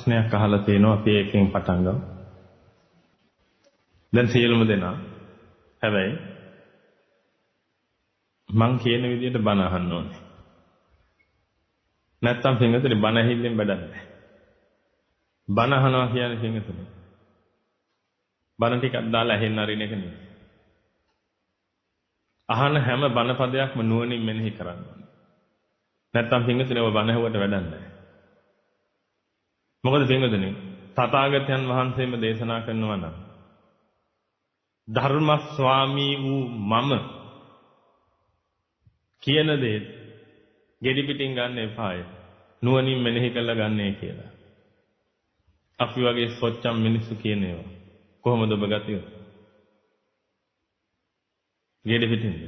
ප්‍රශ්නයක් අහලා තියෙනවා අපි එකෙන් පටන් ගමු. දැන් සියලුම දෙනා හැබැයි මං කියන විදිහට බණ අහන්න ඕනේ. නැත්තම් පින්වතුනි බණ ඇහිල්ලෙන් වැඩක් නැහැ. බණ අහනවා කියන්නේ පින්වතුනි බණ ටිකක් දාලා ඇහෙන්න අරින එක නෙවෙයි. අහන හැම බණ පදයක්ම නුවණින් මෙනෙහි කරන්න ඕනේ. නැත්තම් පින්වතුනි ඔබ බණ ඇහුවට වැඩක් නැහැ. මොකද පින්වතුනි තථාගතයන් වහන්සේම දේශනා කරනවා නම් ධර්ම ස්වාමී වූ මම කියන දේ ගෙඩි පිටින් ගන්න එපාය. නුවණින් මෙනෙහි කරලා ගන්නයි කියලා. අපි වගේ සොච්චම් මිනිස්සු කියන ඒවා කොහොමද ඔබ ගතිය? ගෙඩි පිටින්ද?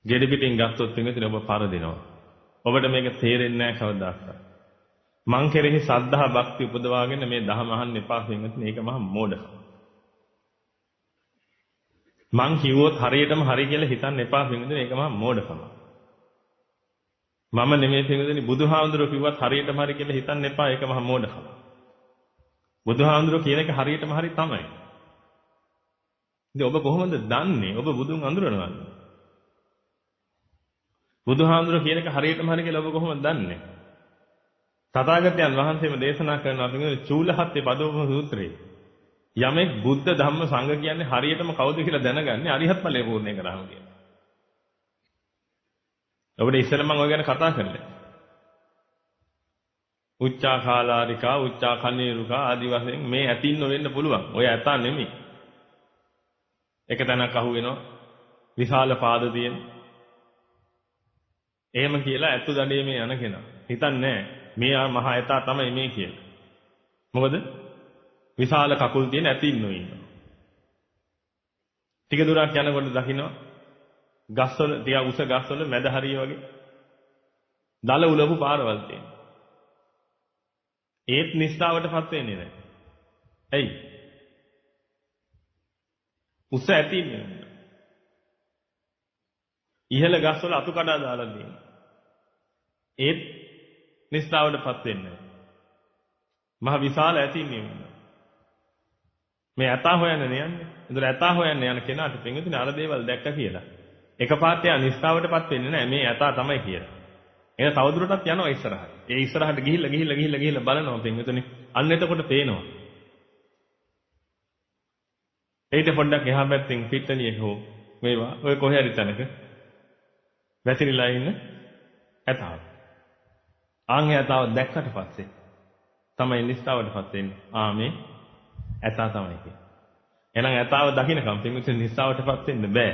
ගෙඩි පිටින් ගත්තොත් පින්වතුනි ඔබ පරදිනවා. ඔබට මේක තේරෙන්නේ නැහැ කවදාවත්. මං කෙරෙහි සද්ධා භක්ති උපදවාගෙන මේ දහම අහන්න එපා පින්වතුනි. ඒක මහා මෝඩකම. මං කිව්වොත් හරියටම හරි කියලා හිතන්න එපා පින්වතුනි. ඒක මහා මෝඩකම. මම නෙමෙයි පින්වතුනි බුදුහාමුදුරුවෝ කිව්වත් හරියටම හරි කියලා හිතන්න එපා. ඒක මහා මෝඩකම. බුදුහාමුදුරුවෝ කියන එක හරියටම හරි තමයි. ඉතින් ඔබ කොහොමද දන්නේ? ඔබ බුදුන් අඳුරනවද? බුදුහාමුදුරුවෝ කියන එක හරියටම හරි කියලා ඔබ කොහොමද දන්නේ? තථාගතයන් වහන්සේම දේශනා කරනවා පින්වතුනි චූලහත්ති පදෝම සූත්‍රයේ. යමෙක් බුද්ධ ධම්ම සංඝ කියන්නේ හරියටම කවුද කියලා දැනගන්නේ අරිහත් ඵලය පූර්ණේ කරාම කියන. ඔබට ඉස්සෙල්ල මම ඔය ගැන කතා කරලා. උච්චා කාලාරිකා, උච්චා කනීරුකා ආදි වශයෙන් මේ ඇතින් නොවෙන්න පුළුවන්. ඔය ඇතා නෙමෙයි. එක තැනක් අහු වෙනවා. විශාල පාද තියෙන. එහෙම කියලා ඇතු දඩේ මේ යන කෙනා. හිතන්නේ මේ මහා ඇතා තමයි මේ කියලා. මොකද විශාල කකුල් තියෙන ඇතින් නො ඉන්නවා. ටික දුරක් යනකොට දකින්න ගස්වල තියා උස ගස්වල මැද හරිය වගේ දල උලපු පාරවල් තියෙනවා. ඒත් නිස්සාවටපත් වෙන්නේ නැහැ. ඇයි? උස ඇතින් නෙවෙයි. ඉහළ ගස්වල අතු කඩා දාලා තියෙනවා. ඒත් නිස්සාවටපත් වෙන්නේ නැහැ. මහ විශාල ඇතින් නෙවෙයි. මේ ඇතා හොයන්න යන්නේ. ඒතර ඇතා හොයන්න යන කෙනාට පින්විතනේ අර දේවල් දැක්ක කියලා. එකපාරට යා නිස්සාවටපත් වෙන්නේ නැහැ. මේ ඇතා තමයි කියලා. එහෙනම් තවදුරටත් යනවා ඉස්සරහට. ඒ ඉස්සරහට ගිහිල්ලා බලනවා පින්විතනේ. අන්න එතකොට පේනවා. ඊට පොඩ්ඩක් එහා පැත්තෙන් පිට්ටනියේ හෝ මේවා ඔය කොහේ හරි තැනක වැසිරිලා ඉන්න ඇතාව. ආන්ගේ ඇතාව දැක්කට පස්සේ තමයි නිස්සාවටපත් වෙන්නේ. මේ ඇතා තමයි කියන්නේ. එහෙනම් ඇතාව දකින්නකම් පින්විතනේ නිස්සාවටපත් වෙන්න බෑ.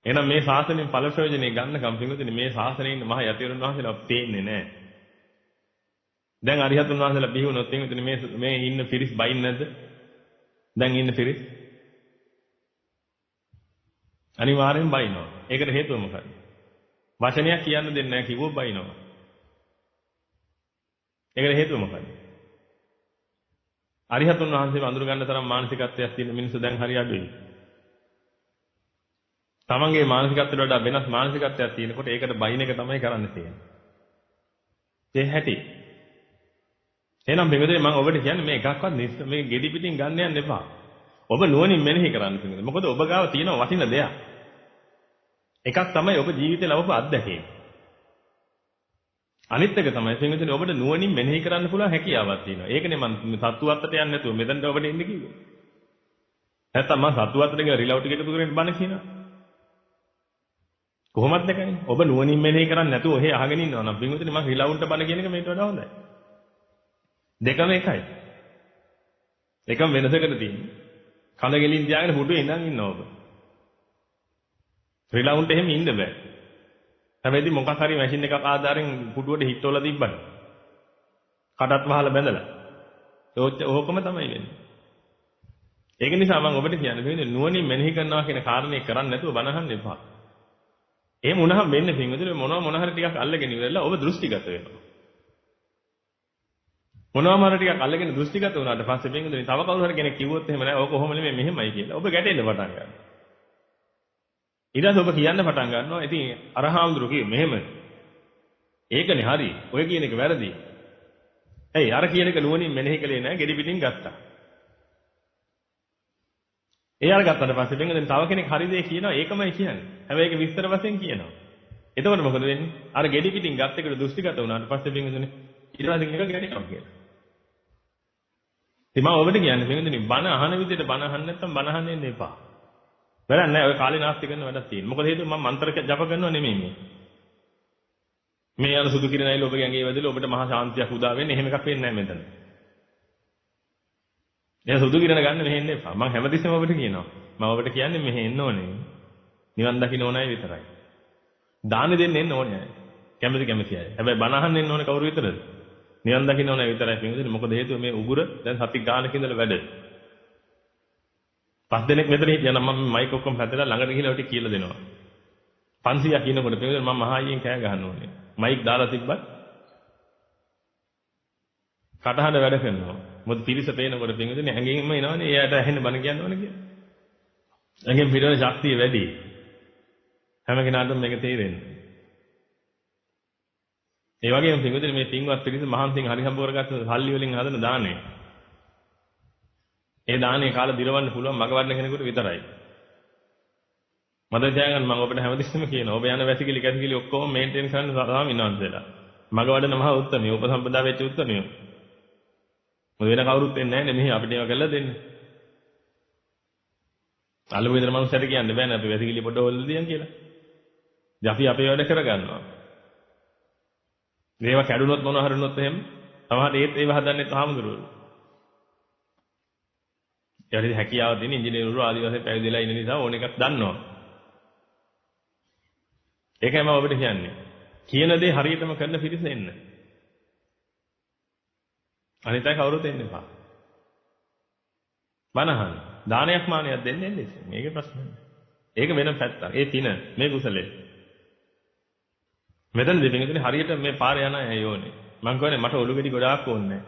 එහෙනම් මේ ශාසනයෙන් ඵල ප්‍රයෝජනෙ ගන්නකම් පින්විතනේ මේ ශාසනයේ ඉන්න මහ යතිවරුන් වහන්සේලා පේන්නේ නැහැ. දැන් අරිහතුන් වහන්සේලා බිහි වුණොත් පින්විතනේ මේ ඉන්න පිරිස් බයින් නැද්ද? දැන් ඉන්න පිරිස් අනිවාර්යෙන් බයිනවා. ඒකට හේතුව මොකක්ද? වචනයක් කියන්න දෙන්නේ නැහැ කිව්වොත් බයිනවා. ඒකට හේතුව මොකක්ද? අරිහතුන් වහන්සේව අඳුර ගන්න තරම් මානසිකත්වයක් තියෙන මිනිස්සු දැන් හරි අඩුයි. තමන්ගේ මානසිකත්වයට වඩා වෙනස් මානසිකත්වයක් තියෙනකොට ඒකට බයින් එක තමයි කරන්න තියෙන්නේ. ඒ හැටි. එහෙනම් බෙගදේ මම ඔබට කියන්නේ මේ එකක්වත් මේ ගෙඩි පිටින් ගන්න යන්න එපා. ඔබ නුවණින් මෙනෙහි කරන්න පිළිගන්න. මොකද ඔබ ගාව තියෙන වටින දෙයක්. එකක් තමයි ඔබ ජීවිතේ ලබපු අත්දැකීම. අනිත් එක තමයි පිළිගන්නේ ඔබට නුවණින් මෙනෙහි කරන්න පුළුවන් හැකියාවක් තියෙනවා. ඒකනේ මම සත්තුවත්තට යන්නේ නැතුව මෙතනට ඔබට එන්න කිව්වේ. නැත්තම් මම සත්තුවත්තට ගිහලා රිලව් ටික එකතු කරගෙන බණ කියනවා. කොහොමද දැකන්නේ? ඔබ නුවණින් මෙනෙහි කරන්නේ නැතුව ඔහෙ අහගෙන ඉන්නවා නම් පිළිගන්නේ මම රිලව්න්ට බණ කියන එක මේට වඩා හොඳයි. දෙකම එකයි. එකම වෙනසකට තියෙන්නේ. කන ගෙලින් තියාගෙන පුටුවේ ඉඳන් ඉන්නවා ඔබ. රිලවුන්ට එහෙම ඉන්න බෑ. හැබැයි මොකක් හරි මැෂින් එකක් ආධාරයෙන් පුටුවට හිටවලා තිබ්බට. කටත් වහලා බැඳලා. ඕකම තමයි වෙන්නේ. ඒක නිසා මම ඔබට කියන්නේ නුවණින් මෙනෙහි කරනවා කියන කාරණේ කරන්නේ නැතුව බණ අහන්න එපා. එහෙම වුණාම වෙන්නේ පින්වතුනි මොන හරි ටිකක් අල්ලගෙන ඉවරලා ඔබ දෘෂ්ටිගත වෙනවා. මොනවාම හරි ටිකක් අල්ලගෙන දෘෂ්ටිගත වුණාට පස්සේ පින්වතුනි තව කවුරු හරි කෙනෙක් කිව්වොත් එහෙම නෑ. ඕක කොහොම නෙමෙයි මෙහෙමයි කියලා. ඔබ ගැටෙන්න පටන් ගන්නවා. ඊට පස්සේ ඔබ කියන්න පටන් ගන්නවා. ඉතින් අරහාමුදුරු කිව්වේ මෙහෙම. ඒකනේ හරි. ඔය කියන එක වැරදි. ඇයි අර කියන එක නුවණින් මෙනෙහි කළේ නැහැ, ගෙඩි පිටින් ගත්තා. ඒ අර ගත්තට පස්සේ බෙන්ගදෙන් තව කෙනෙක් හරි දේ කියනවා ඒකමයි කියන්නේ. හැබැයි ඒක විස්තර වශයෙන් කියනවා. එතකොට මොකද වෙන්නේ? අර ගෙඩි පිටින් ගත්ත එකට දෘෂ්ටිගත වුණාට පස්සේ බෙන්ගදෙනේ ඊට පස්සේ එක ගැටෙනවා කියලා. ඉතින් මම ඔබට කියන්නේ බෙන්ගදෙනේ බණ අහන විදිහට බණ අහන්න නැත්නම් බණ අහන්න එන්න එපා. වැඩක් නැහැ. ඔය කාලේ නාස්ති කරන වැඩක් තියෙනවා. මොකද හේතුව මම මන්ත්‍ර ජප කරනව නෙමෙයි මේ. මේ යන සුදු කිරණයිල ඔබගේ ඇඟේ වැදලා ඔබට මහා ශාන්තියක් උදා වෙන්නේ එහෙම එකක් වෙන්නේ නැහැ මෙතන. එයා සුදු කිරණ ගන්න මෙහෙ එන්න එපා. මම හැමතිස්සෙම ඔබට කියනවා. මම ඔබට කියන්නේ මෙහෙ එන්න ඕනේ. නිවන් දකින්න ඕන අය විතරයි. දාන දෙන්න එන්න ඕනේ අය. කැමති අය. හැබැයි බණ අහන්න එන්න ඕනේ කවුරු විතරද? නිවන් දකින්න ඕන අය විතරයි පින්වතුනි. මොකද හේතුව මේ උගුර දැන් සති ගානක ඉඳලා වැඩ. 5 දෙනෙක් මෙතන හිටියා නම් මම මයික් ඔක්කොම හැදලා ළඟට ගිහලා ඔය ටික කියලා දෙනවා. 500ක් කියනකොට පින්වතුනි මම මහා අයියෙන් කෑ ගහන්න ඕනේ. මයික් දාලා තිබ්බත් කටහඬ වැඩ කරනවා. මොකද පිරිස පේනකොට පින්වතුනි ඇඟෙන්ම එනවනේ එයාට ඇහෙන්න බණ කියන්න ඕනේ කියලා. ඇඟෙන් පිටවෙන ශක්තිය වැඩි. හැම කෙනාටම මේක තේරෙන්නේ. ඒ වගේම පින්වතුනි මේ පින්වත් පිරිස මහන්සියෙන් හරි හම්බ කරගත්ත සල්ලි වලින් හදන දානේ. ඒ දානේ කාලා දිරවන්න පුළුවන් මග වඩන කෙනෙකුට විතරයි. මම දැනගන්න මම ඔබට හැමතිස්සෙම කියනවා. ඔබ යන වැසිකිලි කැසිකිලි ඔක්කොම මේන්ටේන් කරන්න ස්වාමීන් වහන්සේලා. මග වඩන මහා උත්තමිය, උපසම්පදා වෙච්ච උත්තමිය. මොකද වෙන කවුරුත් එන්නේ නැහැ නේ මෙහි අපිට ඒවා කරලා දෙන්න. අල්ලපු විතර මනුස්සයට කියන්න බෑ නේ අපි වැසිකිලි පොඩ හොල්ලා දියන් කියලා. ඉතින් අපි අපේ වැඩ කරගන්නවා. මේවා කැඩුනොත් මොනවා හරිනොත් එහෙම සමහරට ඒව හදන්නේ තහමඳුරවලු. ඒ වගේ හැකියාව තියෙන ඉංජිනේරුවරු ආදිවාසී පැවිදිලා ඉන්න නිසා ඕන එකක් දන්නවා. ඒකයි මම ඔබට කියන්නේ. කියන දේ හරියටම කරන පිරිස එන්න. අනිත් අය කවුරුත් එන්න එපා. බනහන් දානයක් මානයක් දෙන්න එන්නේ. මේකේ ප්‍රශ්නයක් නෑ. ඒක වෙන පැත්තක්. ඒ තින මේ කුසලයේ. මෙතන දෙපින්තුනේ හරියට මේ පාරේ යන අය යෝනේ. මං කියන්නේ මට ඔලු ගෙඩි ගොඩාක් ඕනේ නෑ.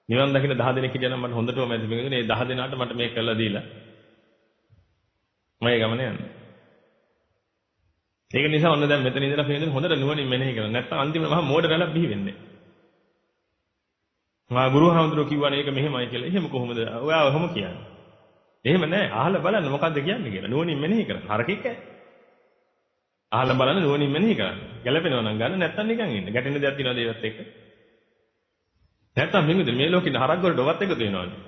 නිවන් දකින්න 10 දෙනෙක් හිටියනම් මට හොඳටම ඇති පින්තුනේ. මේ 10 දෙනාට මට මේක කරලා දීලා මම ඒ ගමන යන්නේ. ඒක නිසා ඔන්න දැන් මෙතන ඉඳලා පින්තුනේ හොඳට නුවණින් මෙනෙහි කරන්න. නැත්නම් අන්තිමට මහා මෝඩ රැළක් බිහි වෙන්නේ. මා ගුරුහාමුදුරුවෝ කිව්වනේ ඒක මෙහෙමයි කියලා. එහෙම කොහොමද? ඔයා ඔහොම කියන්නේ. එහෙම නෑ. අහලා බලන්න මොකද්ද කියන්නේ කියලා. නුවණින් මෙනෙහි කරන්න. හරකෙක් ඇයි? අහලා බලන්න නුවණින් මෙනෙහි කරන්න. ගැළපෙනවා නම් ගන්න නැත්නම් නිකන් ඉන්න. ගැටෙන දෙයක් තියනවාද ඒවත් එක්ක? නැත්නම් මෙන්න මේ ලෝකේ හරක් වලට ඔවත් එකතු වෙනවානේ.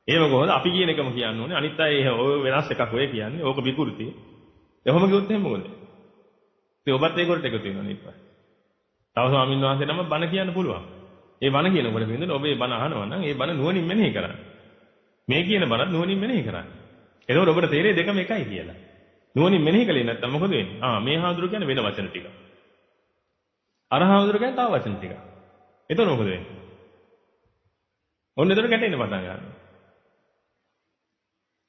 එහෙම කොහොමද? අපි කියන එකම කියන්න ඕනේ. අනිත් අය ඔය වෙනස් එකක් ඔය කියන්නේ. ඕක විකෘති. එහෙම කිව්වොත් එහෙම මොකද? ඉතින් ඔබත් ඒකට එකතු වෙනවා නේ ඉතින්. තව ස්වාමීන් වහන්සේ නම බණ කියන්න පුළුවන්. ඒ බණ කියනකොට බින්දුන ඔබ ඒ බණ අහනවා නම් ඒ බණ නුවණින් මෙනෙහි කරන්න. මේ කියන බණත් නුවණින් මෙනෙහි කරන්න. එතකොට ඔබට තේරෙයි දෙකම එකයි කියලා. නුවණින් මෙනෙහි කළේ නැත්නම් මොකද වෙන්නේ? මේ හාමුදුරුවෝ කියන්නේ වෙන වචන ටික. අර හාමුදුරුවෝ කියන්නේ තව වචන ටික. එතකොට මොකද වෙන්නේ? ඔන්න එතකොට ගැටෙන්න පටන් ගන්නවා.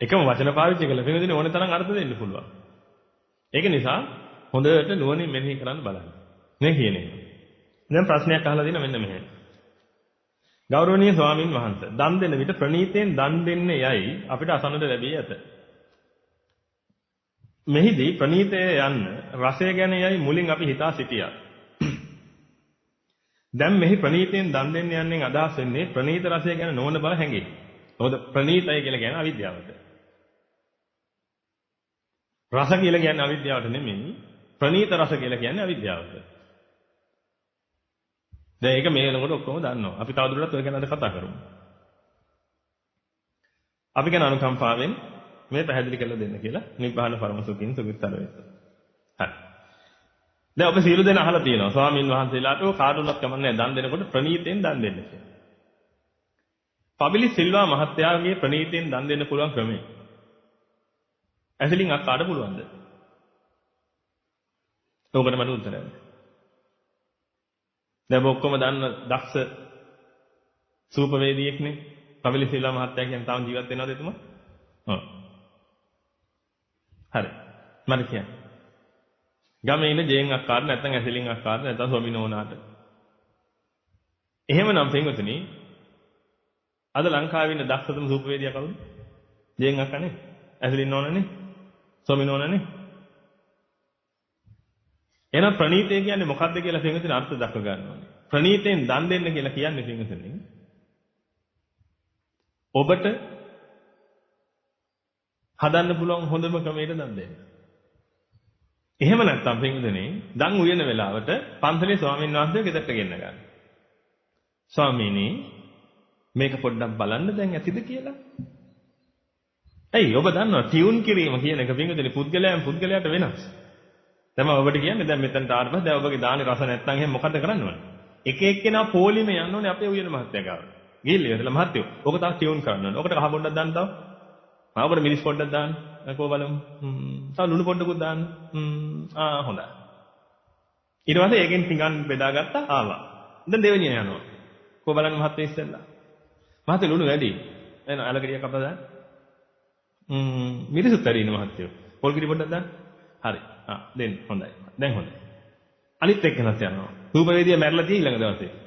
එකම වචන පාවිච්චි කළා වෙනදින ඕනේ තරම් අර්ථ දෙන්න පුළුවන්. ඒක නිසා හොඳට නුවණින් මෙනෙහි කරන්න බලන්න. මේ කියන්නේ. දැන් ප්‍රශ්නයක් අහලා දින මෙන්න මෙහෙම. ගෞරවනීය ස්වාමින් වහන්සේ දන් දෙන විට ප්‍රණීතයෙන් දන් දෙන්නේ යයි අපිට අසන්නට ලැබී ඇත. මෙහිදී ප්‍රණීතය යන්න රසය ගැන යයි මුලින් අපි හිතා සිටියා. දැන් මෙහි ප්‍රණීතයෙන් දන් දෙන්න යන්නේ අදහස් වෙන්නේ ප්‍රණීත රසය ගැන නොවන බව හැඟේ. මොකද ප්‍රණීතය කියලා කියන්නේ අවිද්‍යාවට. රස කියලා කියන්නේ අවිද්‍යාවට නෙමෙයි. ප්‍රණීත රස කියලා කියන්නේ අවිද්‍යාවට. දැන් ඒක මේ වෙනකොට ඔක්කොම දන්නවා. අපි තවදුරටත් ඔය ගැන අද කතා කරමු. අපි ගැන අනුකම්පාවෙන් මේ පැහැදිලි කරලා දෙන්න කියලා නිබ්බාන පරම සුඛින් සුඛිතර වෙන්න. හරි. දැන් ඔබ සියලු දෙනා අහලා තියෙනවා ස්වාමින් වහන්සේලාට ඔය කාටුණක් කමන්නේ දන් දෙනකොට ප්‍රණීතයෙන් දන් දෙන්න කියලා. පබිලි සිල්වා මහත්තයාගේ ප්‍රණීතයෙන් දන් දෙන්න පුළුවන් ක්‍රමය. ඇසලින් අක්කාට පුළුවන්ද? ඔකට මට උත්තර දෙන්න. දැන් ඔක්කොම දන්න දක්ෂ සූපවේදියෙක්නේ. පබිලි සිල්වා මහත්තයා කියන්නේ තාම ජීවත් වෙනවද එතුමා? ඔව්. හරි. මම කියන්නේ. ගමේ ඉන්න ජේන් අක්කාට නැත්නම් ඇසලින් අක්කාට නැත්නම් ස්වාමිනෝනාට. එහෙමනම් පින්වතුනි අද ලංකාවේ ඉන්න දක්ෂතම සූපවේදියා කවුද? ජේන් අක්කානේ. ඇසලින් නෝනානේ. ස්වාමිනෝනානේ. එහෙනම් ප්‍රණීතය කියන්නේ මොකක්ද කියලා පින්විතනි අර්ථ දක්ව ගන්න ඕනේ. ප්‍රණීතයෙන් දන් දෙන්න කියලා කියන්නේ පින්විතනි ඔබට හදන්න පුළුවන් හොඳම ක්‍රමයට දන් දෙන්න. එහෙම නැත්නම් පින්විතනි දන් උයන වෙලාවට පන්සලේ ස්වාමීන් වහන්සේ ගෙදරට ගෙන්න ගන්න. ස්වාමීනි මේක පොඩ්ඩක් බලන්න දැන් ඇතිද කියලා. ඇයි ඔබ දන්නවා ටියුන් කිරීම කියන එක පින්විතනි පුද්ගලයාට වෙනස්. දැන් මම ඔබට කියන්නේ දැන් මෙතනට ආවට පස්සේ දැන් ඔබගේ දානේ රස නැත්නම් එහෙනම් මොකද කරන්න ඕනේ? එක එක්කෙනා පොලිමේ යන්න ඕනේ අපේ උයන මහත්තයා ගාව. ගිහිල්ලා ඉවරලා මහත්තයෝ ඔක තව ටියුන් කරන්න ඕනේ. ඔකට කහ පොඩ්ඩක් දාන්න තව. ඔකට මිරිස් පොඩ්ඩක් දාන්න. කෝ බලමු. තව ලුණු පොඩ්ඩකුත් දාන්න. හොඳයි. ඊට පස්සේ ඒකෙන් ටිකක් බෙදාගත්තා ආවා. දැන් දෙවෙනිය යනවා. කෝ බලන්න මහත්තයා ඉස්සෙල්ලා. මහත්තයා ලුණු වැඩි. එන අලකඩියක් අප්පා දාන්න. මිරිසුත් වැඩි ඉන්න මහත්තයෝ. පොල් කිරි පොඩ්ඩක් දාන්න. හරි. දෙන්න හොඳයි. දැන් හොඳයි. අනිත් එක්කනත් යනවා. රූපවේදියා මැරලා තියෙ ඊළඟ දවසේ.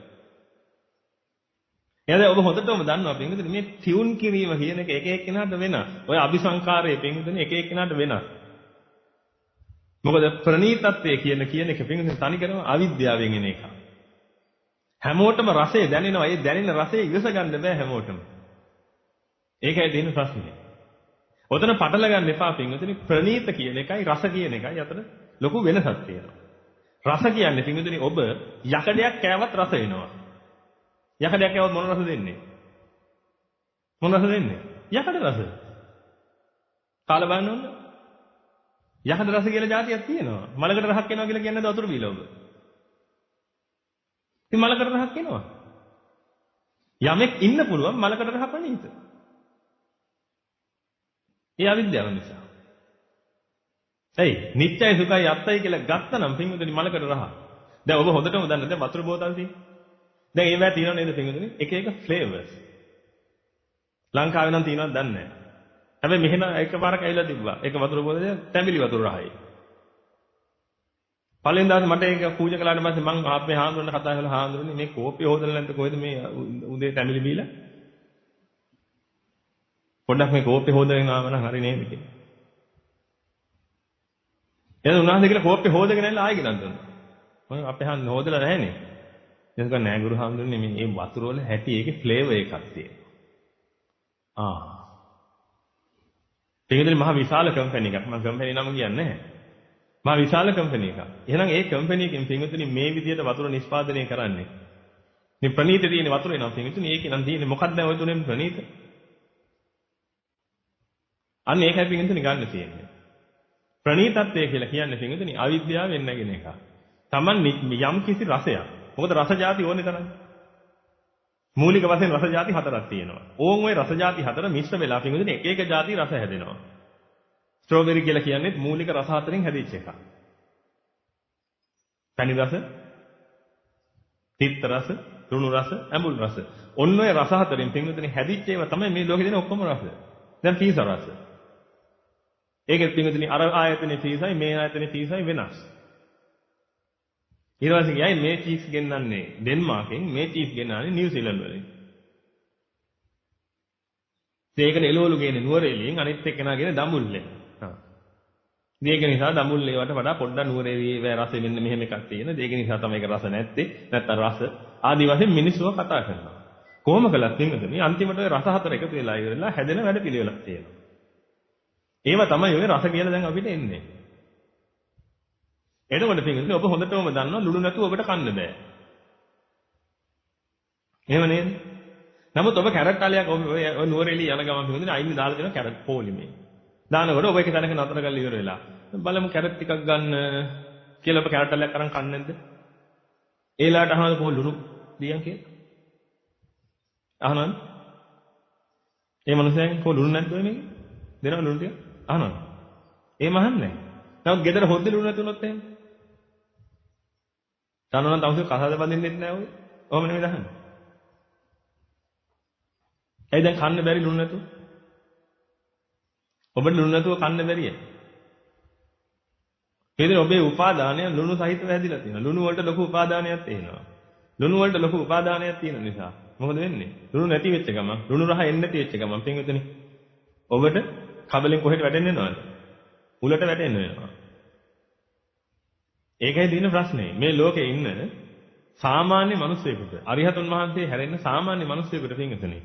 එහෙනම් ඔබ හොඳටම දන්නවා පින්විතනේ මේ ටියුන් කිරීම කියන එක එක එක්කෙනාට වෙනස්. ඔය අபிසංකාරයේ පින්විතනේ එක එක්කෙනාට වෙනස්. මොකද ප්‍රණීතත්වයේ කියන එක පින්විතනේ තනිකරම අවිද්‍යාවෙන් එන එක. හැමෝටම රසය දැනෙනවා. ඒ දැනෙන රසය ඉවස ගන්න බෑ හැමෝටම. ඒකයි තියෙන ප්‍රශ්නේ. ඔතන පටල ගන්න එපා පින්විතනේ ප්‍රණීත කියන එකයි රස කියන එකයි අතර ලොකු වෙනසක් තියෙනවා. රස කියන්නේ පින්විතනේ ඔබ යකඩයක් කෑවත් රස එනවා. යකඩයක් කෑවොත් මොන රස දෙන්නේ? මොන රස දෙන්නේ? යකඩ රස. කාලා බලන්න ඕන. යකඩ රස කියලා જાතියක් තියෙනවා. මලකට රහක් එනවා කියලා කියන්නේ නැද්ද වතුර බීලා ඔබ? ඉතින් මලකට රහක් එනවා. යමෙක් ඉන්න පුළුවන් මලකට රහ ප්‍රණීත. ඒ අවිද්‍යාව නිසා. එයි නිත්‍යයි සුඛයි අත්තයි කියලා ගත්තනම් පින්විතනි මලකට රහ. දැන් ඔබ හොඳටම දන්න දැන් වතුර බෝතල් තියෙන්නේ. දැන් ඒවා තියෙනව නේද පින්විතනි? එක එක ෆ්ලේවර්ස්. ලංකාවේ නම් තියෙනවද දන්නේ නැහැ. හැබැයි මෙහෙන එකපාරක් ඇවිල්ලා තිබ්බා. ඒක වතුර බෝතලේ තැඹිලි වතුර රහයි. පළවෙනි දවසේ මට ඒක පූජා කළාට පස්සේ මං ආපේ හාමුදුරන්ට කතා කරලා හාමුදුරනේ මේ කෝපය හොදලා නැද්ද කොහෙද මේ උදේ තැඹිලි බීලා? පොඩ්ඩක් මේ කෝපේ හොදගෙන ආව නම් හරි නේද කියලා. එහෙනම් උන්වහන්සේ කියලා කෝපේ හොදගෙන ඇවිල්ලා ආයෙ ගෙනත් දුන්නා. මම අපේ හාන් හොදලා නැහනේ. ඒක නෑ ගුරු හාමුදුරනේ මේ වතුර වල හැටි ඒකේ ෆ්ලේවර් එකක් තියෙනවා. ඒකෙන් මහ විශාල කම්පැනි එකක්. මම කම්පැනි නම කියන්නේ නැහැ. මහ විශාල කම්පැනි එකක්. එහෙනම් ඒ කම්පැනි එකෙන් පින්විතනි මේ විදිහට වතුර නිෂ්පාදනය කරන්නේ. මේ ප්‍රණීත තියෙන වතුරේ නම් පින්විතනි ඒකේ නම් තියෙන්නේ මොකක්ද ඔය තුනෙන් ප්‍රණීත? අන්න ඒකයි පින්විතනි ගන්න තියෙන්නේ. ප්‍රණීතත්වය කියලා කියන්නේ පින්විතනි අවිද්‍යාවෙන් නැගෙන එක. Taman යම් කිසි රසයක්. මොකද රස જાති ඕනේ තරම්. මූලික වශයෙන් රස જાති හතරක් තියෙනවා. ඕන් ওই රස જાති හතර මිශ්‍ර වෙලා පින්විතනි එක එක જાති රස හැදෙනවා. ස්ට්‍රෝබෙරි කියලා කියන්නේ මූලික රස හතරෙන් හැදිච්ච එකක්. පැණි රස, තිත්ත රස, ලුණු රස, ඇඹුල් රස. ඔන්න ඔය රස හතරෙන් පින්විතනි හැදිච්ච ඒවා තමයි මේ ලෝකේ තියෙන ඔක්කොම රස. දැන් පීස රස. ඒකෙත් පින්විතනි අර ආයතනේ පීසයි මේ ආයතනේ පීසයි වෙනස්. ඊට පස්සේ ගියයි මේ චීස් ගෙන්නන්නේ ඩෙන්මාර්කෙන් මේ චීස් ගෙන්නන්නේ නිව්සීලන්ත වලින්. ඒකනේ එළවලු ගේන්නේ නුවරඑළියෙන් අනිත් එක්කෙනා දඹුල්ලෙන්. ඒක නිසා දඹුල්ලේ වට වඩා පොඩ්ඩක් නුවරඑළියේ රස මෙන්න මෙහෙම එකක් තියෙන. ඒක නිසා තමයි ඒක රස නැත්තේ. නැත්තම් රස ආදි වශයෙන් මිනිස්සුව කතා කරනවා. කොහොම කළත් පින්වතුනි අන්තිමට ඔය රස හතර එකතු වෙලා ඉවරලා හැදෙන වැඩ පිළිවෙලක් තියෙනවා. ඒව තමයි ඔය රස කියලා දැන් අපිට එන්නේ. එතකොට පින්වතුනි ඔබ හොඳටම දන්නවා ලුණු නැතුව ඔබට කන්න බෑ. එහෙම නේද? නමුත් ඔබ කැරට් අලයක් ඔය නුවරඑළිය යන ගමන් පින්වතුනි අයින් දාලා දෙනවා කැරට් පොලිමේ. දානකොට ඔබ එක තැනක නතර කරලා ඉවර වෙලා බලමු කැරට් ටිකක් ගන්න කියලා ඔබ කැරට් අලයක් අරන් කන්නේ නැද්ද? ඒලාට අහනද කොහොම ලුණු දියන් කියලා? අහනවද? ඒ මනුස්සයන් කොහොම ලුණු නැද්ද ඔය මේක? දෙනවද ලුණු ටික? අහනවද? එහෙම අහන්නේ නැහැ. නමුත් ගෙදර හොද්ද ලුණු නැතුනොත් එහෙම. දන්නවනම් තවසේ කසාද බඳින්නෙත් නැහැ ඔය. ඔහොම නෙමෙයි දහන්නේ. ඇයි දැන් කන්න බැරි ලුණු නැතුව? ඔබට ලුණු නැතුව කන්න බැරිය. ඒකෙන් ඔබේ උපාදානය ලුණු සහිතව හැදිලා තියෙනවා. ලුණු වලට ලොකු උපාදානයක් තියෙනවා. ලුණු වලට ලොකු උපාදානයක් තියෙන නිසා මොකද වෙන්නේ? ලුණු නැති වෙච්ච ගමන්, ලුණු රහ එන්නේ නැති වෙච්ච ගමන් පින්විතනේ. ඔබට කබලෙන් කොහෙට වැටෙන්න වෙනවද? උලට වැටෙන්න වෙනවා. ඒකයි තියෙන ප්‍රශ්නේ. මේ ලෝකේ ඉන්න සාමාන්‍ය මිනිස්සෙකුට අරිහතුන් වහන්සේ හැරෙන්න සාමාන්‍ය මිනිස්සෙකුට පින්විතනේ.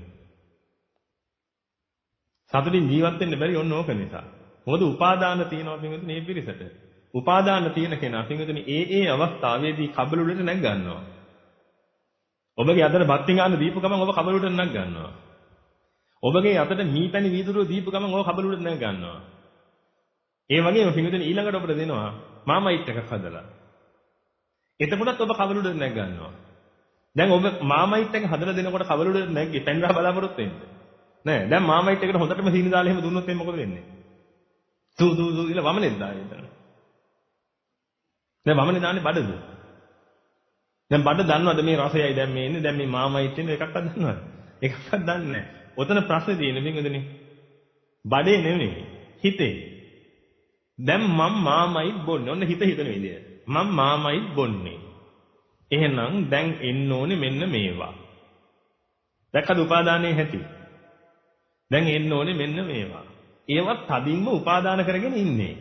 සතුටින් ජීවත් වෙන්න බැරි ඔන්න ඕක නිසා. මොකද උපාදාන තියෙනවා පින්විතනේ මේ පිරිසට. උපාදාන තියෙන කෙනා පින්විතනේ ඒ අවස්ථාවේදී කබලුලට නැග ගන්නවා. ඔබගේ අතට බත් පිඟාන දීපු ගමන් ඔබ කබලුලට නැග ගන්නවා. ඔබගේ අතට මීපැණි වීදුරුව දීපු ගමන් ඔබ කබලුලට නැග ගන්නවා. ඒ වගේම පින්විතනේ ඊළඟට ඔබට දෙනවා මාමයිට් එකක් හදලා. එතකොටත් ඔබ කබලුලට නැග ගන්නවා. දැන් ඔබ මාමයිට් එක හදලා දෙනකොට කබලුලට නැග්ගේ පෙන්රා බලාපොරොත්තු වෙන්නේ. නෑ දැන් මාමයිට් එකට හොඳටම සීනි දාලා එහෙම දුන්නොත් එන්නේ මොකද වෙන්නේ? දූ දූ දූ කියලා වමනේ දාන්නේ එතන. දැන් වමනේ දාන්නේ බඩද? දැන් බඩ දන්නවද මේ රසයයි දැන් මේ ඉන්නේ දැන් මේ මාමයිට් එන්නේ එකක්වත් දන්නවද? එකක්වත් දන්නේ නෑ. ඔතන ප්‍රශ්නේ තියෙන්නේ පින්වදනේ. බඩේ නෙමෙයි හිතේ. දැන් මම මාමයිට් බොන්නේ. ඔන්න හිත හිතන විදිය. මම මාමයිට් බොන්නේ. එහෙනම් දැන් එන්න ඕනේ මෙන්න මේවා. දැක්කද උපාදානයේ හැටි? දැන් එන්න ඕනේ මෙන්න මේවා. ඒවත් තදින්ම උපාදාන කරගෙන ඉන්නේ.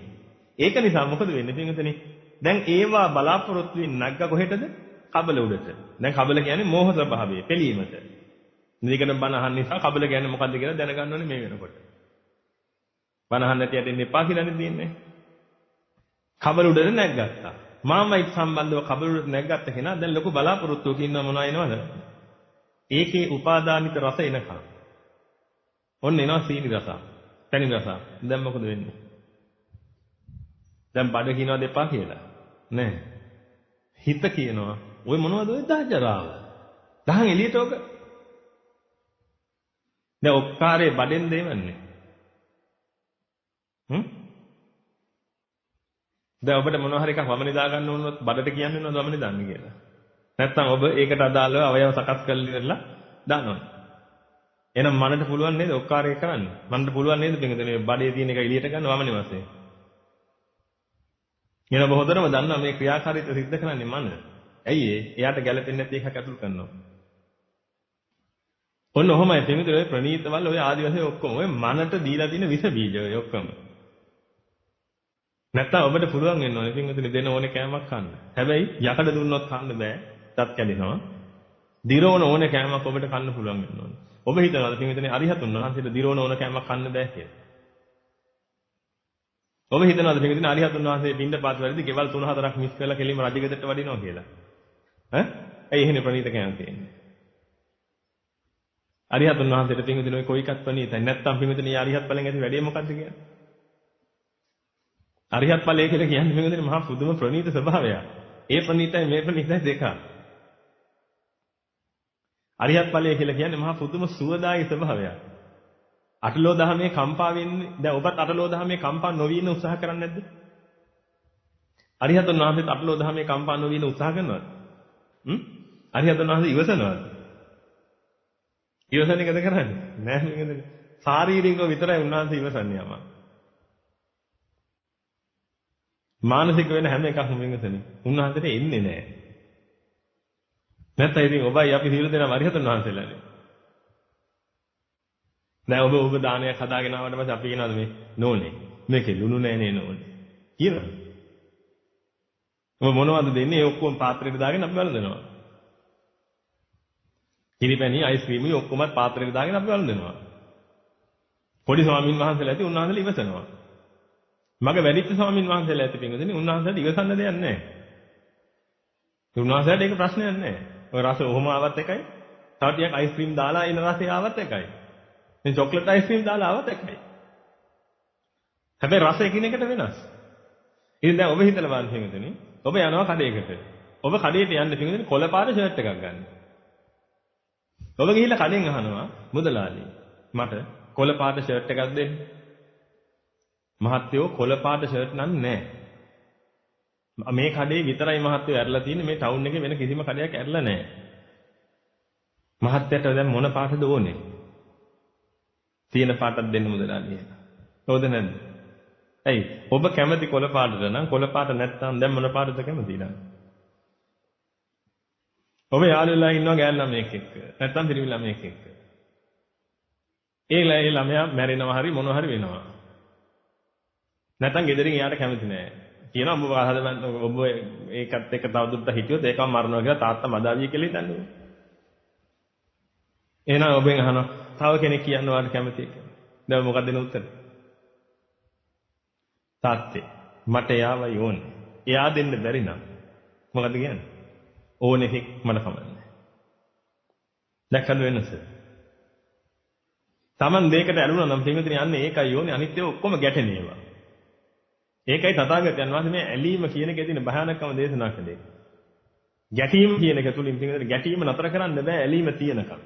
ඒක නිසා මොකද වෙන්නේ පින්වතුනි? දැන් ඒවා බලාපොරොත්තු වෙන්නේ නැග්ග කොහෙටද? කබල උඩට. දැන් කබල කියන්නේ මෝහ ස්වභාවය, පිළීමට. නිදිකට බණ අහන්න නිසා කබල කියන්නේ මොකද්ද කියලා දැනගන්න ඕනේ මේ වෙනකොට. බණ අහන්න නැති යටින් එපා කියලානේ තියෙන්නේ. කබල උඩට නැග්ගත්තා. මාමයිත් සම්බන්ධව කබල උඩට නැග්ගත්ත කෙනා දැන් ලොකු බලාපොරොත්තුවකින් ඉන්නව මොනවා එනවද? ඒකේ උපාදානිත රස එනකම්. ඔන්න එනවා සීනි රස. පැණි රස. දැන් මොකද වෙන්නේ? දැන් බඩ කියනවා දෙපා කියලා. නෑ. හිත කියනවා ඔය මොනවද ඔය දහජරාව? දහන් එළියට ඔක. දැන් ඔක්කාරේ බඩෙන් දෙවන්නේ. දැන් ඔබට මොනවා හරි එකක් වමනේ දා ගන්න ඕනොත් බඩට කියන්න වෙනවද වමනේ දාන්න කියලා. නැත්තම් ඔබ ඒකට අදාළව අවයව සකස් කරලා ඉවරලා දානවා. එහෙනම් මනට පුළුවන් නේද ඔක්කාරය කරන්න? මනට පුළුවන් නේද පිටුදේ බඩේ තියෙන එක එළියට ගන්න වමනේ වශයෙන්? එන බොහෝතරම දන්නවා මේ ක්‍රියාකාරීත්වය සිද්ධ කරන්නේ මන. ඇයි ඒ? එයාට ගැළපෙන්නේ නැති එකක් අතුල් කරනවා. ඔන්න ඔහොමයි පිටුදේ ඔය ප්‍රණීතවල ඔය ආදි වශයෙන් ඔක්කොම ඔය මනට දීලා තියෙන විස බීජ ඔය ඔක්කොම. නැත්තම් ඔබට පුළුවන් වෙන්න ඕනේ පිටුදේ දෙන ඕනේ කෑමක් කන්න. හැබැයි යකඩ දුන්නොත් කන්න බෑ. තත් කැඩෙනවා. දිරවන ඕනේ කෑමක් ඔබට කන්න පුළුවන් වෙන්න ඕනේ. ඔබ හිතනවාද පින්විතනේ අරිහතුන් වහන්සේට දිරවන ඕන කෑමක් කන්න බෑ කියලා? ඔබ හිතනවාද පින්විතනේ අරිහතුන් වහන්සේ පින්ඩපාත වලදී ගෙවල් 3-4ක් මිස් කරලා කෙලින්ම රජගෙදරට වඩිනවා කියලා? ඈ? ඇයි එහෙනේ ප්‍රණීත කෑම තියෙන්නේ? අරිහතුන් වහන්සේට පින්විතනේ ඔය කොයි එකක් ප්‍රණීතයි? නැත්තම් පින්විතනේ අරිහත් ඵලෙන් ඇති වැඩේ මොකද්ද කියන්නේ? අරිහත් ඵලය කියලා කියන්නේ පින්විතනේ මහා පුදුම ප්‍රණීත ස්වභාවයක්. ඒ ප්‍රණීතයි මේ ප්‍රණීතයි දෙකක්. අරිහත් ඵලය කියලා කියන්නේ මහා පුදුම සුවදායී ස්වභාවයක්. අටලෝ දහමේ කම්පා වෙන්නේ දැන් ඔබත් අටලෝ දහමේ කම්පා නොවී ඉන්න උත්සාහ කරන්නේ නැද්ද? අරිහතුන් වහන්සේත් අටලෝ දහමේ කම්පා නොවී ඉන්න උත්සාහ කරනවද? අරිහතුන් වහන්සේ ඉවසනවද? ඉවසන එකද කරන්නේ? නෑ මේකද? ශාරීරිකව විතරයි උන්වහන්සේ ඉවසන්නේ යම. මානසික වෙන හැම එකක්ම වෙනසනේ. උන්වහන්සේට එන්නේ නෑ. නැත්නම් ඉතින් ඔබයි අපි සියලු දෙනාම අරිහතුන් වහන්සේලානේ. දැන් ඔබ දානයක් හදාගෙන ආවට පස්සේ අපි කියනවාද මේ නෝනේ මේකේ ලුණු නෑනේ නෝනේ කියනවා. ඔබ මොනවද දෙන්නේ? ඒ ඔක්කොම පාත්‍රෙට දාගෙන අපි වළඳනවා. කිරිපැණි අයිස්ක්‍රීම් ඔක්කොම පාත්‍රෙට දාගෙන අපි වළඳනවා. පොඩි ස්වාමින් වහන්සේලා ඇති උන්වහන්සේලා ඉවසනවා. මග වැඩිච්ච ස්වාමින් වහන්සේලා ඇති පින්වදිනේ උන්වහන්සේලාට ඉවසන්න දෙයක් නෑ. උන්වහන්සේලාට ඒක ප්‍රශ්නයක් නෑ. ඔය රස ඔහොම ආවත් එකයි. තව ටිකක් අයිස්ක්‍රීම් දාලා එන රසය ආවත් එකයි. මේ චොක්ලට් අයිස්ක්‍රීම් දාලා ආවත් එකයි. හැබැයි රසය එකිනෙකට වෙනස්. ඉතින් දැන් ඔබ හිතලා බලන්න පින්වදිනේ. ඔබ යනවා කඩේකට. ඔබ කඩේට යන්න පින්වදිනේ කොළ පාට ෂර්ට් එකක් ගන්න. ඔබ ගිහිල්ලා කඩෙන් අහනවා මුදලාලි මට කොළ පාට ෂර්ට් එකක් දෙන්න. මහත්තයෝ කොළ පාට ෂර්ට් නම් නෑ. මේ කඩේ විතරයි මහත්තයෝ ඇරලා තියෙන්නේ මේ ටවුන් එකේ වෙන කිසිම කඩයක් ඇරලා නෑ. මහත්තයට දැන් මොන පාටද ඕනේ? තියෙන පාටක් දෙන්න මුදලාලි. හොද නැද්ද? ඇයි? ඔබ කැමති කොළ පාටද නම් කොළ පාට නැත්නම් දැන් මොන පාටද කැමති ඊළඟ? ඔබ යාළුවලා ඉන්නවා ගෑනු ළමයෙක් එක්ක. නැත්නම් පිරිමි ළමයෙක් එක්ක. ඒ ළමයා මැරෙනවා හරි මොනවා හරි වෙනවා. නැත්නම් ගෙදරින් එයාට කැමති නෑ. කියනවා ඔබ හදන්න ඔබ ඒකත් එක්ක තවදුරටත් හිටියොත් ඒකම මරනවා කියලා තාත්තා මදාවිය කියලා හිතන්නේ. එහෙනම් ඔබෙන් අහනවා තව කෙනෙක් කියන්න වාට කැමතියි කියලා. දැන් මොකක්ද දෙන උත්තරේ? තාත්තේ මට එයාවයි ඕනේ. එයා දෙන්න බැරි නම් මොකද කියන්නේ? ඕනේ එකක් මට කමන්නේ. දැක්කද වෙනස? Taman දෙයකට ඇලුනා නම් පින්විතනේ යන්නේ ඒකයි ඕනේ අනිත් ඒවා ඔක්කොම ගැටෙන ඒවා. ඒකයි තථාගතයන් වහන්සේ මේ ඇලීම කියන එකේ තියෙන භයානකම දේශනා කළේ. ගැටීම කියන එක තුලින් පින්විතනේ ගැටීම නතර කරන්න බෑ ඇලීම තියෙනකම්.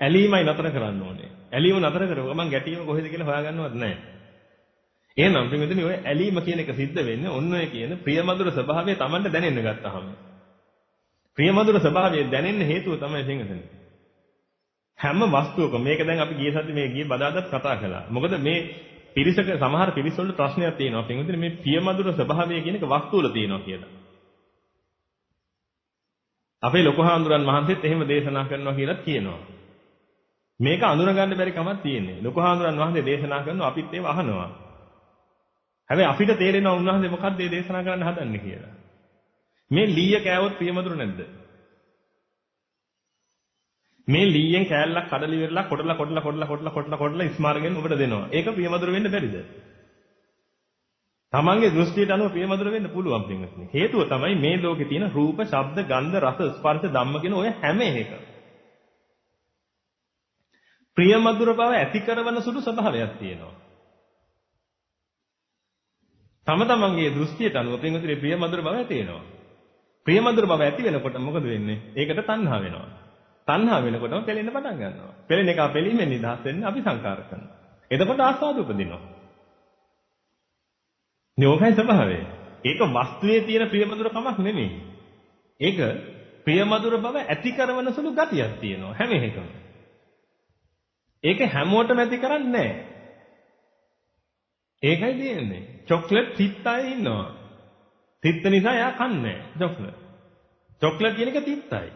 ඇලීමයි නතර කරන්න ඕනේ. ඇලීම නතර කරුවා මං ගැටීම කොහෙද කියලා හොයාගන්නවත් නැහැ. එහෙනම් පින්විතනේ ඔය ඇලීම කියන එක සිද්ධ වෙන්නේ ඔන්න ඔය කියන ප්‍රියමధుර ස්වභාවය Tamanට දැනෙන්න ගත්තාම. ප්‍රියමధుර ස්වභාවය දැනෙන්න හේතුව තමයි පින්විතනේ. හැම වස්තුවකම මේක දැන් අපි ගිය සති මේ ගිය බදාදත් කතා කළා. මොකද මේ පිරිසක සමහර පිරිස වල ප්‍රශ්නයක් තියෙනවා. පින්විතනේ මේ ප්‍රියමధుර ස්වභාවය කියන එක වස්තු වල තියෙනවා කියලා. අපේ ලොකු හාමුදුරන් වහන්සේත් එහෙම දේශනා කරනවා කියලා කියනවා. මේක අඳුනගන්න බැරි කමක් තියෙන්නේ. ලොකු හාමුදුරන් වහන්සේ දේශනා කරනවා අපිත් ඒව අහනවා. හැබැයි අපිට තේරෙනවා උන්වහන්සේ මොකක්ද මේ දේශනා කරන්න හදන්නේ කියලා. මේ ලීය කෑවොත් ප්‍රියමధుර නැද්ද? මේ ලීයෙන් කෑල්ලක් කඩලි වෙරලා කොටලා ඉස්මාරගෙන ඔබට දෙනවා. ඒක ප්‍රියමధుර වෙන්න බැරිද? තමන්ගේ දෘෂ්ටියට අනුව ප්‍රියමధుර වෙන්න පුළුවන් පින්වත්නි. හේතුව තමයි මේ ලෝකේ තියෙන රූප, ශබ්ද, ගන්ධ, රස, ස්පර්ශ, ධම්ම කියන ඔය හැම එකම. ප්‍රියමధుර බව ඇති කරන සුළු ස්වභාවයක් තියෙනවා. තම තමන්ගේ දෘෂ්ටියට අනුව පින්වත්නි ප්‍රියමధుර බව ඇති වෙනවා. ප්‍රියමధుර බව ඇති වෙනකොට මොකද වෙන්නේ? ඒකට තණ්හා වෙනවා. තණ්හා වෙනකොටම පෙළෙන්න පටන් ගන්නවා. පෙළෙන එක පෙළීමෙන් නිදහස් වෙන්න අපි සංකාර කරනවා. එතකොට ආස්වාද උපදිනවා. නියෝගයි ස්වභාවය. ඒක වස්තුවේ තියෙන ප්‍රියමధుර කමක් නෙමෙයි. ඒක ප්‍රියමధుර බව ඇති කරන සුළු ගතියක් තියෙනවා හැම එකම. ඒක හැමෝටම ඇති කරන්නේ නැහැ. ඒකයි තියෙන්නේ. චොක්ලට් තිත්තයි ඉන්නවා. තිත්ත නිසා එයා කන්නේ චොක්ලට්. චොක්ලට් කියන එක තිත්තයි.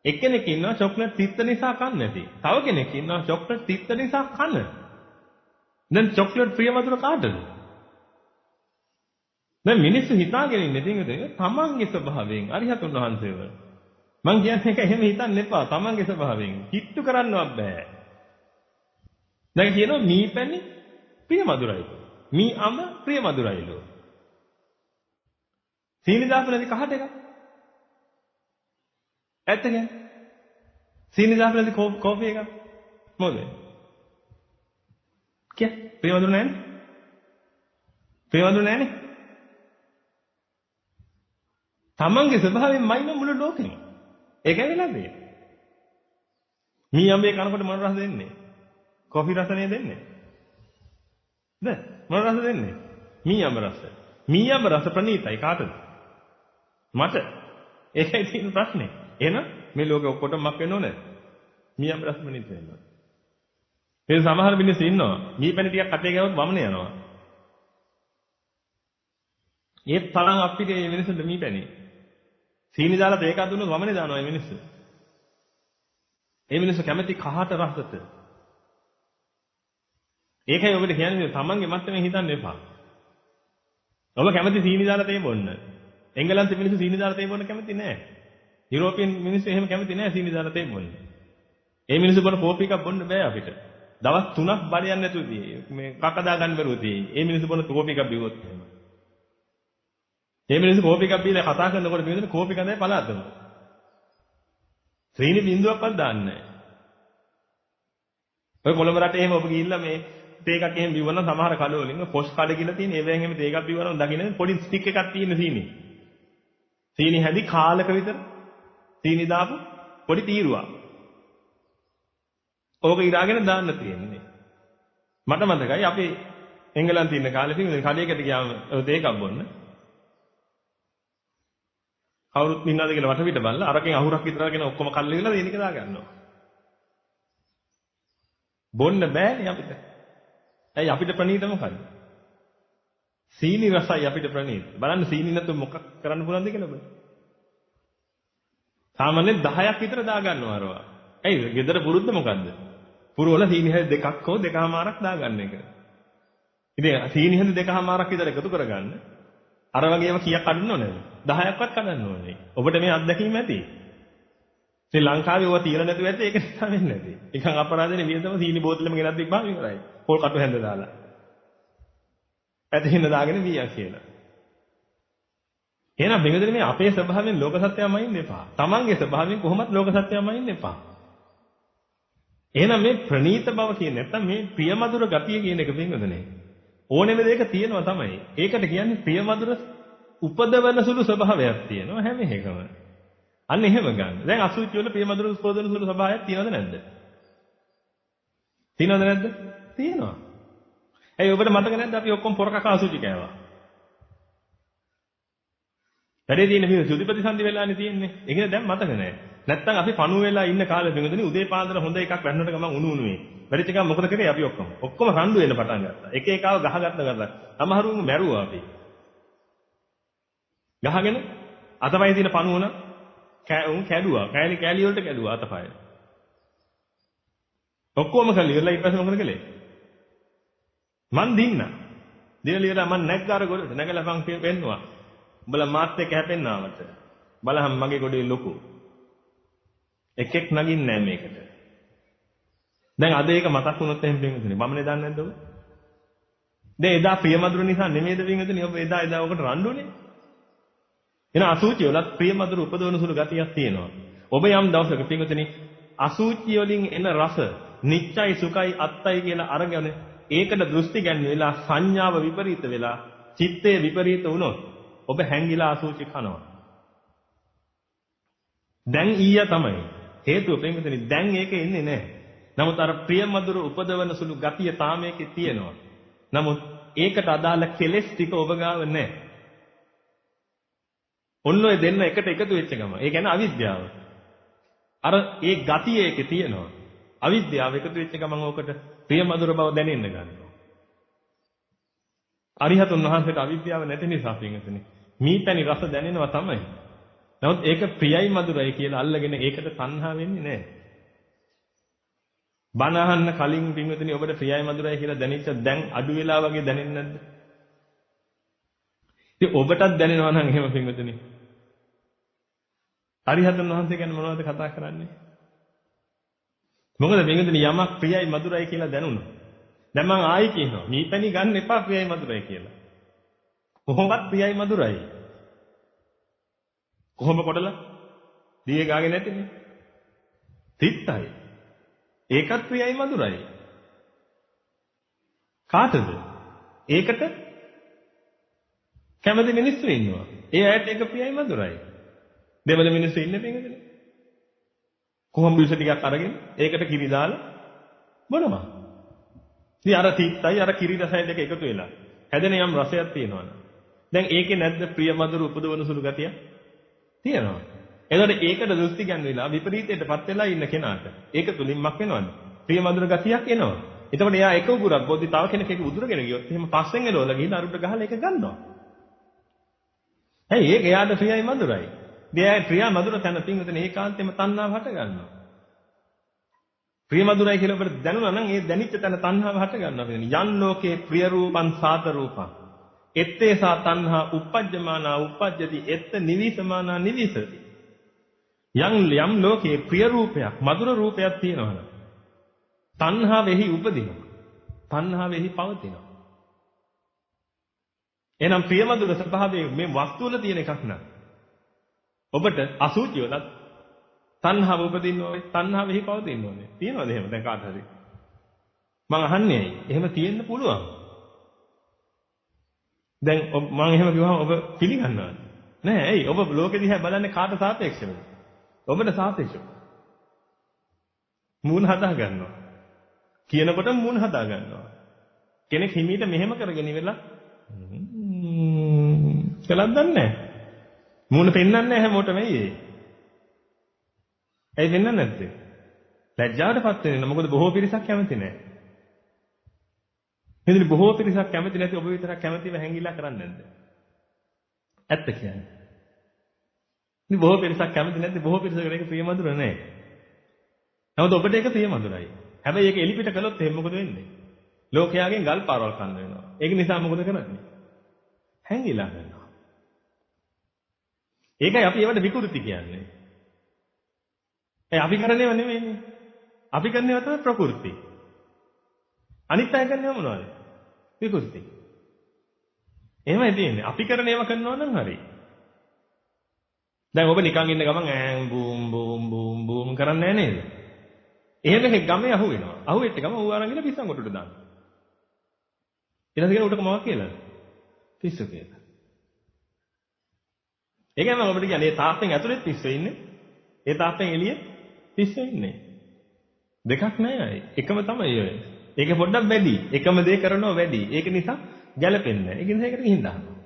එක්කෙනෙක් ඉන්නවා චොක්ලට් තිත්ත නිසා කන්නේ නැති. තව කෙනෙක් ඉන්නවා චොක්ලට් තිත්ත නිසා කන. දැන් චොක්ලට් ප්‍රියමధుර කාටද? දැන් මිනිස්සු හිතාගෙන ඉන්නේ තියෙන්නේ තමන්ගේ ස්වභාවයෙන් අරිහතුන් වහන්සේව. මං කියන්නේ ඒක එහෙම හිතන්න එපා. තමන්ගේ ස්වභාවයෙන් කිට්ටු කරන්නවත් බෑ. දැන් කියනවා මී පැණි ප්‍රියමధుරයි. මී අඹ ප්‍රියමధుරයිලු. සීනි දාපු කහට එක. ඇත්ත කියන්නේ. සීනි දාපු කෝපි එක. මොකද? ප්‍රියමధుර නැන්නේ? ප්‍රියමధుර නැන්නේ? තමන්ගේ ස්වභාවයෙන්මයි මුළු ලෝකෙම. ඒකයි වෙලා තියෙන්නේ. මී අඹේ කනකොට මොන රස දෙන්නේ? කොෆි රස නේ දෙන්නේ. ද මොන රස දෙන්නේ? මී අඹ රස. මී අඹ රස ප්‍රණීතයි කාටද? මට. ඒකයි තියෙන ප්‍රශ්නේ. එහෙනම් මේ ලෝකෙ ඔක්කොටම මක් වෙන්න ඕනේ. මී අඹ රස ප්‍රණීත වෙන්න ඕනේ. ඒ සමහර මිනිස්සු ඉන්නවා මී පැණි ටිකක් අතේ ගාවොත් වමනේ යනවා. ඒ තරම් අපිට මේ මිනිස්සුන්ට මී පැණි සීනි දාලා තේකක් දුන්නොත් වමනේ දානවා මේ මිනිස්සු. මේ මිනිස්සු කැමති කහට රසට. ඒකයි ඔබට කියන්නේ තමන්ගේ මත්තමෙන් හිතන්න එපා. ඔබ කැමති සීනි දාලා තේ බොන්න. එංගලන්තේ මිනිස්සු සීනි දාලා තේ බොන්න කැමති නැහැ. යුරෝපියන් මිනිස්සු එහෙම කැමති නැහැ සීනි දාලා තේ බොන්න. මේ මිනිස්සු බොන කෝපි එකක් බොන්න බෑ අපිට. දවස් 3ක් බඩ යන්නේ නැතුව තියෙයි. මේ කකදා ගන්න බැරුව තියෙයි. මේ මිනිස්සු බොන කෝපි එකක් බිව්වොත් එහෙම. මේ මිනිස්සු කෝපි එකක් බීලා කතා කරනකොට මේ මිනිස්සු කෝපි කඳේ පලාතම. සීනි බින්දුවක්වත් දාන්නේ නැහැ. ඔය කොළඹ රටේ එහෙම ඔබ ගිහිල්ලා මේ තේ එකක් එහෙම බිව්වනම් සමහර කඩ වලින් පොෂ් කඩ කියලා තියෙන ඒවෙන් එහෙම තේ එකක් බිව්වනම් දකින්න පොඩි ස්ටික් එකක් තියෙන සීනි. සීනි හැදි කාලක විතර සීනි දාපු පොඩි තීරුවක්. ඕක ඉරාගෙන දාන්න තියෙන්නේ. මට මතකයි අපි එංගලන්තේ ඉන්න කාලේ තියෙන කඩේකට ගියාම තේ එකක් බොන්න. කවුරුත් ඉන්නවද කියලා වටපිට බලලා අරකින් අහුරක් විතර අරගෙන ඔක්කොම කල්ල ඉවලා දෙනික දා ගන්නවා. බොන්න බෑනේ අපිට. ඇයි අපිට ප්‍රණීත මොකද්ද? සීනි රසයි අපිට ප්‍රණීත. බලන්න සීනි නැතුව මොකක් කරන්න පුළුවන්ද කියලා බලන්න. සාමාන්‍යයෙන් 10ක් විතර දා ගන්නවා අරවා. ඇයි ගෙදර පුරුද්ද මොකද්ද? පුරවල සීනි හැද දෙකක් හෝ දෙකමාරක් දා ගන්න එක. ඉතින් සීනි හඳ දෙකමාරක් විතර එකතු කරගන්න. අර වගේම කීයක් කඩන්න ඕනද? 10ක්වත් කඩන්න ඕනේ. ඔබට මේ අත්දැකීම ඇති. ශ්‍රී ලංකාවේ ඔය තියලා නැතුව ඇති ඒක නිසා වෙන්නේ නැති. නිකන් අපරාධනේ වියදම සීනි බෝතලෙම ගෙනත් තිබ්බම ඉවරයි. පොල් කටු හැඳ දාලා. ඇතින් දාගෙන බීයක් කියලා. එහෙනම් බෙඟදෙන මේ අපේ ස්වභාවයෙන් ලෝක සත්‍යයම ඉන්න එපා. Tamange ස්වභාවයෙන් කොහොමත් ලෝක සත්‍යයම ඉන්න එපා. එහෙනම් මේ ප්‍රණීත බව කියන්නේ නැත්තම් මේ ප්‍රියමధుර ගතිය කියන එක බෙඟදනේ. ඕනෙම දෙයක තියෙනවා තමයි. ඒකට කියන්නේ ප්‍රියමధుර උපදවන සුළු ස්වභාවයක් තියෙනවා හැම එකම. අන්න එහෙම ගන්න. දැන් අසුචි වල ප්‍රියමధుර උපදවන සුළු ස්වභාවයක් තියෙනවද නැද්ද? තියෙනවද නැද්ද? තියෙනවා. ඇයි ඔබට මතක නැද්ද අපි ඔක්කොම පොර කකා අසුචි කෑවා? වැඩේ තියෙන මේ සුදි ප්‍රතිසන්දි වෙලානේ තියෙන්නේ. ඒකනේ දැන් මතක නැහැ. නැත්තම් අපි පණුව වෙලා ඉන්න කාලේ බින්දුනේ උදේ පාන්දර හොඳ එකක් වැන්නට ගමන් උණු උණුවේ. වැඩිච එක මොකද කරේ අපි ඔක්කොම රණ්ඩු වෙන්න පටන් ගත්තා. එක එකව ගහගත්තා. සමහරුන් මැරුවා අපි. ගහගෙන අතපය තියෙන පණුව උන කැඩුවා. කෑලි වලට කැඩුවා අතපය. ඔක්කොම කළේ ඉවරලා ඊට පස්සේ මොකද කළේ? මන් දින්නා. දිනලියලා මන් නැග්ගාර ගොඩට නැගලා මං පෙන්නවා. උඹලා මාත් එක්ක හැපෙන්නාමට. බලහම් මගේ ගොඩේ ලොකු. එකෙක් නගින්නේ නැහැ මේකට. දැන් අද ඒක මතක් වුණොත් එහෙම පින්විතනේ මමනේ දන්නේ නැද්ද ඔබ? දැන් එදා ප්‍රියමధుර නිසා නෙමෙයිද පින්විතනේ ඔබ එදා ඔකට රණ්ඩුනේ? එන අසුචි වලත් ප්‍රියමధుර උපදවන සුළු ගතියක් තියෙනවා. ඔබ යම් දවසක පින්විතනේ අසුචි වලින් එන රස නිච්චයි සුඛයි අත්තයි කියලා අරගෙන ඒකට දෘෂ්ටි ගැන්වෙ වෙලා සංඥාව විපරීත වෙලා චිත්තය විපරීත වුණොත් ඔබ හැංගිලා අසුචි කනවා. දැන් ඊය තමයි හේතුව පින්විතනේ දැන් ඒක එන්නේ නැහැ. නමුත් අර ප්‍රියමధుර උපදවන සුළු ගතිය තාම ඒකේ තියෙනවා. නමුත් ඒකට අදාළ කෙලෙස් ටික ඔබ ගාව නැහැ. ඔන්න ඔය දෙන්න එකට එකතු වෙච්ච ගම. ඒ කියන්නේ අවිද්‍යාව. අර ඒ ගතිය ඒකේ තියෙනවා. අවිද්‍යාව එකතු වෙච්ච ගමන් ඕකට ප්‍රියමధుර බව දැනෙන්න ගන්නවා. අරිහතුන් වහන්සේට අවිද්‍යාව නැති නිසා පින්විතනේ මීපැණි රස දැනෙනවා තමයි. නමුත් ඒක ප්‍රියයි මధుරයි කියලා අල්ලගෙන ඒකට තණ්හා වෙන්නේ නැහැ. බණ අහන්න කලින් පින්විතනේ ඔබට ප්‍රියයි මధుරයි කියලා දැනෙච්ච දැන් අඩු වෙලා වගේ දැනෙන්නේ නැද්ද? ඉතින් ඔබටත් දැනෙනවා නම් එහෙම පින්විතනේ. අරිහතුන් වහන්සේ ගැන මොනවද කතා කරන්නේ? මොකද පින්විතනේ යමක් ප්‍රියයි මధుරයි කියලා දැනුණා. දැන් මම ආයි කියනවා මීපැණි ගන්න එපා ප්‍රියයි මధుරයි කියලා. කොහොමවත් ප්‍රියයි මధుරයි. කොහොම කොටලා? දියේ ගාගෙන නැතිනේ. තිත්තයි. ඒකත් ප්‍රියයි මధుරයි. කාටද? ඒකට කැමති මිනිස්සු ඉන්නවා. ඒ ඇයට ඒක ප්‍රියයි මధుරයි. දෙවල මිනිස්සු ඉන්නේ මේකනේ. කොහොම බිස ටිකක් අරගෙන ඒකට කිරි දාලා බොනවා. ඉතින් අර තිත්තයි අර කිරි රසයි දෙක එකතු වෙලා හැදෙන යම් රසයක් තියෙනවනේ. දැන් ඒකේ නැද්ද ප්‍රිය මధుර උපදවන සුළු ගතිය? තියෙනවා. එතකොට ඒකට දෘෂ්ටි ගන්න වෙලා විපරීතයටපත් වෙලා ඉන්න කෙනාට ඒක තුලින් මක් වෙනවද? ප්‍රිය මధుර ගතියක් එනවා. එතකොට එයා එක උගුරක් බොද්දි තව කෙනෙක් ඒක උදුරගෙන ගියොත් එහෙම පස්සෙන් එලවලා ගිහින් අරුට ගහලා ඒක ගන්නවා. ඇයි ඒක එයාට ප්‍රියයි මధుරයි. දෙයයි ප්‍රිය මధుර තැන පින්විතනේ ඒකාන්තයෙන්ම තණ්හාව හට ගන්නවා. ප්‍රිය මధుරයි කියලා ඔබට දැනුණා නම් ඒ දැනිච්ච තැන තණ්හාව හට ගන්නවා. යන් ලෝකේ ප්‍රිය රූපං සාත රූපං එත්තේසා තණ්හා uppajjamana uppajjati etta nivisamana nivisati. යම් ලෝකේ ප්‍රිය රූපයක් මధుර රූපයක් තියෙනවනම් තණ්හාවෙහි උපදිනවා. තණ්හාවෙහි පවතිනවා. එහෙනම් ප්‍රිය මధుර ස්වභාවයේ මේ වස්තු වල තියෙන එකක් නෑ. ඔබට අසුචි වලත් තණ්හාව උපදින්න ඕනේ. තණ්හාවෙහි පවතින්න ඕනේ. තියෙනවද එහෙම දැන් කාට හරි? මං අහන්නේ ඇයි? එහෙම තියෙන්න පුළුවන්. දැන් මම එහෙම කිව්වම ඔබ පිළිගන්නවද? නෑ. ඇයි? ඔබ ලෝකෙ දිහා බලන්නේ කාට සාපේක්ෂවද? ඔබට සාපේක්ෂව. මූණ හදා ගන්නවා. කියනකොට මූණ හදා ගන්නවා. කෙනෙක් හිමීට මෙහෙම කරගෙන ඉවරලා කළක් දන්නේ නැහැ. මූණ පෙන්වන්නේ නැහැ හැමෝටම එයි. ඇයි පෙන්වන්නේ නැත්තේ? ලැජ්ජාවටපත් වෙන්නේ නැහැ. මොකද බොහෝ පිරිසක් කැමති නැහැ. මෙතන බොහෝ පිරිසක් කැමති නැති ඔබ විතරක් කැමතිව හැංගිලා කරන්නේ නැද්ද? ඇත්ත කියන්නේ. ඉතින් බොහෝ පිරිසක් කැමති නැති බොහෝ පිරිසකට ඒක ප්‍රිය මధుර නැහැ. නමුත් ඔබට ඒක ප්‍රිය මధుරයි. හැබැයි ඒක එලිපිට කළොත් එහෙනම් මොකද වෙන්නේ? ලෝකයාගෙන් ගල් පාරවල් කන්න වෙනවා. ඒක නිසා මොකද කරන්නේ? හැංගිලා ගන්නවා. ඒකයි අපි ඒවට විකෘති කියන්නේ. අපි කරන්නේව නෙමෙයිනේ. අපි කරන්නේව තමයි ප්‍රകൃති. අනිත් අය කරන්නේව මොනවද? විකෘති. එහෙමයි තියෙන්නේ. අපි කරන ඒවා කරනවා නම් හරි. දැන් ඔබ නිකන් ඉන්න ගමන් ඈම් බූම් බූම් බූම් බූම් කරන්නේ නැහැ නේද? එහෙම එකක් ගමේ අහු වෙනවා. අහු වෙච්ච ගමන් ඌ අරන් ගිහලා පිස්සන් කොටුට දානවා. ඊට පස්සේ කියන උටක මොකක් කියලාද? පිස්සු කියලා. ඒකයි මම ඔබට කියන්නේ මේ තාත්තෙන් ඇතුලේ පිස්සු ඉන්නේ. ඒ තාත්තෙන් එළියේ පිස්සු ඉන්නේ. දෙකක් නෑ. එකම තමයි ඔය. ඒක පොඩ්ඩක් වැඩි. එකම දේ කරනවා වැඩි. ඒක නිසා ගැළපෙන්නේ නැහැ. ඒක නිසා ඒකට ගිහින් දානවා.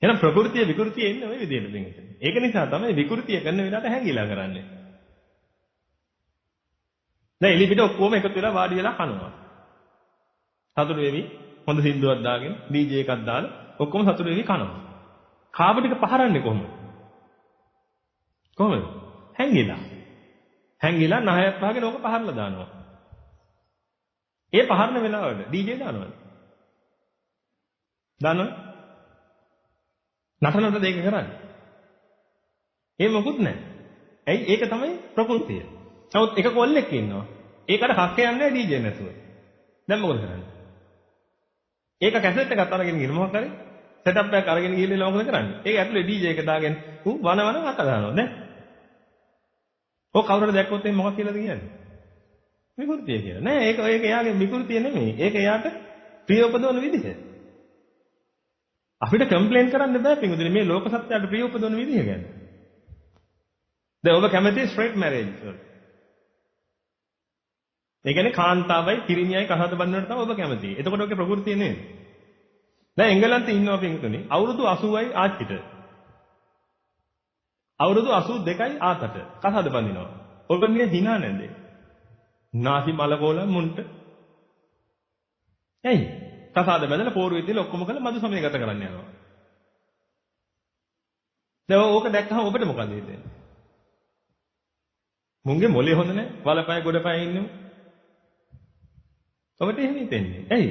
එහෙනම් ප්‍රകൃතිය විකෘතිය එන්නේ ওই විදිහට දෙන්නේ. ඒක නිසා තමයි විකෘතිය කරන වෙලාවට හැංගිලා කරන්නේ. දැන් එලි පිට ඔක්කොම එකතු වෙලා වාඩි වෙලා කනවා. සතුටු වෙවි හොඳ සින්දුවක් දාගෙන DJ එකක් දාලා ඔක්කොම සතුටු වෙවි කනවා. කාප ටික පහරන්නේ කොහොමද? කොහොමද? හැංගිලා. හැංගිලා නහයක් වහගෙන ඕක පහරලා දානවා. ඒ පහරන වෙලාවට DJ දානවද? දානවද? නටනට දෙයක කරන්නේ. ඒ මොකුත් නැහැ. ඇයි ඒක තමයි ප්‍රകൃතිය. නමුත් එක කොල්ලෙක් ඉන්නවා. ඒකට හක්ක යන්නේ DJ නැතුව. දැන් මොකද කරන්නේ? ඒක කැසට් එකක් අරගෙන ගිහින් මොකක් කරේ? සෙටප් එකක් අරගෙන ගිහින් මොකද කරන්නේ? ඒක ඇතුලේ DJ එක දාගෙන ඌ වන අත දානවා නේ. ඔය කවුරුහරි දැක්කොත් එහෙනම් මොකක් කියලාද කියන්නේ? විකෘතිය කියලා. නෑ ඒක එයාගේ විකෘතිය නෙමෙයි. ඒක එයාට ප්‍රිය උපදවන විදිහ. අපිට කම්ප්ලේන් කරන්න බෑ පිටුදින මේ ලෝක සත්‍යයට ප්‍රිය උපදවන විදිහ ගැන. දැන් ඔබ කැමති ස්ට්‍රේට් මැරේජ් වලට. ඒ කියන්නේ කාන්තාවයි පිරිමියයි කහත බඳිනවට තමයි ඔබ කැමති. එතකොට ඔගේ ප්‍රകൃතිය නේද? දැන් එංගලන්තේ ඉන්නවා පිටුදින අවුරුදු 80යි ආච්චිට. අවුරුදු 82යි ආතට කසාද බඳිනවා. ඔබ මේ දිනා නැද්ද? නාසි මලකෝල මුන්ට. ඇයි? කසාද බඳලා පෝරුවේ තියලා ඔක්කොම කරලා මදු සමය ගත කරන්න යනවා. දැන් ඕක දැක්කම ඔබට මොකද හිතෙන්නේ? මුංගේ මොලේ හොඳ නැහැ. වලපය ගොඩපය ඉන්නේ. ඔබට එහෙම හිතෙන්නේ. ඇයි?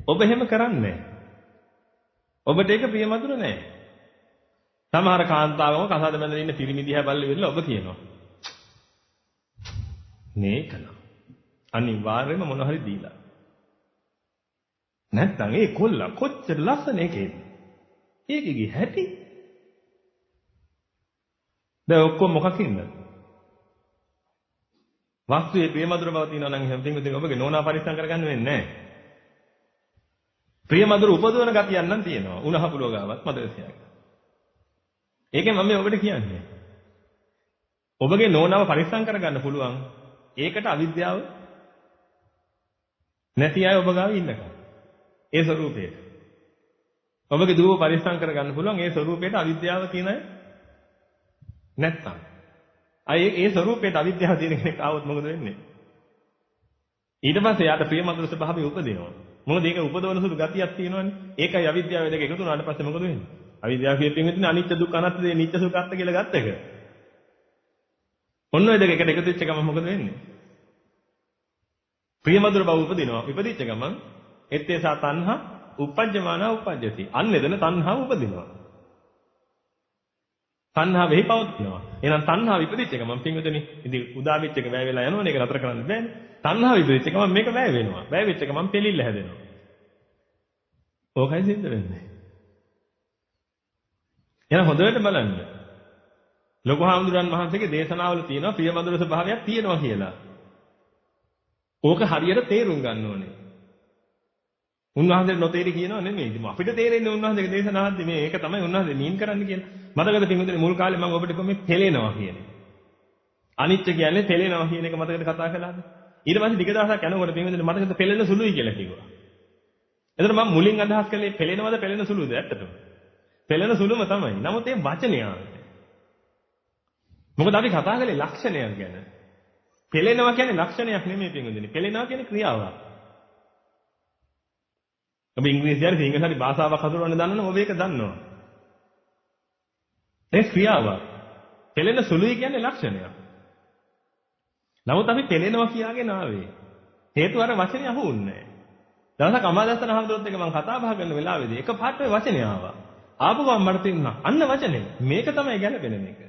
ඔබ එහෙම කරන්නේ නැහැ. ඔබට ඒක ප්‍රියමధుර නැහැ. සමහර කාන්තාවම කසාද බඳලා ඉන්න පිරිමි දිහා බලලා ඉවරලා ඔබ කියනවා. මේකන අනිවාර්යයෙන්ම මොන හරි දීලා. නැත්තම් ඒ කොල්ල කොච්චර ලස්සන එකේද? ඒකෙගේ හැටි. දැන් ඔක්කොම මොකකින්ද? වස්තුවේ ප්‍රියමధుර බව තියෙනවා නම් එහෙනම් පින්විතින් ඔබගේ නෝනා පරිස්සම් කරගන්න වෙන්නේ නැහැ. ප්‍රියමధుර උපදවන ගතියක් නම් තියෙනවා. උණහපුලෝ ගාවත් මදරසියක්. ඒකෙන් මම ඔබට කියන්නේ. ඔබගේ නෝනාව පරිස්සම් කරගන්න පුළුවන්. ඒකට අවිද්‍යාව නැති අය ඔබ ගාව ඉන්නකම්. ඒ ස්වરૂපයට. ඔබගේ දුව පරිස්සම් කරගන්න පුළුවන් ඒ ස්වરૂපයට අවිද්‍යාව තියෙන අය නැත්තම්. ඒ ස්වરૂපයට අවිද්‍යාව තියෙන කෙනෙක් ආවොත් මොකද වෙන්නේ? ඊට පස්සේ යාට ප්‍රියමధుර ස්වභාවය උපදිනවා. මොකද ඒක උපදවන සුළු ගතියක් තියෙනවනේ. ඒකයි අවිද්‍යාව දෙක එකතු වුණාට පස්සේ මොකද වෙන්නේ? අවිද්‍යාව කියපින් හිටින අනිත්‍ය දුක්ඛ අනාත්ම දේ නිත්‍ය සුඛ අත්ත කියලා ගත්ත එක. ඔන්න ඔය දෙක එකට එකතු වෙච්ච ගමන් මොකද වෙන්නේ? ප්‍රියමధుර බව උපදිනවා. ඉපදිච්ච ගමන් එත්තේසා තණ්හා උපජ්ජමානා උපජ්ජති. අන්න එදෙන තණ්හාව උපදිනවා. තණ්හාව වෙහි පවතිනවා. එහෙනම් තණ්හාව ඉපදිච්ච ගමන් පින්විතනි ඉතින් උදා වෙච්ච එක වැය වෙලා යනවනේ. ඒක නතර කරන්න බෑනේ. තණ්හාව ඉපදිච්ච ගමන් මේක වැය වෙනවා. වැය වෙච්ච ගමන් පෙලිල්ල හැදෙනවා. ඕකයි සිද්ධ වෙන්නේ. එහෙනම් හොඳට බලන්න. ලොකු හාමුදුරන් වහන්සේගේ දේශනාවල තියෙනවා ප්‍රියමధుර ස්වභාවයක් තියෙනවා කියලා. ඕක හරියට තේරුම් ගන්න ඕනේ. උන්වහන්සේ නොතේරි කියනවා නෙමෙයි. ඉතින් අපිට තේරෙන්නේ උන්වහන්සේගේ දේශනාවද්දි මේ ඒක තමයි උන්වහන්සේ මීන් කරන්න කියලා. මතකද පින්විතනේ මුල් කාලේ මම ඔබට කිව්වා මේ පෙලෙනවා කියන්නේ. අනිත්‍ය කියන්නේ පෙලෙනවා කියන එක මතකද කතා කළාද? ඊට පස්සේ ටික දවසක් යනකොට පින්විතනේ මතකද පෙලෙන සුළුයි කියලා කිව්වා. එතකොට මම මුලින් අදහස් කළේ පෙලෙනවද පෙලෙන සුළුද ඇත්තටම? පෙලෙන සුළුම තමයි. නමුත් ඒ වචනය මොකද අපි කතා කරන්නේ ලක්ෂණයක් ගැන. පෙලෙනවා කියන්නේ ලක්ෂණයක් නෙමෙයි පින්විතනේ. පෙලෙනවා කියන්නේ ක්‍රියාවක්. ඔබ ඉංග්‍රීසි හරි සිංහල හරි භාෂාවක් හඳුනන්න දන්නවනම් ඔබ ඒක දන්නවා. ඒ ක්‍රියාවක්. පෙලෙන සුළුයි කියන්නේ ලක්ෂණයක්. නමුත් අපි පෙලෙනවා කියාගෙන ආවේ. හේතුව අර වචනේ අහුුන්නේ නැහැ. දවසක් අමාදස්සන හඳුනොත් එක මම කතා බහ කරන වෙලාවේදී එක පාට ඔය වචනේ ආවා. ආපු ගමන් මට තේරුණා අන්න වචනේ මේක තමයි ගැළපෙන මේක.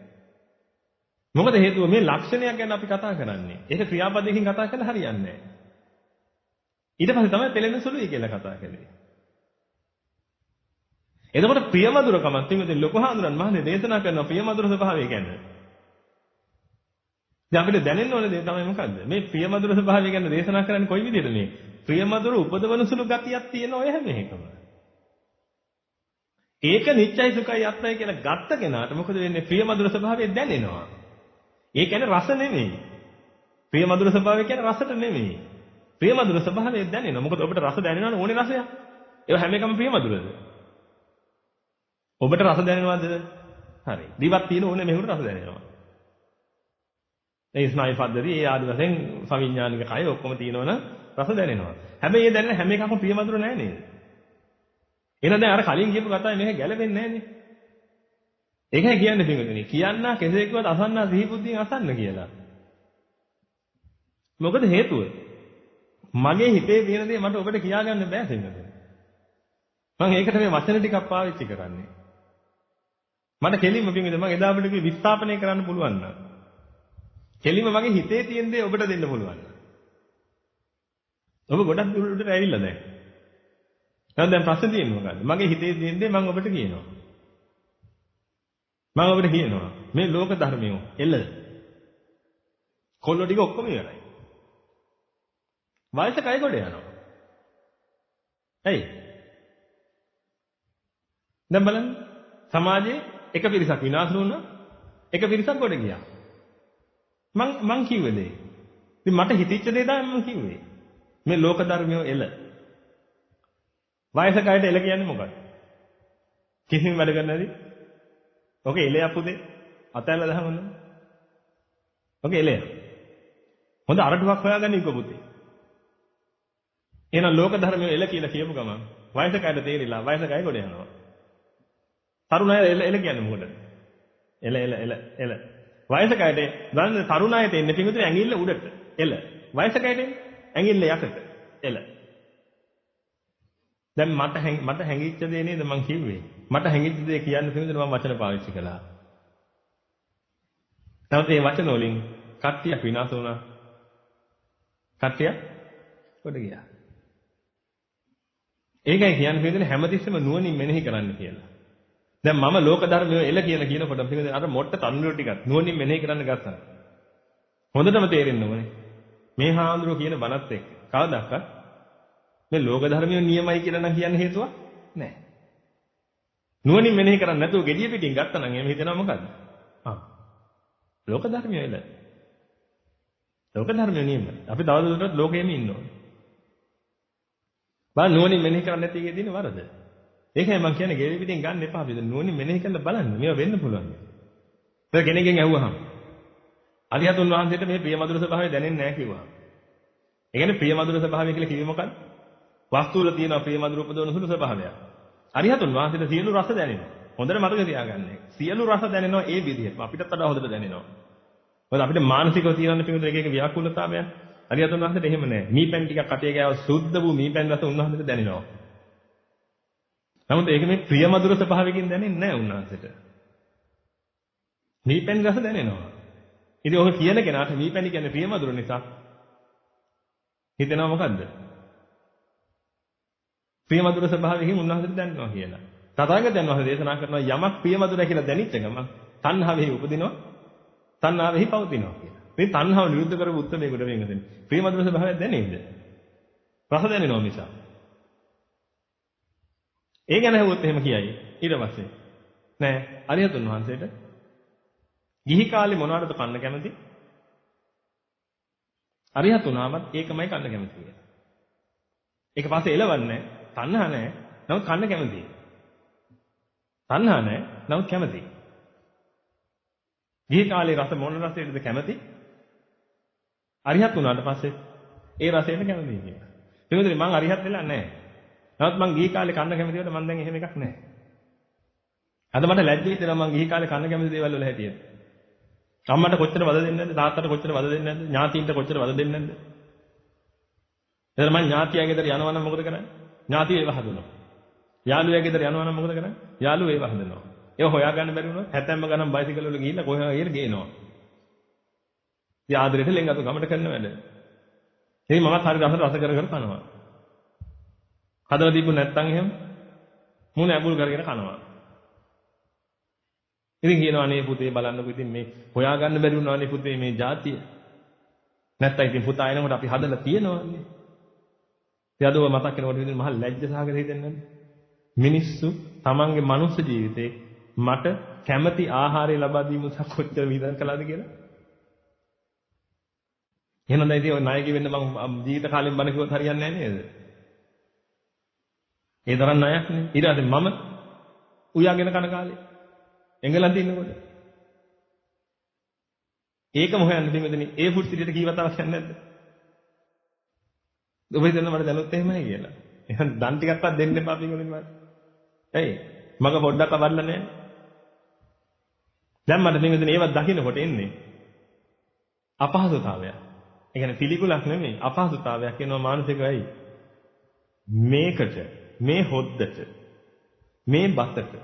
මොකද හේතුව මේ ලක්ෂණයක් ගැන අපි කතා කරන්නේ. ඒක ක්‍රියාපදයකින් කතා කරලා හරියන්නේ නැහැ. ඊට පස්සේ තමයි පෙළෙන සුළුයි කියලා කතා කළේ. එතකොට ප්‍රියමధుරකමක් තිබෙන්නේ ලොකු හාමුදුරන් මහන්නේ දේශනා කරන ප්‍රියමధుර ස්වභාවය ගැන. දැන් අපිට දැනෙන්න ඕන දේ තමයි මොකද්ද? මේ ප්‍රියමధుර ස්වභාවය ගැන දේශනා කරන්නේ කොයි විදිහද මේ? ප්‍රියමధుර උපදවන සුළු ගතියක් තියෙන ඔය හැම එකම. ඒක නිත්‍යයි සුඛයි අත්‍යයි කියලා ගත්ත කෙනාට මොකද වෙන්නේ? ප්‍රියමధుර ස්වභාවය දැනෙනවා. ඒ කියන්නේ රස නෙමෙයි. ප්‍රියමధుර ස්වභාවය කියන්නේ රසට නෙමෙයි. ප්‍රියමధుර ස්වභාවය දැනෙනවා. මොකද ඔබට රස දැනෙනවනේ ඕනේ රසයක්. ඒව හැම එකම ප්‍රියමధుරද? ඔබට රස දැනෙනවද? හරි. දිවක් තියෙන ඕනේ මෙහෙුට රස දැනෙනවා. ඒ ස්නායු පද්ධතිය ඒ ආදි වශයෙන් සවිඥානික කය ඔක්කොම තියෙනවනම් රස දැනෙනවා. හැබැයි ඒ දැනෙන හැම එකක්ම ප්‍රියමధుර නෑ නේද? එහෙනම් දැන් අර කලින් කියපු කතාවේ මේක ගැලපෙන්නේ නෑනේ. ඒකයි කියන්නේ පිටුනේ. කියන්නා කෙසේ කිව්වත් අසන්නා සිහි බුද්ධියෙන් අසන්න කියලා. මොකද හේතුව? මගේ හිතේ තියෙන දේ මට ඔබට කියාගන්න බෑ සිංහලෙන්. මම ඒකට මේ වචන ටිකක් පාවිච්චි කරන්නේ. මට කෙලින්ම පිටුනේ මම එදා අපිට විස්ථාපනය කරන්න පුළුවන් නේද? කෙලින්ම මගේ හිතේ තියෙන දේ ඔබට දෙන්න පුළුවන්. ඔබ ගොඩක් දුරට ඇවිල්ලා දැන්. දැන් ප්‍රශ්නේ තියෙන්නේ මොකද්ද? මගේ හිතේ තියෙන දේ මම ඔබට කියනවා. මම ඔබට කියනවා මේ ලෝක ධර්මියෝ එළ. කොල්ලෝ ටික ඔක්කොම ඉවරයි. වයස කය කොට යනවා. ඇයි? දැන් බලන්න සමාජයේ එක පිරිසක් විනාශ වුණා. එක පිරිසක් කොට ගියා. මං කිව්වේ දේ. ඉතින් මට හිතෙච්ච දේ තමයි මම කිව්වේ. මේ ලෝක ධර්මියෝ එළ. වයස කයට එළ කියන්නේ මොකක්ද? කිසිම වැඩ කරන්නේ නැති. ඔක එළය පුතේ. අතැල්ල දහමන. ඔක එළය. හොඳ අරටුවක් හොයාගන්න ඉක්ක පුතේ. එහෙනම් ලෝක ධර්මියෝ එළ කියලා කියපු ගමන් වයස කයට තේරිලා වයස කය කොට යනවා. තරුණ අය එළ කියන්නේ මොකටද? එළ. වයස කයට ගන්න තරුණ අයට එන්නේ පිටුතේ ඇඟිල්ල උඩට. එළ. වයස කයට එන්නේ ඇඟිල්ල යටට. එළ. දැන් මට හැංගිච්ච දේ නේද මං කිව්වේ. මට හැංගිච්ච දේ කියන්න පිටුතේ මම වචන පාවිච්චි කළා. නැවත මේ වචන වලින් කට්ටියක් විනාශ වුණා. කට්ටියක් කොට ගියා. ඒකයි කියන්නේ පිටුතේ හැමතිස්සෙම නුවණින් මෙනෙහි කරන්න කියලා. දැන් මම ලෝක ධර්මයේ එළ කියලා කියනකොට පිටුතේ අර මොට්ට තන්දුර ටිකක් නුවණින් මෙනෙහි කරන්න ගත්තා. හොඳටම තේරෙන්න ඕනේ. මේ හාමුදුරුවෝ කියන බණත් එක්ක කවදාවත් මේ ලෝක ධර්මයේ නියමයි කියලා නම් කියන්න හේතුවක් නැහැ. නුවණින් මෙනෙහි කරන්නේ නැතුව gediya පිටින් ගත්තා නම් එහෙම හිතනවා මොකද්ද? ලෝක ධර්මයේ එළ. ලෝක ධර්මයේ නියම. අපි තවදුරටත් ලෝකෙෙම ඉන්න ඕනේ. බලන්න නුවණින් මෙනෙහි කරන්නේ නැති එකේ තියෙන වරද. ඒකයි මම කියන්නේ ගෙවි පිටින් ගන්න එපා. අපි නුවණින් මෙනෙහි කරලා බලන්න. මේවා වෙන්න පුළුවන්. ඒක කෙනෙක්ගෙන් ඇහුවහම අරිහතුන් වහන්සේට මේ ප්‍රියමధుර ස්වභාවය දැනෙන්නේ නැහැ කිව්වා. ඒ කියන්නේ ප්‍රියමధుර ස්වභාවය කියලා කිව්වේ මොකක්ද? වස්තු වල තියෙන ප්‍රියමధుර උපදවන සුළු ස්වභාවයක්. අරිහතුන් වහන්සේට සියලු රස දැනෙනවා. හොඳට මතක තියාගන්න. සියලු රස දැනෙනවා ඒ විදිහට. අපිටත් වඩා හොඳට දැනෙනවා. මොකද අපිට මානසිකව තියෙන පිටුදේ එක එක ව්‍යාකූලතාවයන්. අරිහතුන් වහන්සේට එහෙම නැහැ. මීපැන් ටිකක් කටේ ගෑව සුද්ධ වූ මීපැන් රස උන්වහන්සේට දැනෙනවා. නමුත් ඒක මේ ප්‍රියමధుර ස්වභාවයකින් දැනෙන්නේ නැහැ උන්වහන්සේට. මීපැන් රස දැනෙනවා. ඉතින් ඔක කියන කෙනාට මීපැණි කියන්නේ ප්‍රියමధుර නිසා හිතෙනවා මොකද්ද? ප්‍රියමధుර ස්වභාවයෙන් උන්වහන්සේට දැනෙනවා කියලා. තථාගතයන් වහන්සේ දේශනා කරනවා යමක් ප්‍රියමధుරයි කියලා දැනෙච්ච ගමන් තණ්හාවෙහි උපදිනවා. තණ්හාවෙහි පවතිනවා කියලා. මේ තණ්හාව නිරුද්ධ කරපු උත්තරමයකට වෙන දෙන්නේ. ප්‍රියමధుර ස්වභාවයක් දැනෙයිද? රස දැනෙනවා නිසා. ඒ ගැන හවුවොත් එහෙම කියයි. ඊට පස්සේ නෑ අරිහතුන් වහන්සේට ගිහි කාලේ මොනවටද කන්න කැමති? අරිහතුනාමත් ඒකමයි කන්න කැමති කියලා. ඒක පස්සේ එලවන්නේ තණ්හා නැහැ. නමුත් කන්න කැමතියි. තණ්හා නැහැ. නමුත් කැමතියි. ගිහි කාලේ රස මොන රසයකටද කැමති? අරිහත් වුණාට පස්සේ ඒ රසයට කැමතියි කියලා. එතනදී මං අරිහත් වෙලා නැහැ. නමුත් මං ගිහි කාලේ කන්න කැමති වල මං දැන් එහෙම එකක් නැහැ. අද මට ලැජ්ජ හිතෙනවා මං ගිහි කාලේ කන්න කැමති දේවල් වල හැටියට. අම්මට කොච්චර වද දෙන්නේ නැද්ද? තාත්තට කොච්චර වද දෙන්නේ නැද්ද? ඥාතීන්ට කොච්චර වද දෙන්නේ නැද්ද? එතන මම ඥාතියා ගෙදර යනවා නම් මොකද කරන්නේ? ඥාතිය ඒව හදනවා. යාළුවා ගෙදර යනවා නම් මොකද කරන්නේ? යාළුවා ඒව හදනවා. ඒව හොයාගන්න බැරි වුණොත් 70ම ගණන් බයිසිකල් වල ගිහිල්ලා කොහේ හරි ගේනවා. ඉතින් ආදරෙට ලෙන්ගතු ගමට කරන වැඩ. ඉතින් මමත් හරි රස කර කනවා. හදලා දීපු නැත්තම් එහෙම මුණ ඇඹුල් කරගෙන කනවා. ඉතින් කියනවා අනේ පුතේ බලන්නකො ඉතින් මේ හොයාගන්න බැරි වුණා නේ පුතේ මේ જાතිය. නැත්තම් ඉතින් පුතා එනකොට අපි හදලා තියෙනවානේ. ඉතින් අද ඔය මතක් කරනකොට ඉතින් මහ ලැජ්ජ සහගත හිතෙන්නේ නැද්ද? මිනිස්සු තමන්ගේ මනුස්ස ජීවිතේ මට කැමැති ආහාරය ලබා දීම උසස් කොච්චර විඳන් කළාද කියලා. එහෙනම් දැන් ඉතින් ඔය ණයක වෙන්න මම ජීවිත කාලෙම බණ කිව්වොත් හරියන්නේ නැහැ නේද? ඒ තරම් ණයක් නේ. ඊට පස්සේ මම උයාගෙන කන කාලේ එංගලන්තේ ඉන්නකොට ඒකම හොයන්න දෙමෙදනි ඒ ෆුඩ් සිටියට කී වතාවක් යන්නේ නැද්ද? ඔබ හිතන්න මට දැනුත් එහෙමයි කියලා. එහෙනම් දන් ටිකක්වත් දෙන්න එපා පින්වලින් මට. ඇයි? මග පොඩ්ඩක් අවල්ලා නැහැ. දැන් මට පින්වලින් ඒවත් දකින්නකොට එන්නේ අපහසුතාවයක්. ඒ කියන්නේ පිළිකුලක් නෙමෙයි අපහසුතාවයක් එනවා මානසිකවයි. මේකට මේ හොද්දට මේ බතට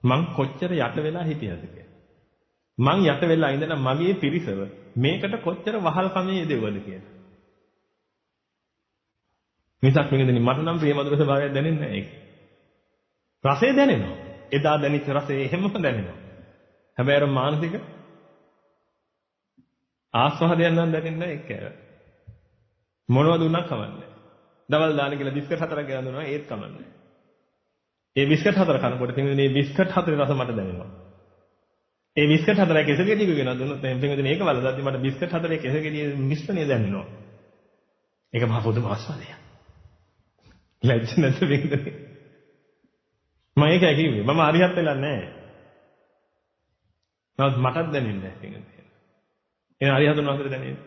මං කොච්චර යට වෙලා හිටියද කියලා. මං යට වෙලා ඉඳලා මගේ පිරිසව මේකට කොච්චර වහල් කමේ යෙදෙවද කියලා. මිසක් මෙගෙදෙනි මට නම් ප්‍රේමදුර ස්වභාවයක් දැනෙන්නේ නැහැ ඒක. රසය දැනෙනවා. එදා දැනෙච්ච රසය එහෙමම දැනෙනවා. හැබැයි අර මානසික ආස්වාදයක් නම් දැනෙන්නේ නැහැ ඒක. මොනවද උනක් කවන්නේ. දවල් දාන කියලා බිස්කට් හතරක් ගෙනත් දුන්නා ඒත් කමන්නේ. ඒ බිස්කට් හතර කනකොට පින්වදින මේ බිස්කට් හතරේ රස මට දැනෙනවා. ඒ බිස්කට් හතරේ කෙසෙල් ගෙඩියක ගෙනත් දුන්නොත් එහෙනම් පින්වදින ඒක වලදාද්දි මට බිස්කට් හතරේ කෙසෙල් ගෙඩියේ මිශ්‍රණය දැනෙනවා. ඒක මහ පොදුම ආස්වාදයක්. ලැජ්ජ නැද්ද පින්වදින? මම ඒක කිව්වේ මම හරියට වෙලා නැහැ. නමුත් මටත් දැනෙන්නේ නැහැ පින්වදින. එන හරියටම අතර දැනෙන්නේ.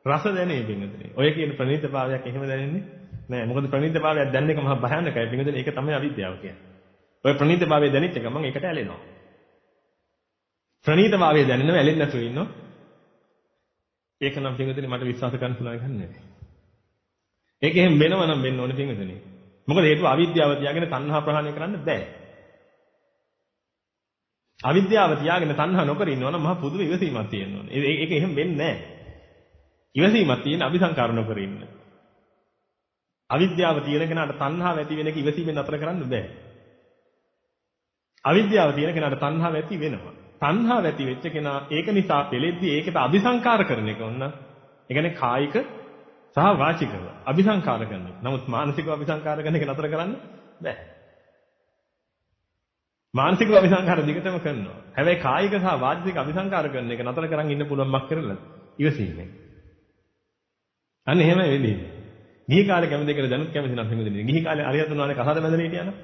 රස දැනේ පින්වදින. ඔය කියන ප්‍රණීතභාවයක් එහෙම දැනෙන්නේ නෑ. මොකද ප්‍රණීතභාවයක් දැනන එක මහා භයානකයි පින්වදින. ඒක තමයි අවිද්‍යාව කියන්නේ. ඔය ප්‍රණීතභාවය දැනෙච්ච එක මම ඒකට ඇලෙනවා. ප්‍රණීතභාවය දැනෙනව ඇලෙන්නේ නැතුව ඉන්නවා. ඒක නම් පින්වදින මට විශ්වාස කරන්න පුළුවන් එකක් නෙවෙයි. ඒක එහෙම වෙනව නම් වෙන්න ඕනේ පින්වදින. මොකද හේතුව අවිද්‍යාව තියාගෙන තණ්හා ප්‍රහාණය කරන්න බෑ. අවිද්‍යාව තියාගෙන තණ්හා නොකර ඉන්නවා නම් මහා පුදුම ඉවසීමක් තියෙන්න ඕනේ. ඒක එහෙම වෙන්නේ නෑ. ඉවසීමක් තියෙන අபிසංකාර නොකර ඉන්න. අවිද්‍යාව තියෙන කෙනාට තණ්හාව ඇති වෙන එක ඉවසීමෙන් නතර කරන්න බෑ. අවිද්‍යාව තියෙන කෙනාට තණ්හාව ඇති වෙනවා. තණ්හාව ඇති වෙච්ච කෙනා ඒක නිසා පෙළෙද්දී ඒකට අபிසංකාර කරන එක ඕන. ඒ කියන්නේ කායික සහ වාචිකව අபிසංකාර කරන එක. නමුත් මානසිකව අபிසංකාර කරන එක නතර කරන්න බෑ. මානසිකව අபிසංකාර දිගටම කරනවා. හැබැයි කායික සහ වාචික අபிසංකාර කරන එක නතර කරන් ඉන්න පුළුවන් මක් කරලා ඉවසීමෙන්. අන්න එහෙමයි වෙන්නේ. ගිහි කාලේ කැමති දෙකට දැනුත් කැමති නම් හිමිදෙන්නේ. ගිහි කාලේ අරියතුන් වහන්සේ කසාද බැඳලා හිටියා නම්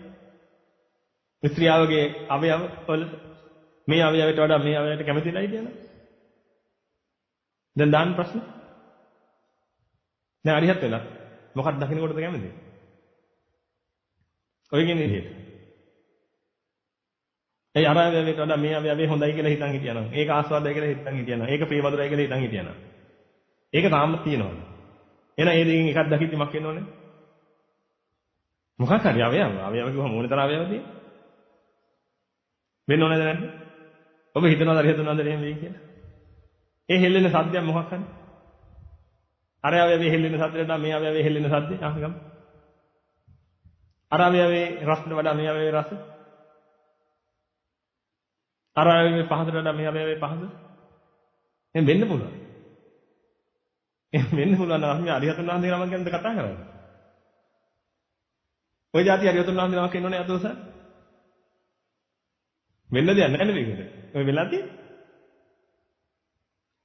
ස්ත්‍රියවගේ අවයව වල මේ අවයවයට වඩා මේ අවයවයට කැමතිලා හිටියා නම් දැන් දාන්න ප්‍රශ්න. දැන් අරියත් වෙලා මොකක්ද දකින්නකොටද කැමති? ඔය කියන විදිහට. ඒ අර අවයවයට වඩා මේ අවයවේ හොඳයි කියලා හිතන් හිටියා නම් ඒක ආස්වාදයි කියලා හිතන් හිටියා නම් ඒක ප්‍රේමදුරයි කියලා හිතන් හිටියා නම් ඒක තාම තියෙනවා. එහෙනම් ඒ දෙකෙන් එකක් දකිද්දි මක් වෙන්න ඕනේ? මොකක් හරි අවයව කිව්වම මොනතර අවයවද? වෙන්න ඕනේද නැද්ද? ඔබ හිතනවාද හරි හිතනවාද එහෙම වෙයි කියලා? ඒ හෙල්ලෙන සද්දයක් මොකක් හරි? අර අවයවේ හෙල්ලෙන සද්දට මේ අවයවේ හෙල්ලෙන සද්දේ අහගම. අර අවයවේ රසට වඩා මේ අවයවේ රස. අර අවයවේ පහසට වඩා මේ අවයවේ පහස. එහෙනම් වෙන්න පුළුවන්. වෙන්න පුළුවන් නම් අපි අරිහතුන් වහන්සේ නමක් ගැනද කතා කරන්නේ. ඔය જાති අරිහතුන් වහන්සේ නමක් ඉන්නෝනේ අදෝස. වෙන්න දෙයක් නැහැ නේද මේකද? ඔය වෙලා තියෙන්නේ.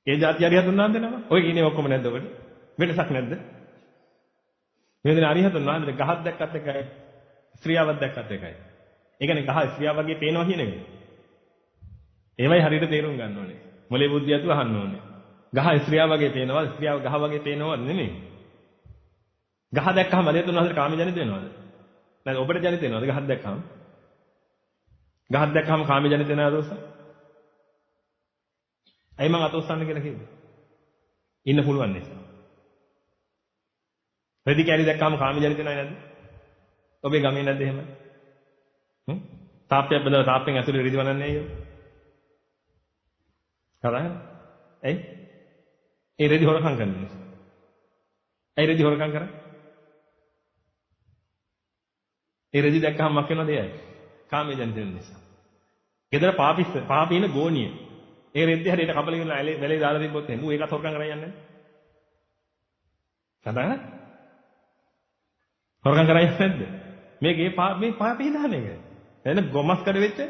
ඒ જાති අරිහතුන් වහන්සේ නම. ඔය කියන්නේ ඔක්කොම නැද්ද ඔකට? වෙනසක් නැද්ද? මේ දෙන අරිහතුන් වහන්සේ ගහක් දැක්කත් එකයි, ස්ත්‍රියාවක් දැක්කත් එකයි. ඒ කියන්නේ ගහ ස්ත්‍රියාව වගේ පේනවා කියන එක. ඒවයි හරියට තේරුම් ගන්න ඕනේ. මොලේ බුද්ධියතු අහන්න ඕනේ. ගහ ස්ත්‍රියා වගේ පේනවා ස්ත්‍රියාව ගහ වගේ පේනවා නෙමෙයි. ගහ දැක්කම අරිහතුන් වහන්සේට කාම ජනිත වෙනවද? නැත්නම් ඔබට ජනිත වෙනවද ගහක් දැක්කම? ගහක් දැක්කම කාම ජනිත වෙනවද අදෝස? ඇයි මං අතොස්සන්න කියලා කිව්වේ? ඉන්න පුළුවන් නිසා. රෙදි කැලි දැක්කම කාම ජනිත වෙනවද නැද්ද? ඔබේ ගමේ නැද්ද එහෙම? තාප්පයක් බඳලා තාප්පෙන් ඇතුලේ රෙදි වනන්නේ අයියෝ. කරන්නේ? ඇයි? ඒ රෙදි හොරකම් කරන නිසා. ඇයි රෙදි හොරකම් කරන්නේ? ඒ රෙදි දැක්කම මක් වෙනවද එයයි? කාමයේ ජනිත වෙන නිසා. ගෙදර පාපින ගෝණිය. ඒ රෙද්ද හරියට කපලා ඉන්න වැලේ දාලා තිබ්බොත් එහෙනම් ඌ ඒකත් හොරකම් කරලා යන්නේ නැහැ. කතාන? හොරකම් කරා යන්නේ නැද්ද? මේ පාපේ දාන එක. එන ගොමස් කඩ වෙච්ච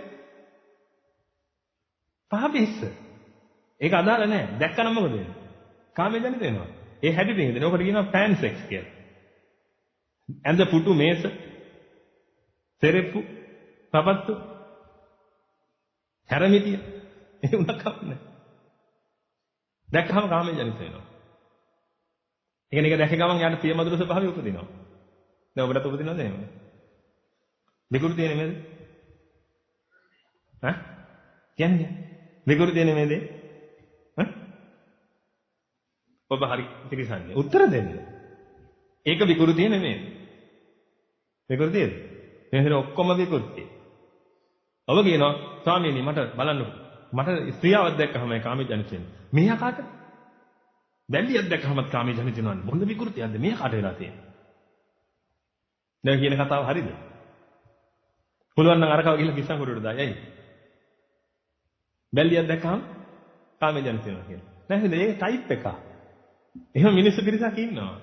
පාපිස්ස. ඒක අදාළ නැහැ. දැක්කම මොකද වෙන්නේ? කාමයේ ජනිත වෙනවා. ඒ හැටි දෙන්නේ. ඕකට කියනවා පෑන් සෙක්ස් කියලා. ඇඳ පුටු මේස සෙරෙප්පු පපත්තු හැරමිටිය ඒ උනක් කවන්නේ. දැක්කම කාමයේ ජනිත වෙනවා. ඒ කියන්නේ ඒක දැක ගමන් යාට ප්‍රියමధుර ස්වභාවය උපදිනවා. දැන් ඔබටත් උපදිනවද එහෙම? විකෘති තියෙන මේද? ඈ? කියන්නේ විකෘති තියෙන මේද? ඈ? ඔබ හරි පිළිසන්නේ. උත්තර දෙන්න. ඒක විකෘතිය නෙමෙයි. විකෘතියද? එහෙනම් ඔක්කොම විකෘති. ඔබ කියනවා ස්වාමීනි මට බලන්න මට ස්ත්‍රියවක් දැක්කම කාමී ජනිත වෙනවා. මෙයා කාට? බැල්ලියක් දැක්කම කාමී ජනිත වෙනවා. මොන විකෘතියක්ද මෙයා කාට වෙලා තියෙන්නේ? දැන් කියන කතාව හරිද? පුළුවන් නම් අරකව ගිහලා කිස්සන් කොටුවට දායි. ඇයි? බැල්ලියක් දැක්කම කාමී ජනිත වෙනවා කියලා. නැහැද? ඒක ටයිප් එකක්. එහෙම මිනිස්සු පිරිසක් ඉන්නවා.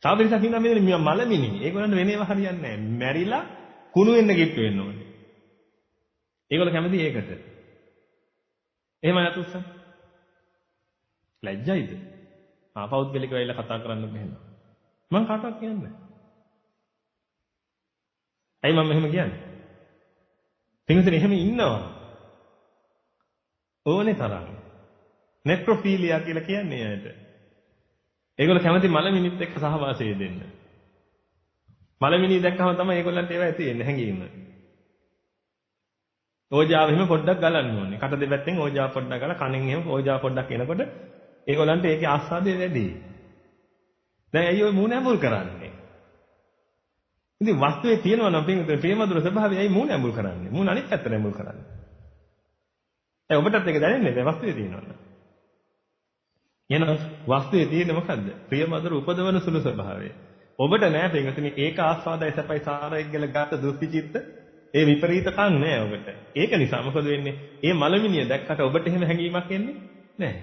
තව පිරිසක් ඉන්නවා මේ මලමිනි. ඒගොල්ලන්ට වෙන ඒවා හරියන්නේ නැහැ. මැරිලා කුණු වෙන්න කිට්ටු වෙන්න ඕනේ. ඒගොල්ලෝ කැමති ඒකට. එහෙම නැතුස්සන්. ලැජ්ජයිද? පෞද්ගලිකව ඇවිල්ලා කතා කරන්න බැහැ. මම කාටවත් කියන්නේ නැහැ. ඇයි මම එහෙම කියන්නේ? පින්විතනේ එහෙම ඉන්නවා. ඕනේ තරම්. නෙක්‍රොෆීලියා කියලා කියන්නේ ඇයට. ඒගොල්ලෝ කැමති මලමිනිත් එක්ක සහවාසය දෙන්න. මලමිනි දැක්කම තමයි ඒගොල්ලන්ට ඒවා ඇති වෙන්නේ හැංගීම. ඕජාව එහෙම පොඩ්ඩක් ගලන්න ඕනේ. කට දෙපැත්තෙන් ඕජාව පොඩ්ඩක් ගාලා කනෙන් එහෙම ඕජාව පොඩ්ඩක් එනකොට ඒගොල්ලන්ට ඒකේ ආස්වාදය වැඩි. දැන් ඇයි ඔය මූණ ඇඹුල් කරන්නේ? ඉතින් වස්තුවේ තියෙනවා නම් ප්‍රේමදුර ස්වභාවය ඇයි මූණ ඇඹුල් කරන්නේ? මූණ අනිත් පැත්තට ඇඹුල් කරන්නේ. ඒ ඔබටත් ඒක දැනෙන්නේ නැහැ වස්තුවේ තියෙනවා. එහෙනම් වස්තුවේ තියෙන්නේ මොකද්ද? ප්‍රියමధుර උපදවන සුළු ස්වභාවය. ඔබට නෑ පින්වතුනි ඒක ආස්වාදයි සැපයි සාරයි කියලා ගත දෘෂ්ටිචිත්ත ඒ විපරීතකම් නෑ ඔබට. ඒක නිසා මොකද වෙන්නේ? ඒ මලමිනිය දැක්කට ඔබට එහෙම හැඟීමක් එන්නේ නෑ.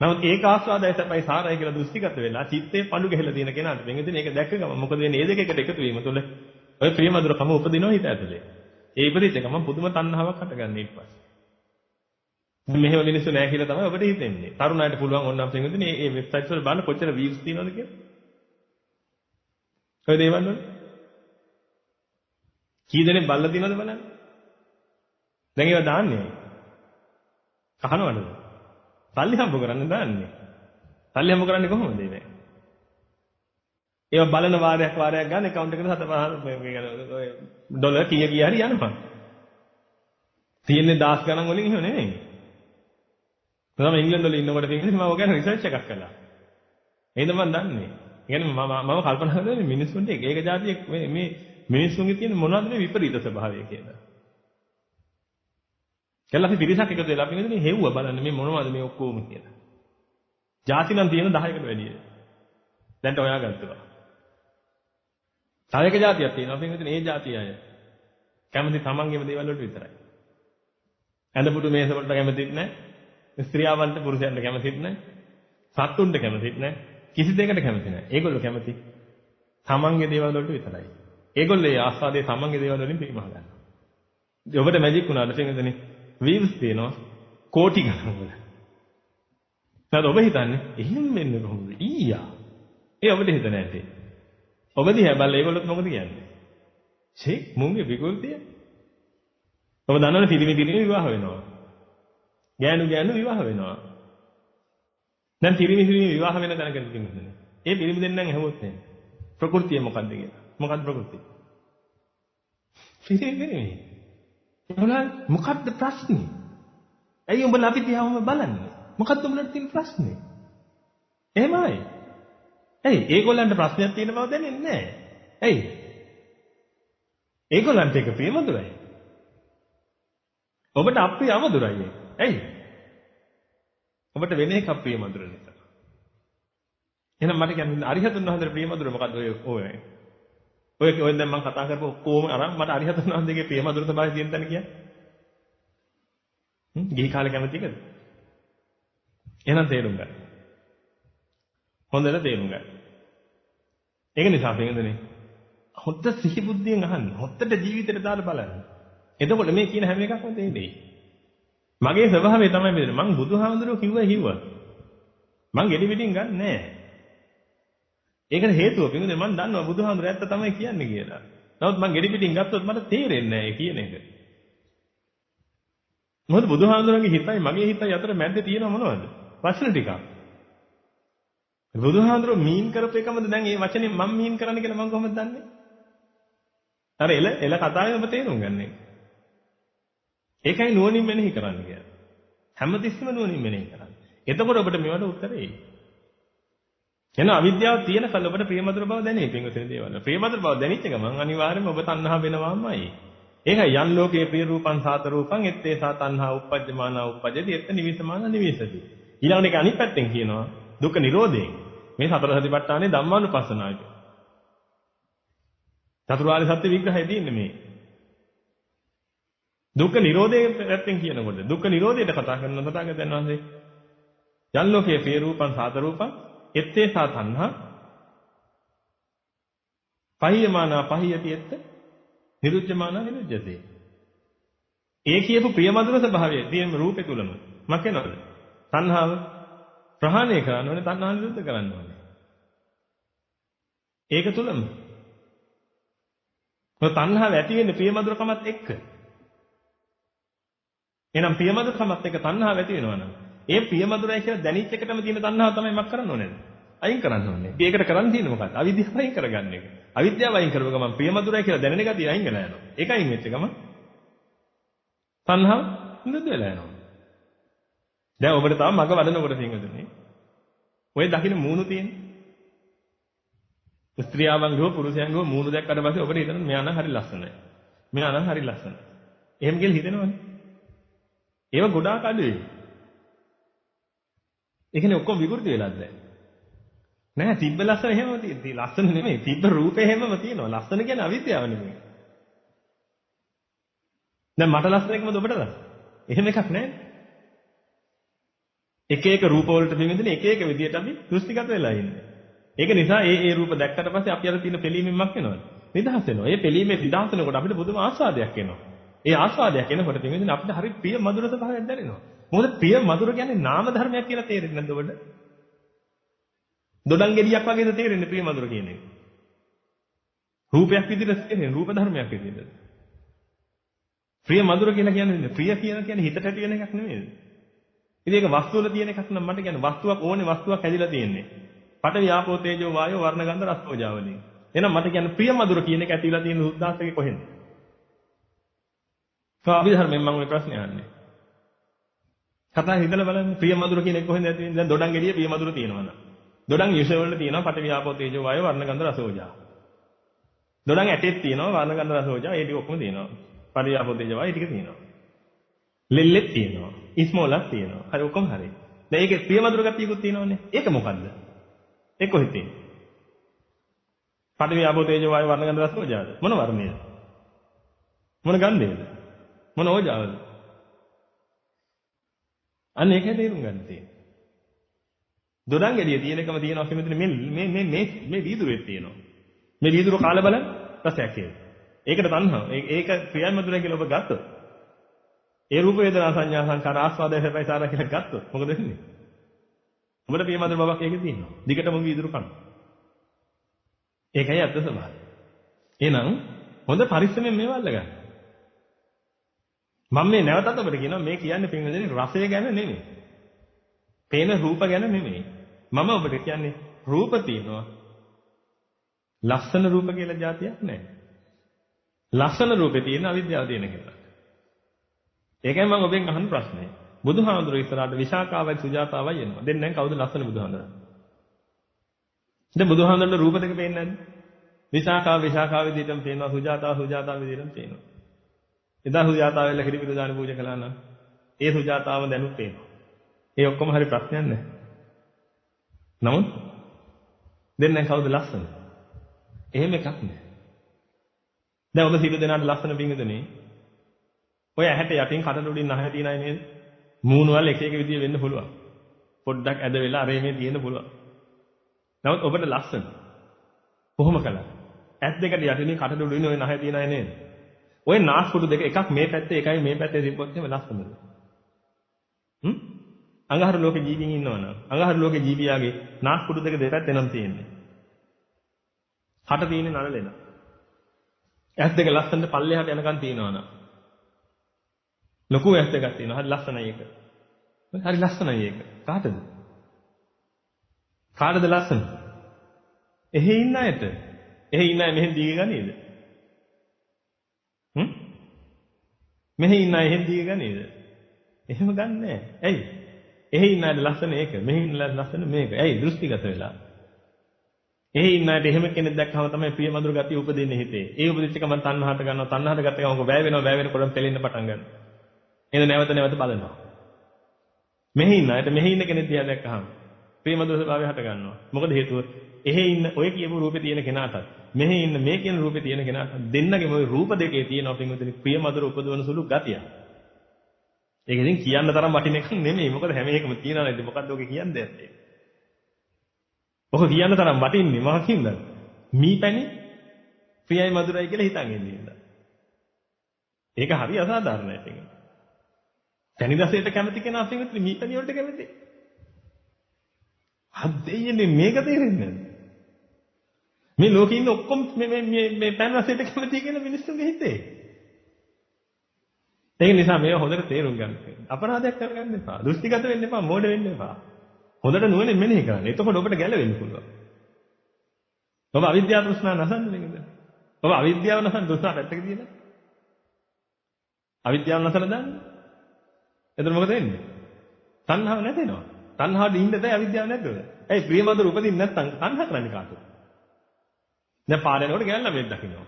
නමුත් ඒක ආස්වාදයි සැපයි සාරයි කියලා දෘෂ්ටිගත වෙලා චිත්තේ පඳු ගහලා තියෙන කෙනාට පින්වතුනි ඒක දැක්ක ගමන් මොකද වෙන්නේ? මේ දෙක එකට එකතු වීම තුළ ඔය ප්‍රියමధుරකම උපදිනවා හිත ඇතුලේ. ඒ ඉපදිච්ච ගමන් පුදුම තණ්හාවක් හටගන්න ඊට පස්සේ. මෙහෙම මිනිස්සු නැහැ කියලා තමයි ඔබට හිතෙන්නේ. තරුණයිට පුළුවන් ඕනනම් පින්වතුනි මේ වෙබ්සයිට් වල බලන්න කොච්චර views තියෙනවද කියලා. ඔය දේවල් වල කී දෙනෙක් බල්ලා තියෙනවද බලන්න. දැන් ඒවා දාන්නේ. කහනවද? සල්ලි හම්බ කරන්න දාන්නේ. සල්ලි හම්බ කරන්නේ කොහොමද මේ? ඒවා බලන වාරයක් ගන්න account එකට $7 කීය හරි යනවා. තියෙන්නේ 10 ගණන් වලින් එහෙම නෙමෙයි. තමයි ඉංග්‍රීසි වල ඉන්නකොට තියෙන්නේ මම ඔය ගැන රිසර්ච් එකක් කළා. එහෙනම් මම දන්නේ. يعني මම කල්පනා කරන්නේ මිනිස්සුන්ට ඒක જાතිය මේ මිනිස්සුන්ගේ තියෙන මොනවද මේ විපරීත ස්වභාවය කියලා. කියලා අපි පිරිසක් එකතු වෙලා අපි ඉන්නේ හෙව්ව බලන්න මේ මොනවද මේ ඔක්කොම කියලා. ಜಾති නම් තියෙන 10කට වැඩිය. දැන්ට ඔයා ගත්තා. තව එක જાතියක් තියෙනවා. අපි හිතන්නේ ඒ જાතිය අය. කැමති තමන්ගේම දේවල් වලට විතරයි. ඇඳපුඩු මේස වලට කැමතිත් නැහැ. ස්ත්‍රියවන්ට පුරුෂයන්ට කැමතිත් නැහැ. සත්තුන්ට කැමතිත් නැහැ. කිසි දෙයකට කැමති නැහැ. ඒගොල්ලෝ කැමති තමන්ගේ දේවල් වලට විතරයි. ඒගොල්ලෝ ඒ ආස්වාදයේ තමන්ගේ දේවල් වලින් පිරිමහ ගන්නවා. ඉතින් ඔබට මැජික් වුණාද පින්වතුනි? වීව්ස් තියෙනවා කෝටි ගණන් වල. නැත්නම් ඔබ හිතන්නේ එහෙම වෙන්නේ කොහොමද? ඊයා. ඒ ඔබට හිත නැත්තේ. ඔබ දිහා බලලා ඒගොල්ලොත් මොකද කියන්නේ? ෂේ මුංගේ විකෘතිය. ඔබ දන්නවනේ පිරිමි විවාහ වෙනවා. ගෑනු විවාහ වෙනවා. දැන් පිරිමි විවාහ වෙන තැනකට පින්වතුනි. ඒ පිරිමි දෙන්නෙන් ඇහුවොත් එහෙනම් ප්‍රകൃතිය මොකද්ද කියලා? මොකද්ද ප්‍රകൃතිය? පිරිමි. මොකද්ද ප්‍රශ්නේ? ඇයි උඹලා අපි දිහාම බලන්නේ? මොකද්ද උඹලට තියෙන ප්‍රශ්නේ? එහෙමයි. ඇයි ඒගොල්ලන්ට ප්‍රශ්නයක් තියෙන බව දැනෙන්නේ නැහැ. ඇයි? ඒගොල්ලන්ට ඒක ප්‍රියමధుරයි. ඔබට අප්‍රිය අමధుරයි. ඇයි? ඔබට වෙන එකක් ප්‍රියමధుර නිසා. එහෙනම් මට කියන්නේ අරිහතුන් වහන්සේට ප්‍රියමధుර මොකද්ද ඔය? ඔය දැන් මම කතා කරපුව ඔක්කොම අරන් මට අරිහතුන් වහන්සේගේ ප්‍රියමధుර ස්වභාවය කියන තැන කියන්නේ. ගිහි කාලේ කැමති එකද? එහෙනම් තේරුම් ගන්න. හොඳට තේරුම් ගන්න. ඒක නිසා පින්වතුනි හොද්ද සිහි බුද්ධියෙන් අහන්න. හොද්දට ජීවිතේට දාලා බලන්න. එතකොට මේ කියන හැම එකක්ම තේරෙයි. මගේ ස්වභාවය තමයි මෙතන. මං බුදුහාමුදුරුවෝ කිව්වා. මං ගෙඩි පිටින් ගන්න නෑ. ඒකට හේතුව පින්වතුනි මං දන්නවා බුදුහාමුදුරුවෝ ඇත්ත තමයි කියන්නේ කියලා. නමුත් මං ගෙඩි පිටින් ගත්තොත් මට තේරෙන්නේ නෑ කියන එක. මොකද බුදුහාමුදුරුවෝගේ හිතයි මගේ හිතයි අතර මැද්දේ තියෙනව මොනවද? ප්‍රශ්න ටිකක්. බුදුහාමුදුරුවෝ මීන් කරපු එකමද දැන් මේ වචනේ මම මීන් කරන්න කියලා මම කොහොමද දන්නේ? අර එල කතාවේ ඔබ තේරුම් ගන්න එක. ඒකයි නුවණින් මෙනෙහි කරන්න කියන්නේ. හැමතිස්සෙම නුවණින් මෙනෙහි කරන්න. එතකොට ඔබට මේවට උත්තරේ එයි. එන අවිද්‍යාව තියෙන කල ඔබට ප්‍රියමధుර බව දැනේ පින්වතුනි දේවල්. ප්‍රියමధుර බව දැනෙච්ච ගමන් අනිවාර්යයෙන්ම ඔබ තණ්හා වෙනවාමයි. ඒකයි යන් ලෝකේ ප්‍රිය රූපං සාත රූපං එත්තේ සා තණ්හා උප්පජ්ජමානා උප්පජ්ජති එත්ත නිවිසමානා නිවිසති. ඊළඟට ඒක අනිත් පැත්තෙන් කියනවා දුක්ඛ නිරෝධයෙන්. මේ සතර සතිපට්ඨානේ ධම්මානුපස්සනාවයි. චතුරාර්ය සත්‍ය විග්‍රහය තියෙන්නේ මේ. දුක්ඛ නිරෝධයේ පැත්තෙන් කියනකොට දුක්ඛ නිරෝධයට කතා කරන තථාගතයන් වහන්සේ යන් ලෝකේ ප්‍රිය රූපං සාත රූපං එත්තේ සා තණ්හා පහියමානා පහියති එත්ත නිරුච්චමානා නිරුච්චති. ඒ කියපු ප්‍රියමధుර ස්වභාවය තියෙන රූපේ තුලම මකේනවද? තණ්හාව ප්‍රහාණය කරන්න ඕනේ, තණ්හාව නිරුද්ධ කරන්න ඕනේ. ඒක තුලම. මොකද තණ්හාව ඇති වෙන්නේ ප්‍රියමధుරකමත් එක්ක. එහෙනම් ප්‍රියමధుරකමත් එක්ක තණ්හාව ඇති වෙනවා නම් ඒ ප්‍රියමధుරයි කියලා දැනෙච්ච එකටම තියෙන තණ්හාව තමයි මක් කරන්න ඕනේ. අයින් කරන්න ඕනේ. ඒකට කරන්න තියෙන්නේ මොකක්ද? අවිද්‍යාව අයින් කරගන්න එක. අවිද්‍යාව අයින් කරව ගමන් ප්‍රියමధుරයි කියලා දැනෙන එක තියෙන අයින් වෙලා යනවා. ඒක අයින් වෙච්ච ගමන් තණ්හාව නිරුද්ධ වෙලා යනවා. දැන් ඔබට තාම මග වඩනකොට තියෙන්නේ ඔය දකින්න මූණු තියෙන්නේ. ස්ත්‍රියවන් ගෝ පුරුෂයන් ගෝ මූණු දැක්කට පස්සේ ඔබට හිතෙනවා මෙයා නම් හරි ලස්සනයි. මෙයා නම් හරි ලස්සනයි. එහෙම කියලා හිතෙනවනේ. ඒව ගොඩාක් අඩුයි. ඒ කියන්නේ ඔක්කොම විකෘති වෙලාද දැන්. නෑ තිබ්බ ලස්සන එහෙමම තියෙන්නේ. ලස්සන නෙමෙයි. තිබ්බ රූපේ එහෙමම තියෙනවා. ලස්සන කියන්නේ අවිද්‍යාව නෙමෙයි. දැන් මට ලස්සන එකමද ඔබට ලස්සන? එහෙම එකක් නෑ. එක එක රූප වලට පිළිඳින එක එක විදියට අපි දෘෂ්ටිගත වෙලා ඉන්නේ. ඒක නිසා ඒ රූප දැක්කට පස්සේ අපි අර තියෙන පිළීමෙන් මක් වෙනවද? නිදහස් වෙනවා. ඒ පිළීමේ නිදහස් වෙනකොට අපිට පුදුම ආස්වාදයක් එනවා. ඒ ආස්වාදයක් එනකොට පිළිඳින අපිට හරි ප්‍රිය මధుර ස්වභාවයක් දැනෙනවා. මොකද ප්‍රිය මధుර කියන්නේ නාම ධර්මයක් කියලා තේරෙන්නේ නැද්ද ඔබට? දොඩම් ගෙඩියක් වගේද තේරෙන්නේ ප්‍රිය මధుර කියන එක. රූපයක් විදිහට තේරෙන්නේ රූප ධර්මයක් විදිහට. ප්‍රිය මధుර කියලා කියන්නේ ප්‍රිය කියන්නේ හිතට ඇති වෙන එකක් නෙමෙයි. ඉතින් ඒක වස්තු වල තියෙන එකක් නම් මට කියන්නේ වස්තුවක් ඕනේ වස්තුවක් හැදිලා තියෙන්නේ. පඨවි ආපෝ තේජෝ වායෝ වර්ණ ගන්ධ රස ඕජා වලින්. එහෙනම් මට කියන්නේ ප්‍රිය මధుර කියන එක ඇතිලා තියෙන සුද්ධාස්තකේ කොහෙන්ද? අභිධර්මයෙන් මම මේ ප්‍රශ්නේ අහන්නේ. කතා හිතලා බලන්න ප්‍රිය මధుර කියන එක කොහෙන්ද ඇති වෙන්නේ? දැන් දොඩම් ගෙඩිය ප්‍රිය මధుර තියෙනවා නම්. දොඩම් යුෂ වල තියෙනවා පඨවි ආපෝ තේජෝ වායෝ වර්ණ ගන්ධ රස ඕජා. දොඩම් ඇටෙත් තියෙනවා වර්ණ ගන්ධ රස ඕජා ඒ ටික ඔක්කොම තියෙනවා. පඨවි ආපෝ තේජෝ වායෝ ඒ ටික තියෙනවා. ලෙල්ලෙත් තියෙනවා. ඉස්මෝලක් තියෙනවා. හරි ඔක්කොම හරි. දැන් ඒකේ ප්‍රිය මధుර ගතියකුත් තියෙනවනේ. ඒක මොකද්ද? ඒක කොහෙද තියෙන්නේ? පඨවි ආපෝ තේජෝ වායෝ වර්ණ ගන්ධ රස ඕජාද? මොන වර්ණයද? මොන ගන්ධයද? මොන ඕජාවද? අන්න ඒකේ තේරුම් ගන්න තියෙන්නේ. දොඩම් ගෙඩිය තියෙන එකම තියෙනවා කිව්වෙත් මේ වීදුරුවේ තියෙනවා. මේ වීදුරුව කාලා බලන්න රසයක් කියලා. ඒකට තණ්හාව. ඒක ප්‍රිය මధుරයි කියලා ඔබ ගත්තොත් ඒ රූප වේදනා සංඥා සංකාර ආස්වාදය හැබැයි සාරා කියලා ගත්තොත් මොකද වෙන්නේ? උඹට ප්‍රිය මధుර බවක් ඒකේ තියෙනවා. දිගටම වීදුරු කන. ඒකයි අර්ථ ස්වභාවය. එහෙනම් හොඳ පරිස්සමෙන් මේව අල්ලගන්න. මම මේ නැවතත් ඔබට කියනවා මේ කියන්නේ පින්වදිනේ රසය ගැන නෙමෙයි. පේන රූප ගැන නෙමෙයි. මම ඔබට කියන්නේ රූප තියෙනවා. ලස්සන රූප කියලා જાතියක් නැහැ. ලස්සන රූපේ තියෙන අවිද්‍යාව තියෙන කෙනා. ඒකයි මම ඔබෙන් අහන ප්‍රශ්නේ. බුදුහාමුදුරුවෝ ඉස්සරහට විශාකාවයි සුජාතාවයි එනවා. දැන් කවුද ලස්සන බුදුහාමුදුරුවෝ? දැන් බුදුහාමුදුරන්ගේ රූප දෙක පේන්නේ නැද්ද? විශාඛා විදිහටම පේනවා, සුජාතා විදිහටම පේනවා. එදා සුජාතාව වෙලා කිරිපිට දාන පූජා කළා නම් ඒ සුජාතාව දැනුත් පේනවා. ඒ ඔක්කොම හරි ප්‍රශ්නයක් නැහැ. නමුත් දෙන්නෙන් කවුද ලස්සන? එහෙම එකක් නෑ. දැන් ඔබ සියලු දෙනාට ලස්සන පිංගුදනේ. ඔය ඇහැට යටින් කටට උඩින් නැහැ තියන අය නේද? මූණවල එක එක විදිය වෙන්න පුළුවන්. පොඩ්ඩක් ඇද වෙලා අර මේ තියෙන්න පුළුවන්. නමුත් ඔබට ලස්සන. කොහොම කළා? ඇස් දෙකට යටින් කටට උඩින් ඔය නැහැ තියන අය නේද? ඔය නාස්පුඩු දෙක එකක් මේ පැත්තේ එකයි මේ පැත්තේ තිබ්බොත් එහෙම ලස්සනද? අඟහරු ලෝකේ ජීවින් ඉන්නවනම් අඟහරු ලෝකේ ජීවියාගේ නාස්පුඩු දෙක දෙපැත්තේ නම් තියෙන්නේ. කට තියෙන්නේ නළලෙන. ඇස් දෙක ලස්සනට පල්ලෙහාට යනකන් තියෙනවනම් ලොකු ඇස් දෙකක් තියෙනවා. හරි ලස්සනයි ඒක. හරි ලස්සනයි ඒක. කාටද? කාටද ලස්සන? එහෙ ඉන්න අයට. එහෙ ඉන්න අය මෙහෙන් දීග ගනේද? මෙහෙ ඉන්න අය එහෙන් දීග ගනේද? එහෙම ගන්නෑ. ඇයි? එහෙ ඉන්න අයට ලස්සන ඒක. මෙහෙ ඉන්න අයට ලස්සන මේක. ඇයි? දෘෂ්ටිගත වෙලා. එහෙ ඉන්න අයට එහෙම කෙනෙක් දැක්කම තමයි ප්‍රිය මధుර ගතිය උපදින්නේ හිතේ. ඒ උපදිච්ච ගමන් තණ්හාට ගන්නවා. තණ්හාට ගත්ත ගමන් වැය වෙනකොට පෙලෙන්න පටන් ගන්නවා. එන නැවත බලනවා. මෙහෙ ඉන්න අයට මෙහෙ ඉන්න කෙනෙක් දිහා දැක්කහම ප්‍රිය මధుර ස්වභාවය හට ගන්නවා. මොකද හේතුව? එහෙ ඉන්න ඔය කියපු රූපේ තියෙන කෙනාටත් මෙහෙ ඉන්න මේ කියන රූපේ තියෙන කෙනාට දෙන්නගේම ওই රූප දෙකේ තියෙන පින්විතනි ප්‍රිය මధుර උපදවන සුළු ගතිය. ඒක ඉතින් කියන්න තරම් වටින එකක් නෙමෙයි. මොකද හැම එකම තියනවා නේද? මොකද්ද ඔගේ කියන්නේ ඇත්තේ? ඔක කියන්න තරම් වටින්නේ මොකකින්ද? මීපැණි ප්‍රියයි මధుරයි කියලා හිතන් ඉන්නේ. ඒක හරි අසාධාරණයි ඒක. පැණි රසයට කැමති කෙනා පින්විතනි මීපැණි වලට කැමති. හදෙන්නේ මේක තේරෙන්නේ නැහැ. මේ ලෝකේ ඉන්න ඔක්කොම මේ පැණි රසයට කැමති කියලා මිනිස්සුන්ගේ හිතේ. ඒක නිසා මේව හොඳට තේරුම් ගන්න. අපරාධයක් කරගන්න එපා. දෘෂ්ටිගත වෙන්න එපා, මෝඩ වෙන්න එපා. හොඳට නුවණින් මෙනෙහි කරන්න. එතකොට ඔබට ගැලවෙන්න පුළුවන්. ඔබ අවිද්‍යාව තෘෂ්ණා නැසන්නේ නේද? ඔබ අවිද්‍යාව නැසන් තෘෂ්ණා පැත්තක තියලා. අවිද්‍යාව නැසලා දාන්න. එතකොට මොකද වෙන්නේ? තණ්හාව නැතෙනවා. තණ්හාවට ඉන්න බෑ අවිද්‍යාව නැද්දොද? ඇයි ප්‍රියමధుර උපදින්න නැත්නම් තණ්හා කරන්නේ කාටද? දැන් පාර යනකොට ගෑල්ලා මේ දකින්නවා.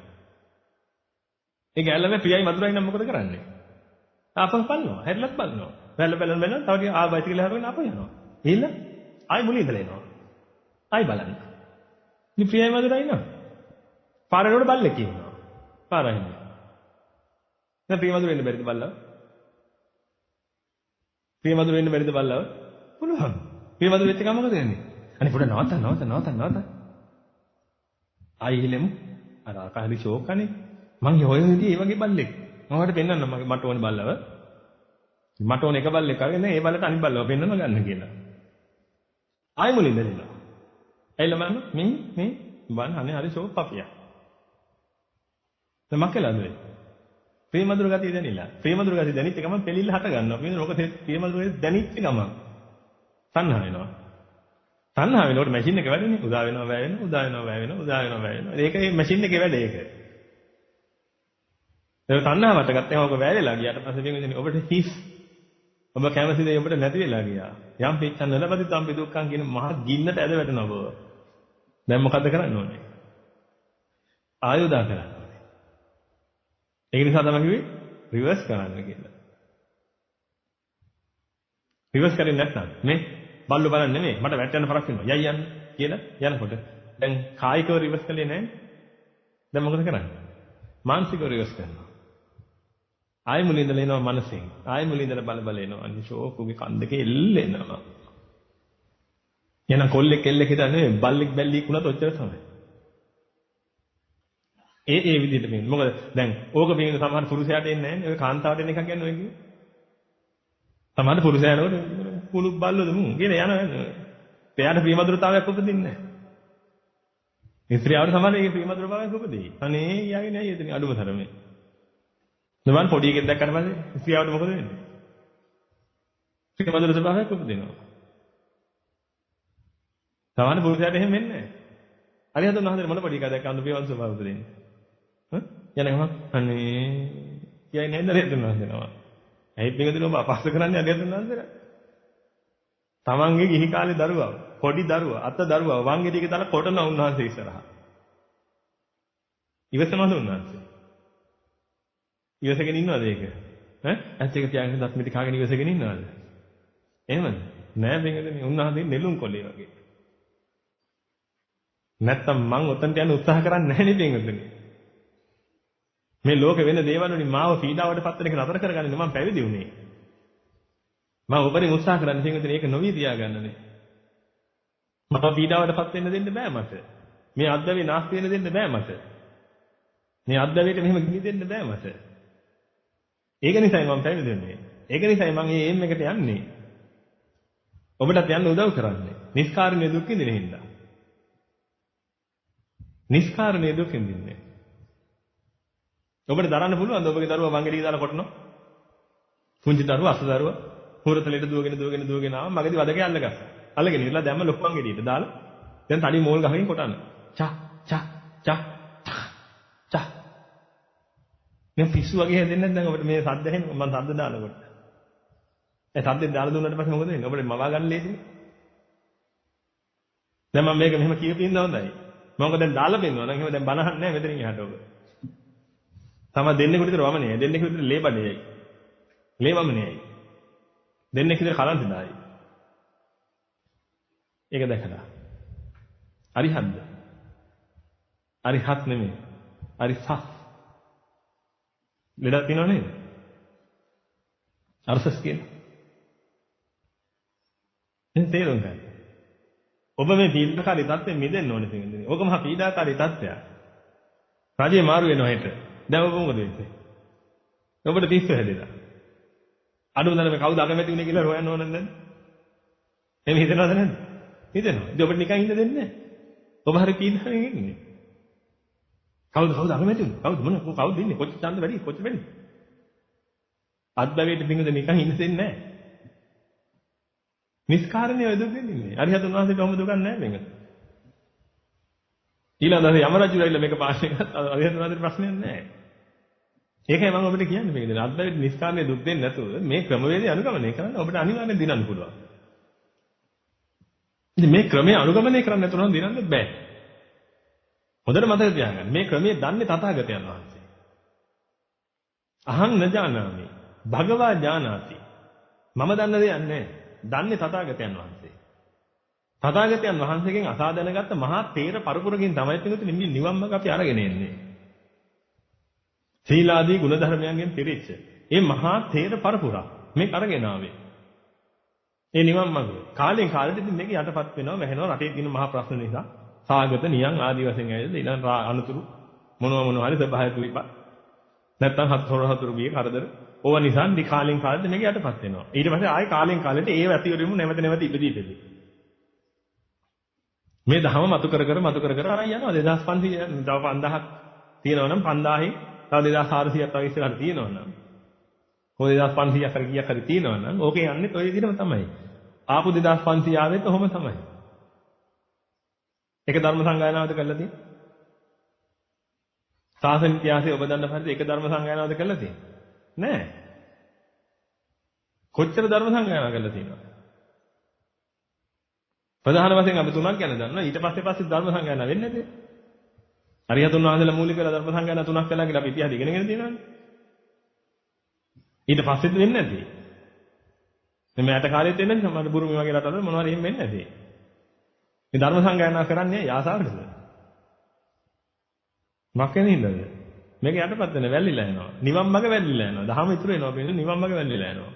ඒ ගෑල්ලා ප්‍රියයි මధుරයි නම් මොකද කරන්නේ? ආපහු බලනවා. හැරිලත් බලනවා. බැලන තව ටික බයිසිකල් හරවගෙන ආපහු යනවා. ගිහිල්ල ආයි මුලින් ඉඳලා එනවා. ආයි බලන්න. ඉතින් ප්‍රියයි මధుරයි නෝ. පාර යනකොට බල්ලෙක් කියනවා. පාරයිනේ. දැන් ප්‍රිය මధుර වෙන්න බැරිද බල්ලව? ප්‍රිය මధుර වෙන්න බැරිද බල්ලව? පුළුවන්. ප්‍රිය මధుර වෙච්ච ගමන් මොකද වෙන්නේ? අනේ පොඩ නවත්තන්න. ආයි හිලෙමු. අර අකහරි ෂෝක් අනේ. මං හොය විදිහේ ඒ වගේ බල්ලෙක්. මම ඔයාලට පෙන්නන්නම් මට ඕනේ බල්ලව. මට ඕනේ එක බල්ලෙක් අරගෙන ඒ බල්ලට අනිත් බල්ලව පෙන්නන්න ගන්න කියලා. ආයි මුලින්ද දෙනවා. ඇයිලා බලන්න මේ බලන්න අනේ හරි ෂෝක් පපියා. දැන් මක්කලාද වෙන්නේ? ප්‍රිය මధుර ගතිය දැනිලා. ප්‍රිය මధుර ගතිය දැනිච්ච ගමන් පෙලිල්ල හට ගන්නවා. මේ මොකද ප්‍රිය මధుර දැනිච්ච ගමන් තණ්හා වෙනවා. තණ්හා වෙනකොට මැෂින් එක වැඩනේ. උදා වෙනවා වැය වෙනවා. ඒක මේ මැෂින් එකේ වැඩ ඒක. ඒක තණ්හාවට ගත්තම ඔබ වැයලා ගියාට පස්සේ වෙන්නේ ඔබට හිස්. ඔබ කැමති දේ ඔබට නැති වෙලා ගියා. යම් පිච්ඡන් නලපති තම්පි දුක්ඛං කියන මහ ගින්නට ඇද වැටෙනවා ඔබ. දැන් මොකද කරන්න ඕනේ? ආයෝදා කරන්න ඕනේ. ඒක නිසා තමයි කිව්වේ රිවර්ස් කරන්න කියලා. රිවර්ස් කරන්නේ නැත්නම් මේ බල්ලෝ බලන්නේ නෙමෙයි මට වැටෙන්න පරක් වෙනවා. යයි යන්න කියලා යනකොට දැන් කායිකව රිවර්ස් කළේ නැහැ. දැන් මොකද කරන්නේ? මානසිකව රිවර්ස් කරනවා. ආයෙ මුලින් ඉඳලා එනවා මනසෙන්. ආයෙ මුලින් ඉඳලා බල එනවා. අනිත් ෂෝකුගේ කන් දෙකේ එල්ලෙනවා. එහෙනම් කොල්ලෙක් කෙල්ලෙක් හිතන්නේ නෙමෙයි බල්ලෙක් බැල්ලියෙක් වුණත් ඔච්චර තමයි. ඒ විදිහට මේ මොකද දැන් ඕක පිටින් සමහර පුරුෂයාට එන්නේ නැහැ නේ. ඔය කාන්තාවට එන එකක් කියන්නේ ඔය කිව්වේ. සමහර පුරුෂයානකොට කුණු බල්ලොද මුන් කියන යනවා. එයාට ප්‍රියමధుරතාවයක් උපදින්නේ නැහැ. ඉස්ත්‍රියවට සමහර ඒ ප්‍රියමధుරතාවයක් උපදී. අනේ යාගේ නෑ එතන අඩුම තරමේ. නමන් පොඩි එකෙක් දැක්කට පස්සේ ඉස්ත්‍රියවට මොකද වෙන්නේ? ප්‍රියමధుරතාවයක් උපදිනවා. සමහර පුරුෂයාට එහෙම වෙන්නේ නැහැ. හරි හදන්න හදන්න මොන පොඩි එකක් දැක්කම ප්‍රියමధుර ස්වභාව උපදින්නේ. යනගම අනේ කියයි නේද රෙද්දනවා දෙනවා. ඇයි මේකද ඔබ අපහාස කරන්නේ අරියත් නන්දර? තමන්ගේ ගිහි කාලේ දරුවා, පොඩි දරුවා, අත දරුවා වංගෙ ටික දාලා කොටන උන්වහන්සේ ඉස්සරහා. ඉවසනවද උන්වහන්සේ? ඉවසගෙන ඉන්නවද ඒක? ඇත්ත එක තියාගෙන දත් මිටි කාගෙන ඉවසගෙන ඉන්නවද? එහෙමද? නෑ බෙන්ගදනේ උන්වහන්සේ නෙළුම් කොළේ වගේ. නැත්තම් මං ඔතනට යන්න උත්සාහ කරන්නේ නැහැ නේ බෙන්ගදනේ. මේ ලෝකෙ වෙන දේවල් වලින් මාව පීඩාවට පත් වෙන එක නතර කරගන්න මම පැවිදි වුණේ. මම උපරිම උත්සාහ කරන්නේ බෙන්ගදනේ ඒක නොවි තියාගන්නනේ. මම පීඩාවට පත් වෙන්න දෙන්න බෑ මට. මේ අද්දවේ නාස්ති වෙන්න දෙන්න බෑ මට. මේ අද්දවේට මෙහෙම ගිනි දෙන්න බෑ මට. ඒක නිසායි මම පැවිදි වෙන්නේ. ඒක නිසායි මම මේ එම් එකට යන්නේ. ඔබටත් යන්න උදව් කරන්නේ. නිස්කාරණීය දුක් විඳින හින්දා. නිස්කාරණීය දුක් විඳින්නේ. ඔබට දරන්න පුළුවන්ද ඔබගේ දරුවා වංගෙඩිය දාලා කොටනවා? පුංචි දරුවා අස දරුවා හුරතලෙට දුවගෙන ආවා මගදී වදක අල්ලගත්තා. අල්ලගෙන ඉරලා දැම්ම ලොකු වංගෙඩියට දාලා දැන් තඩි මෝල් ගහගෙන කොටන්න. චා චා චා චා. මේ පිස්සු වගේ හැදෙන්නේ නැත්නම් ඔබට මේ සද්ද ඇහෙන මම සද්ද දානකොට. ඒ සද්දෙන් දාලා දුන්නාට පස්සේ මොකද වෙන්නේ? ඔබට මවා ගන්න ලේසියි. දැන් මම මේක මෙහෙම කියපින්ද හොඳයි. මම දැන් දාලා පෙන්නනවා නම් එහෙම දැන් බනහන්නේ නැහැ මෙතනින් එහාට ඔබ. තම දෙන්නෙකුට විතර වමනේ. දෙන්නෙකුට විතර ලේබඩේයි. ලේවමනේයි. දෙන්නෙක් විතර කලන්ත දායි. ඒක දැකලා. අරිහත්ද? අරිහත් නෙමෙයි. අරිසස්. ලෙඩක් තියනව නේද? අරසස් කියන්නේ. එතන තේරුම් ගන්න. ඔබ මේ පීඩාකාරී තත්ත්වෙන් මිදෙන්න ඕනේ පිටින්දනේ. ඕක මහා පීඩාකාරී තත්ත්වයක්. රජේ මාරු වෙනවා හෙට. දැන් ඔබ මොකද වෙන්නේ? ඔබට පිස්සු හැදෙලා. අඩුම තරමේ කවුද අකමැති වුනේ කියලා හොයන්න ඕනද නැද්ද? එහෙම හිතනවද නැද්ද? හිතෙනවා. ඉතින් ඔබට නිකන් ඉන්න දෙන්නේ නැහැ. ඔබ හරි පීඩාවෙන් ඉන්නේ. කවුද අකමැති වුනේ? කවුද ඉන්නේ? කොච්චර ඡන්ද වැඩි? කොච්චර වැඩි? අද්දවේට පිංගුද නිකන් ඉන්න දෙන්නේ නැහැ. නිස්කාරණීය දුක් දෙන්නේ. අරිහතුන් වහන්සේට ඔහොම දුකක් නැහැ මේක. ඊළඟට යම රජු ඇවිල්ලා මේක පාස්සේ ගත්තා. අරිහතුන් වහන්සේට ප්‍රශ්නයක් නැහැ. ඒකයි මම ඔබට කියන්නේ මේක දෙන. අද්දවේට නිස්කාරණීය දුක් දෙන්නේ නැතුව මේ ක්‍රමවේදය අනුගමනය කරන්න ඔබට අනිවාර්යෙන් දිනන්න පුළුවන්. ඉතින් මේ ක්‍රමය අනුගමනය කරන්න නැතුව නම් දිනන්න බෑ. හොඳට මතක තියාගන්න. මේ ක්‍රමයේ දන්නේ තථාගතයන් වහන්සේ. අහං නජානාමි. භගවා ජානාති. මම දන්න දෙයක් නැහැ. දන්නේ තථාගතයන් වහන්සේ. තථාගතයන් වහන්සේගෙන් අසා දැනගත්ත මහා තේර පරපුරකින් තමයි පිටුතුනි මේ නිවන් මාර්ග අපි අරගෙන එන්නේ. සීලාදී ගුණ ධර්මයන්ගෙන් පිරිච්ච. මේ මහා තේර පරපුර මේක අරගෙන ආවේ. ඒ නිවන් මාර්ග. කාලෙන් කාලෙට ඉතින් මේක යටපත් වෙනවා, වැහෙනවා රටේ තියෙන මහා ප්‍රශ්න නිසා. සාගත නියං ආදී වශයෙන් ඇවිල්ලා ඊළඟ අනුතුරු මොනවා හරි සබහායතු විපත්. නැත්තම් හතර බිය කරදර. ඕවා නිසා කාලෙන් කාලෙට මේක යටපත් වෙනවා. ඊට පස්සේ ආයෙ කාලෙන් කාලෙට ඒව ඇතිවෙමින් නැවත ඉපදී. මේ ධර්ම මතු කර කර අරන් යනවා 2500 තව 5000ක් තියෙනවා නම් 5000න් තව 2400ක් තව ඉස්සරහට තියෙනවා නම් ඔය 2500ක් හරි කීයක් හරි තියෙනවා නම් ඕකේ යන්නේ ඔය විදිහටම තමයි. ආපු 2500 ආවෙත් ඔහොම තමයි. ඒක ධර්ම සංගායනාවද කරලා තියෙන්නේ? සාසන ඉතිහාසයේ ඔබ දන්න පරිදි ඒක ධර්ම සංගායනාවද කරලා තියෙන්නේ? නෑ. කොච්චර ධර්ම සංගායනා කරලා තියෙනවද? ප්‍රධාන වශයෙන් අපි තුනක් ගැන දන්නවා. ඊට පස්සේ ධර්ම සංගායනා වෙන්නේ නැද්ද? අරිහතුන් වහන්සේලා මූලික කරලා ධර්ම සංගායනා තුනක් කළා කියලා අපි ඉතිහාසය ඉගෙනගෙන තියෙනවානේ. ඊට පස්සෙත් වෙන්නේ නැද්ද? මේ මෑත කාලෙත් වෙන්නේ නැද්ද? සමහර බුරුමි වගේ රටවල මොනවාරි එහෙම වෙන්නේ නැද්ද? මේ ධර්ම සංගායනා කරන්නේ ආසාවටද? මක්කෙන් හින්දාද? මේක යටපත් වෙන වැල්ලිලා යනවා. නිවන් මඟ වැල්ලිලා යනවා. දහම ඉතුරු වෙනවා කියන්නේ නිවන් මඟ වැල්ලිලා යනවා.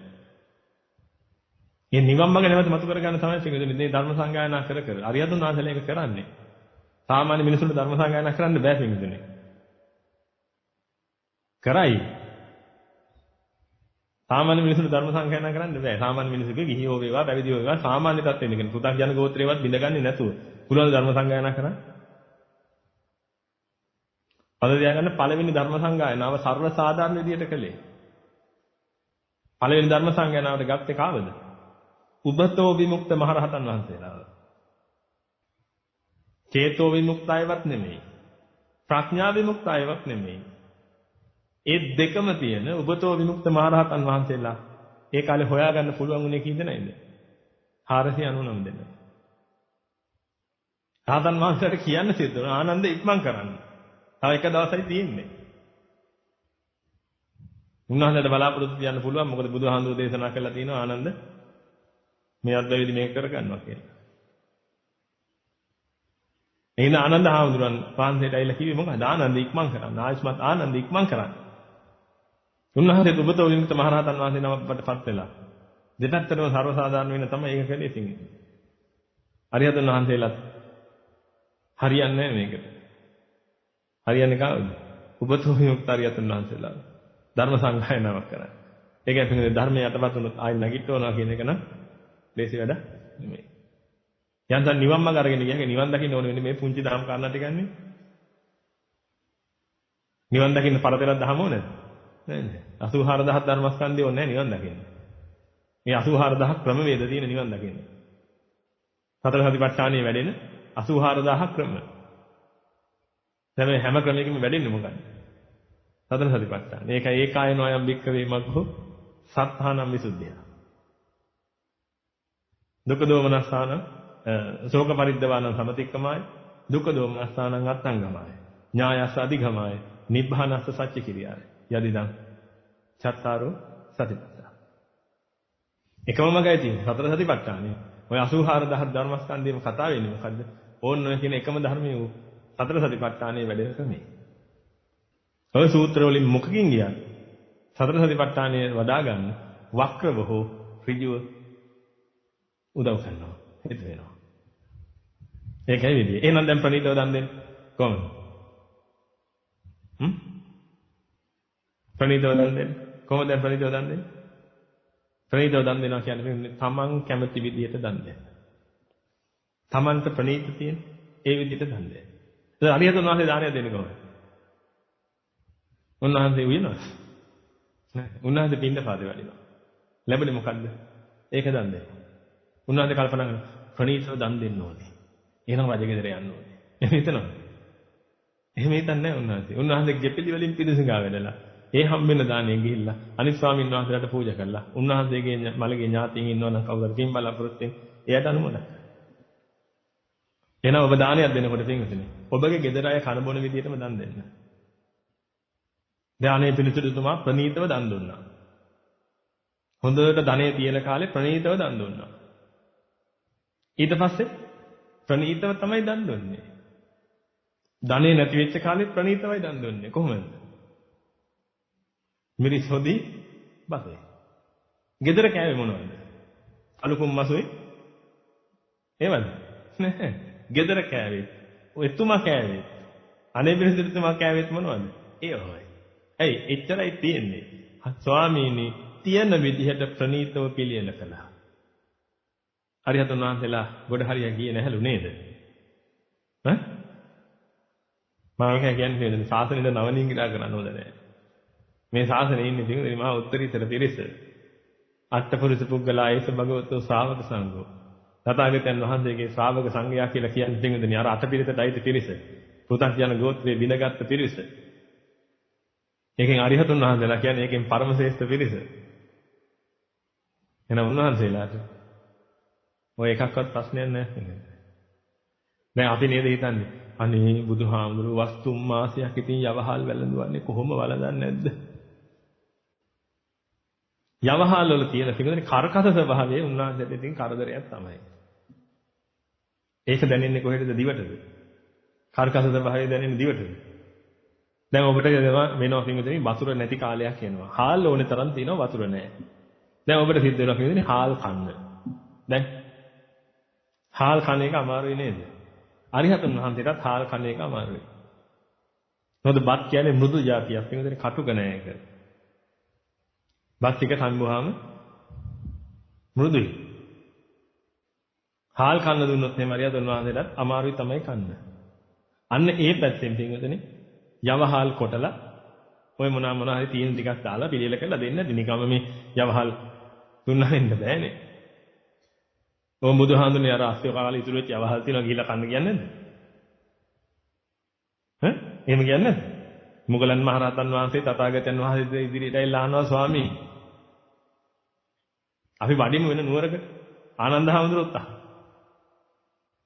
මේ නිවන් මඟ නැවත මතු කර ගන්න තමයි පිටුනේ මේ ධර්ම සංගායනා කර අරියතුන් වහන්සේලා ඒක කරන්නේ. සාමාන්‍ය මිනිසුන්ට ධර්ම සංගායනා කරන්න බෑ පිටුනේ. කරයි. සාමාන්‍ය මිනිසුන්ට ධර්ම සංගායනා කරන්න බෑ. සාමාන්‍ය මිනිසුගේ ගිහියෝ වේවා පැවිදියෝ වේවා සාමාන්‍ය තත්ත්වෙ ඉඳගෙන පු탁ජන ගෝත්‍රේවත් බිඳගන්නේ නැතුව පුළුවන් ධර්ම සංගායනා කරන්න. පද තියාගන්න පළවෙනි ධර්ම සංගායනාව සර්ව සාධාරණ විදියට කළේ. පළවෙනි ධර්ම සංගායනාවට ගත්තේ කාවද? උබතෝ විමුක්ත මහරහතන් වහන්සේලාව. චේතෝ විමුක්ත අයවත් නෙමෙයි. ප්‍රඥා විමුක්ත අයවත් නෙමෙයි. ඒ දෙකම තියෙන උබතෝ විමුක්ත මහරහතන් වහන්සේලා ඒ කාලේ හොයාගන්න පුළුවන් උනේ කීයද නැද්ද? 499 දෙනෙක්. රහතන් වහන්සේට කියන්න සිද්ධ වුණා ආනන්ද ඉක්මන් කරන්න. තව එක දවසයි තියෙන්නේ. උන්වහන්සේට බලාපොරොත්තු තියන්න පුළුවන් මොකද බුදුහාමුදුරෝ දේශනා කළා තියෙනවා ආනන්ද මේ අද්වෛතී මේක කරගන්නවා කියලා. එහෙනම් ආනන්ද හාමුදුරන් වහන්සේට ඇවිල්ලා කිව්වේ මොකද ආනන්ද ඉක්මන් කරන්න. ආයස්මත් ආනන්ද ඉක්මන් කරන්න. උන්වහන්සේ දුබතෝ විමුක්ත මහරහතන් වහන්සේ නමකටපත් වෙලා දෙපැත්තටම සර්වසාධාරණ වෙන තමයි ඒක කළේ ඉතින්. අරිහතන් වහන්සේලාත් හරියන්නේ නැහැ මේකට. හරියන්නේ කාවද? උබතෝ විමුක්ත අරිහතන් වහන්සේලා. ධර්ම සංගායනාවක් කරන්නේ. ඒක ඇතුලේ ධර්මයේ යටපත් වුණොත් ආයෙ නැගිටවනවා කියන එක නම් ලේසි වැඩ නෙමෙයි. යන්තම් නිවන් මාර්ග අරගෙන ගියහම නිවන් දකින්න ඕනේ වෙන්නේ මේ පුංචි ධර්ම කාරණා ටික ගන්නේ. නිවන් දකින්න පරතරක් දහම ඕනේද? නෑ. 84000 ධර්මස්කන්ධය ඕනේ නෑ නිවන් දකින්න. මේ 84000 ක්‍රම වේද තියෙන නිවන් දකින්න. සතර සතිපට්ඨානයේ වැඩෙන 84000 ක්‍රම. හැම ක්‍රමයකින්ම වැඩෙන්නේ මොකක්ද? සතර සතිපට්ඨාන. ඒකයි ඒකායනෝ අයම් භික්ඛවේ මග්ගෝ සත්තානම් විසුද්ධිය. දුක්ඛ දෝමනස්සාන ශෝක පරිද්දවාන සමතික්කමයි දුක්ඛ දෝමනස්සානං අත්තංගමයි. ඥායස්ස අධිගමයි නිබ්බානස්ස සච්ච කිරියයි. යදිදං චත්තාරෝ සතිපට්ඨාන. එකම මගයි තියෙන්නේ සතර සතිපට්ඨානේ. ඔය 84000 ධර්මස්කන්ධයම කතා වෙන්නේ මොකද්ද? ඕන්න ඔය කියන එකම ධර්මයේ වූ සතර සතිපට්ඨානේ වැඩෙන ක්‍රමය. ඔය සූත්‍ර වලින් මොකකින් ගියත් සතර සතිපට්ඨානය වඩා ගන්න වක්‍රව හෝ ඍජුව උදව් කරනවා. හිත වෙනවා. ඒකයි විදිය. එහෙනම් දැන් ප්‍රණීතව දන් දෙන්න කොහොමද? ප්‍රණීතව දන් දෙන්න. කොහොමද දැන් ප්‍රණීතව දන් දෙන්නේ? ප්‍රණීතව දන් දෙනවා කියන්නේ තමන් කැමති විදියට දන් දෙන්න. තමන්ට ප්‍රණීත තියෙන ඒ විදියට දන් දෙන්න. ඒ අරිහතුන් වහන්සේ දානය දෙන්නේ කොහොමද? උන්වහන්සේ උයනවා. උන්වහන්සේ පින්ඳ පාදේ වඩිනවා. ලැබෙන්නේ මොකද්ද? ඒක දන් දෙන්න. උන්වහන්සේ කල්පනා කරනවා ප්‍රණීතව දන් දෙන්න ඕනේ. එහෙනම් රජගෙදර යන්න ඕනේ. එහෙම හිතනවා. එහෙම හිතන්නේ නැහැ උන්වහන්සේ. උන්වහන්සේ ගෙපිලි වලින් පිළිසඟා වෙදලා ඒ හම්බෙන්න දාණයෙන් ගිහිල්ලා අනිත් ස්වාමීන් වහන්සේලාට පූජා කළා. උන්වහන්සේගේ මලගේ ඥාතීන් ඉන්නවා නම් කවුරුද පින් බලාපොරොත්තු වෙන්නේ? එයාට අනුමೋದන්. එහෙනම් ඔබ දානයක් දෙනකොට පින්විතනේ. ඔබගේ ගෙදර අය කන බොන විදිහටම දන් දෙන්න. දානයේ පිළිතුරුතුමා ප්‍රණීතව දන් දුන්නා. හොඳට ධනෙ තියෙන කාලේ ප්‍රණීතව දන් දුන්නා. ඊට පස්සේ ප්‍රණීතව තමයි දන් දුන්නේ. ධනෙ නැති වෙච්ච කාලේ ප්‍රණීතවයි දන් දුන්නේ. කොහොමද? මිරිස් හොදි බසේ. ගෙදර කෑවේ මොනවද? අලුකුම් මසුයි. එහෙමද? නැහැ. ගෙදර කෑවේ. ඔය එතුමා කෑවේ. අනේ මිරිස්තුමා කෑවෙත් මොනවද? ඒ වගේ. ඇයි එච්චරයි තියෙන්නේ. ස්වාමීනි තියෙන විදිහට ප්‍රණීතව පිළියෙල කළා. අරිහතුන් වහන්සේලා ගොඩ හරිය ගියේ නැහැලු නේද? ඈ? මම කියන්නේ ශාසනෙද නවනීංගිලා කරන්න හොඳ නැහැ. මේ ශාසනයේ ඉන්නේ පිටුනේ මහා උත්තරීතර පිරිස. අට්ඨපුරුෂ පුද්ගලයයිස භගවතු ශ්‍රාවක සංඝෝ. තථාගතයන් වහන්සේගේ ශ්‍රාවක සංඝයා කියලා කියන්නේ පිටුනේ අර අටපිරිසටයි පිරිස. පුතග්ජන ගෝත්‍රයේ විඳගත් පිරිස. ඒකෙන් අරිහතුන් වහන්සේලා කියන්නේ ඒකෙන් පරම ශ්‍රේෂ්ඨ පිරිස. එහෙනම් උන්වහන්සේලාට ඔය එකක්වත් ප්‍රශ්නයක් නැහැ. දැන් අපි නේද හිතන්නේ අනේ බුදුහාමුදුරුවෝ වස්තුම් මාසයක් ඉතින් යවහල් වැළඳුවන්නේ කොහොම වළඳන්නේ නැද්ද? යවහල් වල තියෙන පිළිගන්නේ කර්කස ස්වභාවයේ උන්වහන්සේට ඉතින් කරදරයක් තමයි. ඒක දැනෙන්නේ කොහෙද දිවටද? කර්කස ස්වභාවය දැනෙන්නේ දිවටද? දැන් ඔබට වෙනවා කිව්වොත් වතුර නැති කාලයක් එනවා. හාල් ඕනේ තරම් තියෙනවා වතුර නැහැ. දැන් ඔබට සිද්ධ වෙනවා කිව්වොත් හාල් කන්න. දැන් හාල් කන එක අමාරුයි නේද? අරිහතුන් වහන්සේටත් හාල් කන එක අමාරුයි. මොකද බත් කියන්නේ මෘදු జాතියක්. ඒකෙන් කටුක නෑ ඒක. බත් ටික සම්බුවාම මෘදුයි. හාල් කන්න දුන්නොත් එහෙම අරිහතුන් වහන්සේටත් අමාරුයි තමයි කන්න. අන්න ඒ පැත්තෙන් පින්වතුනි යවහල් කොටලා ඔය මොනවා හරි තීන ටිකක් දාලා පිළියෙල කරලා දෙන්න දිනිකම මේ යවහල් දුන්නා වෙන්න බෑනේ. ඔය බුදුහාඳුනේ අර අස්සිය කාලේ ඉතුරු වෙච්ච යවහල් තියනවා ගිහිල්ලා කන්න කියන්නේ නැද්ද? ඈ? එහෙම කියන්නේ නැද්ද? මුගලන් මහරහතන් වහන්සේ තථාගතයන් වහන්සේ ඉදිරියට ඇවිල්ලා අහනවා ස්වාමී අපි වඩිමු වෙන නුවරකට. ආනන්ද හාමුදුරුවෝත්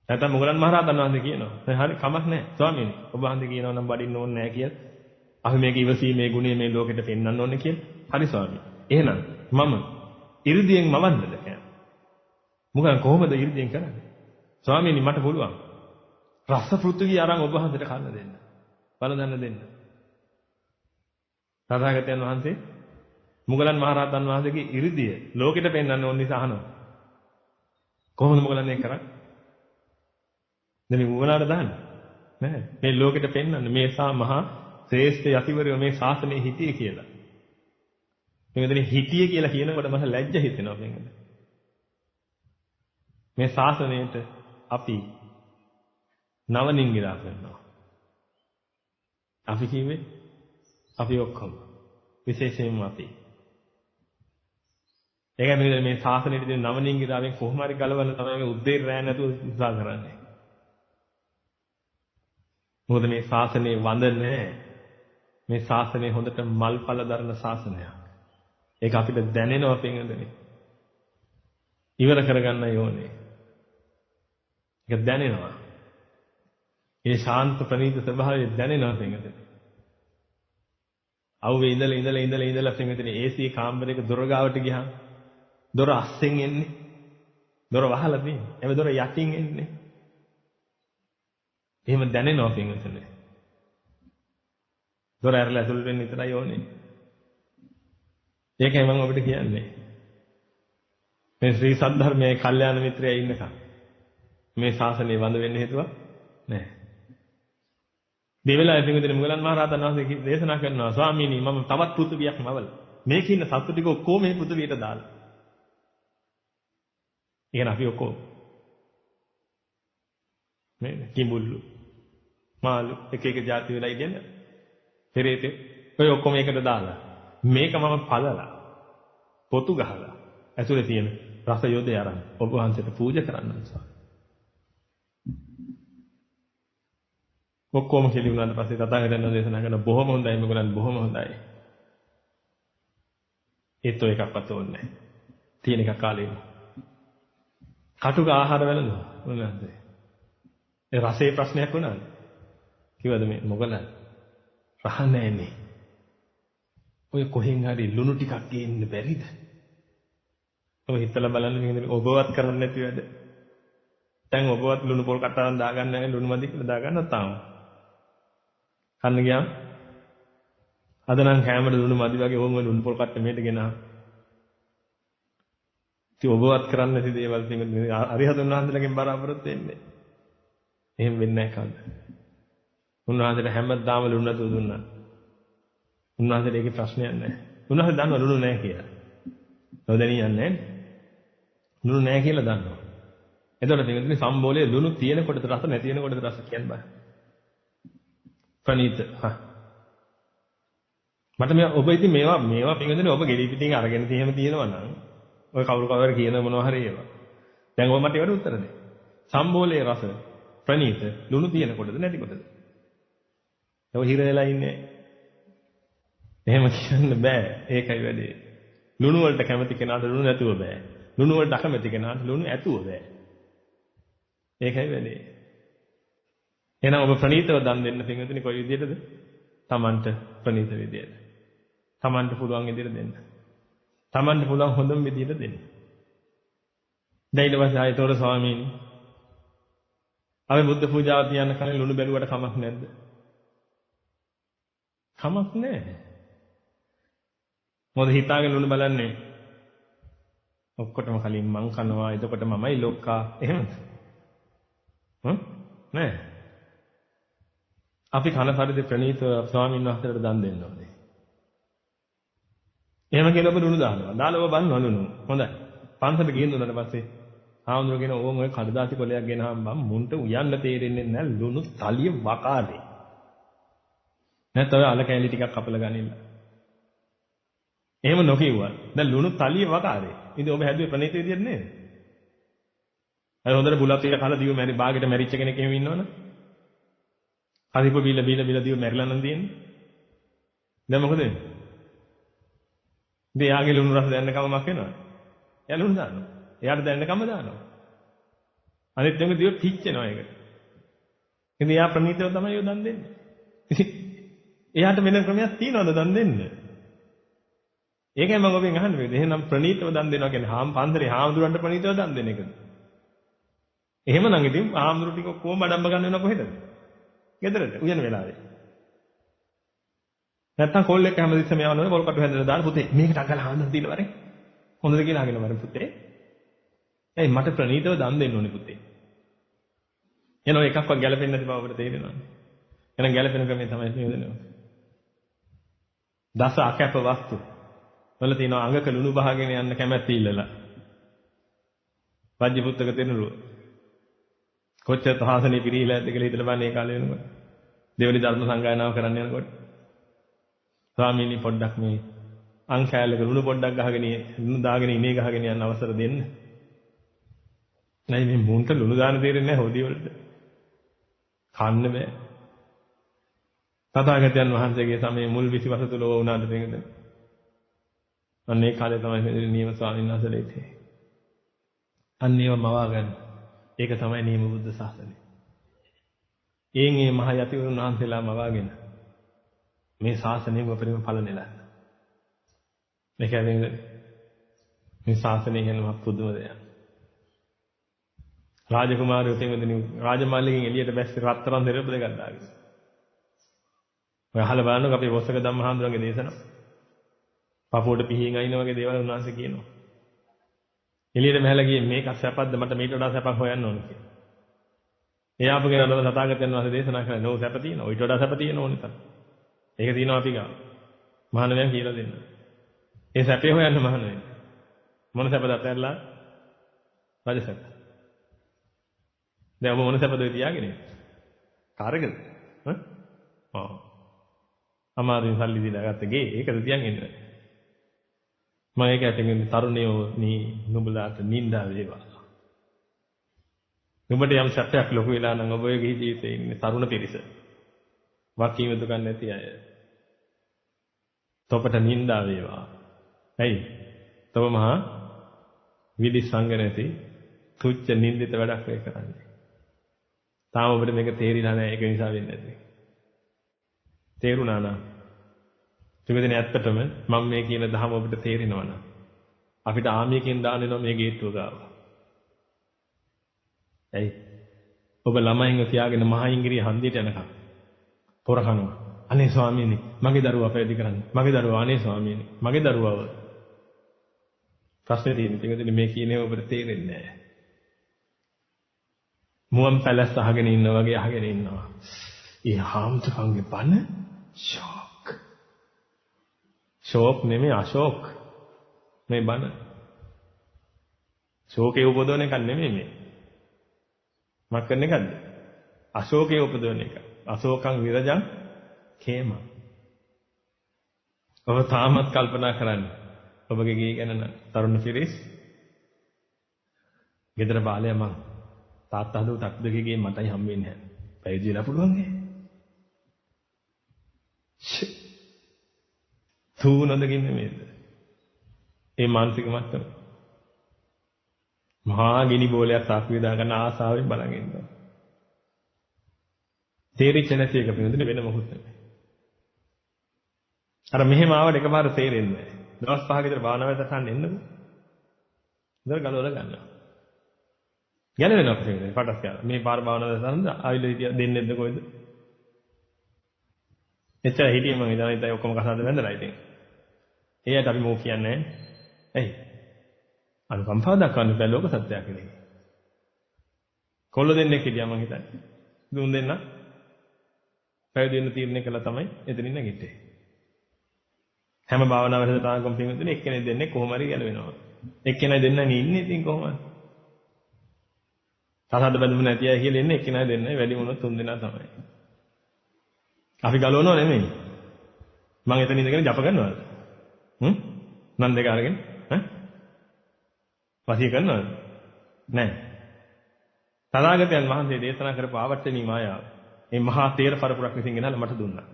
නැත්නම් මොගලන් මහරහතන් වහන්සේ කියනවා. දැන් හරි කමක් නැහැ. ස්වාමීනි ඔබ වහන්සේ කියනවා නම් වඩින්න ඕනේ නැහැ කියලා. අපි මේක ඉවසීමේ ගුණය මේ ලෝකෙට පෙන්වන්න ඕනේ කියලා. හරි ස්වාමීනි. එහෙනම් මම 이르දියෙන් මවන්නද කියන්නේ. මොකද කොහොමද 이르දියෙන් කරන්නේ? ස්වාමීනි මට පුළුවන්. රස පෘථිවිය අරන් ඔබ වහන්සේට කන්න දෙන්න. බලදන්න දෙන්න. තථාගතයන් වහන්සේ මුගලන් මහරහතන් වහන්සේගේ 이르දිය ලෝකෙට පෙන්වන්න ඕන නිසා අහනවා. කොහොමද මුගලන් මේක කරන්නේ? දැන් මේ මුගලන්ට දාන්නේ නෑ. මේ ලෝකෙට පෙන්වන්න මේ මහා ශ්‍රේෂ්ඨ යතිවරයෝ මේ ශාසනයේ හිටියේ කියලා. මෙතන හිටියේ කියලා කියනකොට මට ලැජ්ජ හිතෙනවා මේකට. මේ ශාසනයට අපි නවනින්ගිරා කරනවා. අපි කිව්වේ අපි ඔක්කොම විශේෂයෙන්ම අපි. ඒකයි මේ ශාසනයේ තියෙන නවනින්ගිරාවෙන් කොහොම හරි ගලවන්න තමයි මේ උද්දේර රෑ නැතුව උත්සාහ කරන්නේ. මොකද මේ ශාසනයේ වඳ නැහැ. මේ ශාසනය හොඳට මල්පල දරන ශාසනයක්. ඒක අපිට දැනෙනවා පින්වතුනි. ඉවර කරගන්න ඕනේ. ඒක දැනෙනවා. ඒ ශාන්ත ප්‍රණීත ස්වභාවය දැනෙනවා පින්වතුනි. අවුවේ ඉඳලා පින්වතුනි AC කාමරයක දොර ගාවට ගියාම දොර අස්සෙන් එන්නේ. දොර වහලා තියෙන්නේ. හැබැයි දොර යටින් එන්නේ. එහෙම දැනෙනවා පින්වතුනි. දොර ඇරලා ඇතුල් වෙන්න විතරයි ඕනේ. ඒකයි මම ඔබට කියන්නේ. මේ ශ්‍රී සද්ධර්මයේ කල්යාණ මිත්‍රයා ඉන්නකම් මේ ශාසනය වඳ වෙන්න හේතුවක් නැහැ. දෙවෙලාවේ පින්වතුනි මුගලන් මහරහතන් වහන්සේ දේශනා කරනවා ස්වාමීනි මම තවත් පෘථිවියක් මවල. මේකේ ඉන්න සත්තු ටික ඔක්කොම මේ පෘථිවියට දාලා. ඉතින් අපි ඔක්කොම මේ කිඹුල්ලු මාළු එක જાති වෙලා ඉන්නේ. පෙරේතේ ඔය ඔක්කොම එකට දාලා මේක මම පළලා පොතු ගහලා ඇතුලේ තියෙන රස යොදේ අරන් ඔබ වහන්සේට පූජා කරන්න නිසා. ඔක්කොම කෙලි වුණාට පස්සේ තථාගතයන් දේශනා කරන බොහොම හොඳයි මේගොල්ලන් බොහොම හොඳයි. ඒත් ඔය එකක්වත් ඕනේ නැහැ. තියෙන එක කාලේ. කටුක ආහාර වලද මොනවාද? ඒ රසයේ ප්‍රශ්නයක් වුණාද? කිව්වද මේ මොගලන්? රහ නැන්නේ. ඔය කොහෙන් හරි ලුණු ටිකක් ගේන්න බැරිද? ඔබ හිතලා බලන්න මේක ඔබවත් කරන්නේ නැති වැඩ. දැන් ඔබවත් ලුණු පොල් කට්ටාවක් දාගන්න නැහැ ලුණු මදි කියලා දාගන්න තාම. කන්න ගියාම අද නම් කැමරේ ලුණු මදි වගේ ඕම ලුණු පොල් කට්ට මෙහෙට ගෙනා. ඉතින් ඔබවත් කරන්නේ නැති දේවල් මේ අරිහතුන් වහන්සේලාගෙන් බරපතල වෙන්නේ. එහෙම වෙන්නේ නැහැ කවද? උන්වහන්සේට හැමදාම ලුණු නැතුව දුන්නා. උන්වහන්සේට ඒකේ ප්‍රශ්නයක් නැහැ. උන්වහන්සේ දන්නවා ලුණු නැහැ කියලා. නොදැනියන්නේ නැහැ. ලුණු නැහැ කියලා දන්නවා. එතකොට මේ සම්බෝලයේ ලුණු තියෙන කොටද රස නැති වෙන කොටද රස කියන්න බෑ. ප්‍රණීත. මට ඔබ ඉතින් මේවා පින්වදිනේ ඔබ ගෙඩි පිටින් අරගෙන තියෙම තියෙනවා නම් ඔය කවුරු කියන මොනවා හරි ඒවා. දැන් ඔබ මට ඒවට උත්තර දෙන්න. සම්බෝලයේ රස ප්‍රණීත ලුණු තියෙන කොටද නැති කොටද? ඔබ හිර වෙලා ඉන්නේ. එහෙම කියන්න බෑ. ඒකයි වැඩේ. ලුණු වලට කැමති කෙනාට ලුණු නැතුව බෑ. ලුණු වලට අකමැති කෙනාට ලුණු ඇතුව බෑ. ඒකයි වැඩේ. එහෙනම් ඔබ ප්‍රණීතව දන් දෙන්න පින්වතුනි කොයි විදිහටද? Tamanට ප්‍රණීත විදියට. Tamanට පුළුවන් විදියට දෙන්න. Tamanට පුළුවන් හොඳම විදියට දෙන්න. දැන් ඊට පස්සේ ආයතෝර ස්වාමීනි අපි බුද්ධ පූජාව තියන්න කලින් ලුණු බැලුවට කමක් නැද්ද? කමක් නැහැ. මොකද හිතාගෙන ලුණු බලන්නේ ඔක්කොටම කලින් මං කනවා එතකොට මමයි ලොක්කා එහෙමද? නෑ. අපි කන පරිදි ප්‍රණීත ස්වාමීන් වහන්සේට දන් දෙන්න ඕනේ. එහෙම කියලා ඔබ ලුණු දානවා. දාලා ඔබ බලනවා ලුණු. හොඳයි. පන්සලට ගිහින් දුන්නාට පස්සේ ආවුන්දර කියන ඕම ඔය කඩදාසි කොලයක් ගෙනහම මම මුන්ට උයන්න තේරෙන්නේ නැහැ ලුණු තලිය වකාලේ. නැත්නම් ඔය අල කැලි ටිකක් කපලා ගනින්න. එහෙම නොකියුවා. දැන් ලුණු තලිය වකාලේ. ඉතින් ඔබ හැදුවේ ප්‍රණීත විදියට නේද? අය හොඳට බුලත් ටික කන දිව මැරි බාගෙට මැරිච්ච කෙනෙක් එහෙම ඉන්නවනේ. හරිපො බීල දිව මැරිලා නම් තියෙන්නේ. දැන් මොකද වෙන්නේ? ඉතින් යාගේ ලුණු රස දැනන්න කමක් වෙනවද? එයා ලුණු දානවා. එයාට දැනෙනකම දානවා. අනිත් එක්ක දිව පිච්චෙනවා ඒක. ඉතින් එයා ප්‍රණීතව තමයි දන් දෙන්නේ. එයාට වෙන ක්‍රමයක් තියනවද දන් දෙන්න? ඒකයි මම ඔබෙන් අහන්නේ. එහෙනම් ප්‍රණීතව දන් දෙනවා කියන්නේ පන්දරේ හාමුදුරන්ට ප්‍රණීතව දන් දෙන එකද? එහෙමනම් ඉතින් හාමුදුරු ටික කොහොම අඩම්බ ගන්න වෙනව කොහෙද? ගෙදරද? උයන වෙලාවේ. නැත්තම් කෝල් එක හැමදෙස්සම යවනවා කෝල් කටු හැදලා දාන පුතේ මේකට අගලා හාමුදුරු දීලා වරේ. හොඳද කියලා අහගෙන වරේ පුතේ. එයි මට ප්‍රණීතව දන් දෙන්න ඕනේ පුතේ. එනෝ එකක්වත් ගැලපෙන්නේ නැති බව අපිට තේරෙනවා. එහෙනම් ගැලපෙන ක්‍රමය තමයි මේ දෙනවා. දස අකැප වස්තු වල තියෙන අංගක ලුණු බහගෙන යන්න කැමැත්ත ඉල්ලලා. රාජ්‍ය පුත්තක තෙනුරුව. කොච්චර තහසනේ පිරීලා ඇද්ද කියලා හිතලා බලන්න ඒ කාලේ වෙනකොට. දෙවෙනි ධර්ම සංගායනාව කරන්න යනකොට. ස්වාමීනි පොඩ්ඩක් මේ අංකෑලක ලුණු පොඩ්ඩක් ගහගෙන ලුණු දාගෙන ඉනේ ගහගෙන යන්න අවසර දෙන්න. නෑ මේ මුන්ට ලුණු දාන්න තේරෙන්නේ නැහැ හොදි වලට. කන්න බෑ. තථාගතයන් වහන්සේගේ සමයේ මුල් 20 වසර තුල වුණාද මේකද? අන්න ඒ කාලේ තමයි මේ නියම ස්වාමීන් වහන්සේලා ඉන්නේ. අන්න ඒව මවා ගන්න. ඒක තමයි නියම බුද්ධ ශාසනය. මේ මහ යතිවරුන් වහන්සේලා මවාගෙන මේ ශාසනයෙන් උපරිම ඵල නෙලන්න. මේ කියන්නේ මේ ශාසනය ගැන පුදුම දෙයක්. රාජකුමාරයෝ තෙමෙදෙනි රාජමාලිගෙන් එළියට බැස්සේ රත්තරන් දෙරප දෙකක් දාගෙන. ඔය අහලා බලන්නකො අපේ වොස්සක ධම්මහාමුදුරන්ගේ දේශනාව. පපුවට පිහින් අයින වගේ දේවල් උන්වහන්සේ කියනවා. එළියට මහලා ගියේ මේක සැපක්ද මට මීට වඩා සැපක් හොයන්න ඕන කියලා. එයා අපගෙන අඬන තථාගතයන් වහන්සේ දේශනා කළා නෝ සැප තියෙනවා. ඊට වඩා සැප තියෙන ඕනේ තමයි. ඒක තියෙනවා අපි ගාව. මහානවයන් කියලා දෙන්න. ඒ සැපේ හොයන්න මහානවයන්. මොන සැපද අතහැරලා? රජ සැප. දැන් ඔබ මොන සැපද තියාගෙන ඉන්නේ? කාර්යකද? ඔව්. අමාරුවෙන් සල්ලි දීලා ගත්ත ගේ ඒකද තියන් ඉන්නේ. මම ඒක ඇටින් තරුණයෝ නුඹලාට නින්දා වේවා. නුඹට යම් සැපයක් ලොකු වෙලා නම් ඔබ ඔය ගිහි ජීවිතේ ඉන්නේ තරුණ පිරිස. වකීම දුකක් නැති අය. තොපට නින්දා වේවා. ඇයි? තව මහා විදි සංග නැති තුච්ච නින්දිත වැඩක් වේ කරන්නේ. තාම ඔබට මේක තේරිලා නැහැ ඒක නිසා වෙන්නේ නැති. තේරුණා නම් තුගදෙනේ ඇත්තටම මම මේ කියන දහම ඔබට තේරෙනවා නම් අපිට ආමියකින් දාන්න වෙනවා මේ ගේට්ටුව ගාව. ඇයි? ඔබ ළමයින්ව තියාගෙන මහා ඉංග්‍රීසි හන්දියට යනකම් පොර කනවා. අනේ ස්වාමීනි මගේ දරුවා පැවිදි කරන්න. මගේ දරුවා අනේ ස්වාමීනි මගේ දරුවාව. ප්‍රශ්නේ තියෙන්නේ තුගදෙනේ මේ කියන්නේ ඔබට තේරෙන්නේ නැහැ. මුවන් පැලස් අහගෙන ඉන්නා වගේ අහගෙන ඉන්නවා. ඒ හාමුදුරන්ගේ බණ ෂෝක්. ෂෝක් නෙමෙයි අශෝක්. මේ බණ. ෂෝකේ උපදවන එක නෙමෙයි මේ. මක් කරන එකද? අශෝකේ උපදවන එක. අශෝකං විරජං khේම. ඔබ තාමත් කල්පනා කරන්නේ. ඔබගේ ගේ ගැන තරුණ පිරිස්. ගෙදර බාලයා මං තාත්තා හදපු තක්දකගේ මටයි හම්බෙන්නේ නැහැ. පැවිදිලා පුළුවන් නේ. තුනදකින් නෙමෙයිද? ඒ මානසික මට්ටම. මහා ගිනි බෝලයක් සාක්කුවේ දාගන්න ආසාවෙන් බලන් ඉන්නවා. තේරිච්ච නැති එක පිළිබඳව වෙන මොහොත නෙමෙයි. අර මෙහෙම ආවට එකපාර තේරෙන්නේ නැහැ. දවස් 5ක විතර භාවනා වැඩසටහන එන්නකෝ. ඉතින් ගලවලා ගන්නවා. ගැලවෙනවා කොහේද? පටස් කියලා. මේ පාර භාවනා වැඩසටහනද ආවිල හිටිය දෙන්නෙක්ද කොයිද? එච්චර හිටියේ මම ඉතින් ඔක්කොම කසාද වැඳලා ඉතින්. එයාට අපි මොකක් කියන්නේ නැහැ. ඇයි? අනුකම්පාව දක්වන්න බෑ ලෝක සත්‍යයක් කියලා. කොල්ල දෙන්නෙක් හිටියා මං හිතන්නේ. දුන් දෙන්න පැවිදි වෙන්න තීරණය කළා තමයි එතනින් නැගිට්ටේ. හැම භාවනා වැඩසටහනකම පින්විතනේ එක්කෙනෙක් දෙන්නේ කොහොම හරි ගැලවෙනවා. එක්කෙනයි දෙන්නයි ඉන්නේ ඉතින් කොහොමද? කසාද බැඳුම නැති අය කියලා ඉන්නේ එක්කෙනයි දෙන්නයි වැඩි මොනොත් තුන් දෙනා තමයි. අපි ගලවනව නෙමෙයි. මං එතන ඉඳගෙන ජප කරනවද? නන් දෙක අරගෙන වසිය කරනවද? නැහැ. තථාගතයන් වහන්සේ දේශනා කරපු ආවර්තනී මායාව මේ මහා තේර පරපුරක් විසින් ගෙනල්ලා මට දුන්නා.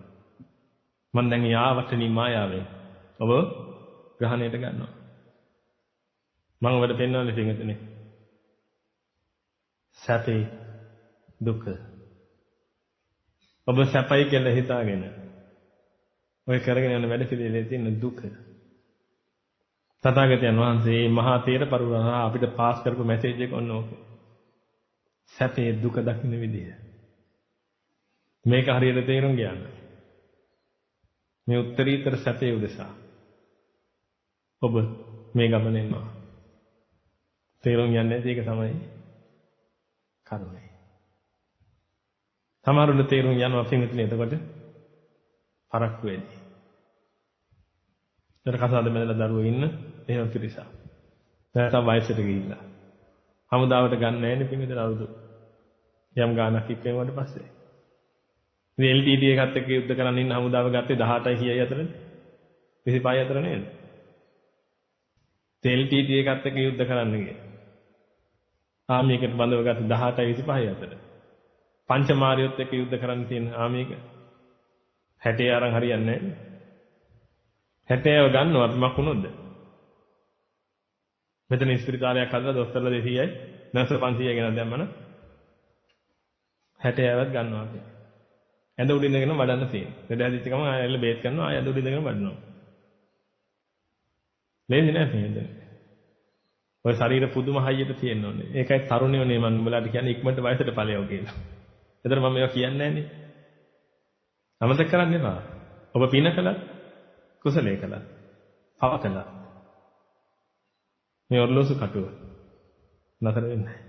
මම දැන් මේ ආවර්තනී මායාවෙන් ඔබ ග්‍රහණයට ගන්නවා. මම ඔබට පෙන්වන්නේ පින්වතුනි. සැපේ දුක. ඔබ සැපයි කියලා හිතාගෙන ඔය කරගෙන යන වැඩ පිළිවෙලේ තියෙන දුක. තථාගතයන් වහන්සේ මහා තේර පරිවර්තන අපිට පාස් කරපු මැසේජ් එක ඔන්න ඕක. සැපේ දුක දකින්න විදිය. මේක හරියට තේරුම් ගන්න. මේ උත්තරීතර සැපේ උදෙසා ඔබ මේ ගමන යනවා. තේරුම් යන්නේ ඒක තමයි කරුණේ. සමහරුන්ට තේරුම් යනවා පින්විතනේ එතකොට පරක්කු වෙන්නේ. ඒතර කසාද මැදලා දරුවෝ ඉන්න එහෙම පිරිසක්. නැත්නම් වයසට ගිහිල්ලා. හමුදාවට ගන්න නැහැ නේ පින්විතේ අවුරුදු. යම් ගානක් ඉක්මනට පස්සේ. ඉතින් LTT එකත් එක්ක යුද්ධ කරන්න ඉන්න හමුදාව ගත්තේ 18යි කීයයි අතරද? 25යි අතර නේද? LTT එකත් එක්ක යුද්ධ කරන්න ගියේ. ආමියකට බඳව ගත්තේ 18යි 25යි අතර. පංචමාරියොත් එක්ක යුද්ධ කරන්න තියෙන ආමියක 60 අරන් හරියන්නේ නැහැ. 60ව ගන්නවා අපි මක් වුණොත්ද? මෙතන ස්පිරිතාලයක් හදලා දොස්තරලා 200යි නර්ස් 500යි ගෙනත් දැම්මම 60වත් ගන්නවා අපි. ඇඳ උඩින් ඉඳගෙන වඩන්න තියෙනවා. ලෙඩ හැදිච්ච ගමන් ආයෙත් බේත් කරනවා ආයෙ ඇඳ උඩින් ඉඳගෙන වඩනවා. ලේසි නෑ නේද? ඔය ශරීර පුදුම හයියට තියෙන්න ඕනේ. ඒකයි තරුණයෝනේ මම උඹලාට කියන්නේ ඉක්මනට වයසට ඵලයෝ කියලා. ඒතර මම මේවා කියන්නේ නෑනේ. අමතක කරන්න එපා. ඔබ පින කළා කුසලයේ කළා. පව කළා. මේ ඔර්ලෝසු කටුව නතර වෙන්නේ නැහැ.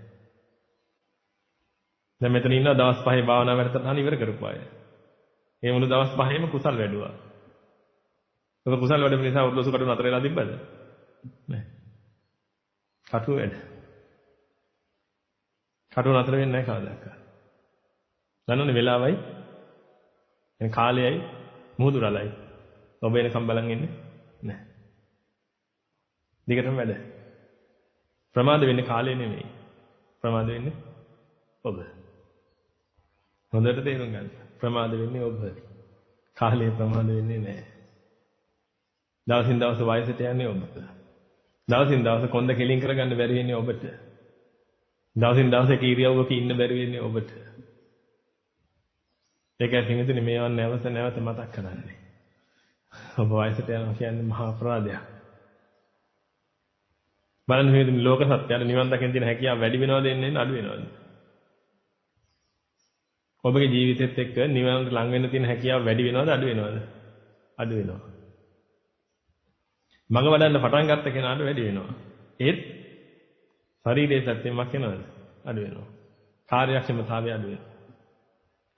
දැන් මෙතන ඉන්න දවස් 5 භාවනා වැඩසටහන ඉවර කරපු අය. මේ මුළු දවස් 5ෙම කුසල් වැඩුවා. ඔබ කුසල් වැඩම නිසා ඔර්ලෝසු කටුව නතර වෙලා තිබ්බද? නැහැ. කටුව වැඩ. කටුව නතර වෙන්නේ නැහැ කවදාවත්. දන්නවනේ වෙලාවයි එන කාලයයි මුහුදු රළයි. ඔබ එනකම් බලන් ඉන්නේ නැහැ. දිගටම වැඩ. ප්‍රමාද වෙන්නේ කාලය නෙමෙයි. ප්‍රමාද වෙන්නේ ඔබ. හොඳට තේරුම් ගන්න. ප්‍රමාද වෙන්නේ ඔබ. කාලය ප්‍රමාද වෙන්නේ නැහැ. දවසින් දවස වයසට යන්නේ ඔබ. දවසින් දවස කොන්ද කෙලින් කරගන්න බැරි වෙන්නේ ඔබට. දවසින් දවස කීරියවක ඉන්න බැරි වෙන්නේ ඔබට. ඒකයි පින්විතනේ මේවා නැවත මතක් කරන්නේ. ඔබ වයසට යනවා කියන්නේ මහා අපරාධයක්. බලන්න මේ ලෝක සත්‍යයට නිවන් දකින්න තියෙන හැකියාව වැඩි වෙනවද එන්නේ අඩු වෙනවද? ඔබගේ ජීවිතෙත් එක්ක නිවනට ලං වෙන්න තියෙන හැකියාව වැඩි වෙනවද අඩු වෙනවද? අඩු වෙනවා. මඟ වඩන්න පටන් ගත්ත කෙනාට වැඩි වෙනවා. ඒත් ශරීරයේ සත්‍යමක් වෙනවද? අඩු වෙනවා. කාර්යක්ෂමතාවය අඩු වෙනවා.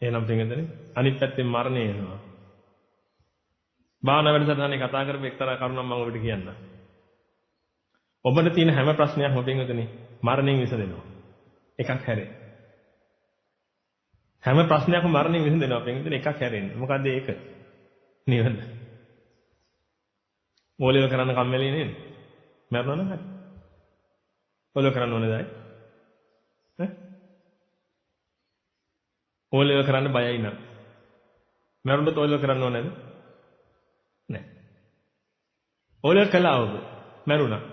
එහෙනම් පින්වතුනි අනිත් පැත්තෙන් මරණය එනවා. භාවනා වැඩසටහනේ කතා කරපු එක්තරා කරුණක් මම ඔබට කියන්නම්. ඔබට තියෙන හැම ප්‍රශ්නයක්ම පින්වතුනි මරණයෙන් විසඳෙනවා. එකක් හැරෙන්න. හැම ප්‍රශ්නයක්ම මරණයෙන් විසඳෙනවා පින්වතුනි එකක් හැරෙන්න. මොකද්ද ඒක? නිවන. ඕලෙව කරන්න කම්මැලි නේද? මරනවා නම් හරි. ඕලෙව කරන්න ඕනේද? ඈ? ඕලෙව කරන්න බයයි නං. මරුණොත් ඕලෙව කරන්න ඕනේද? නෑ. ඕලෙව කළා ඔබ. මරුණා.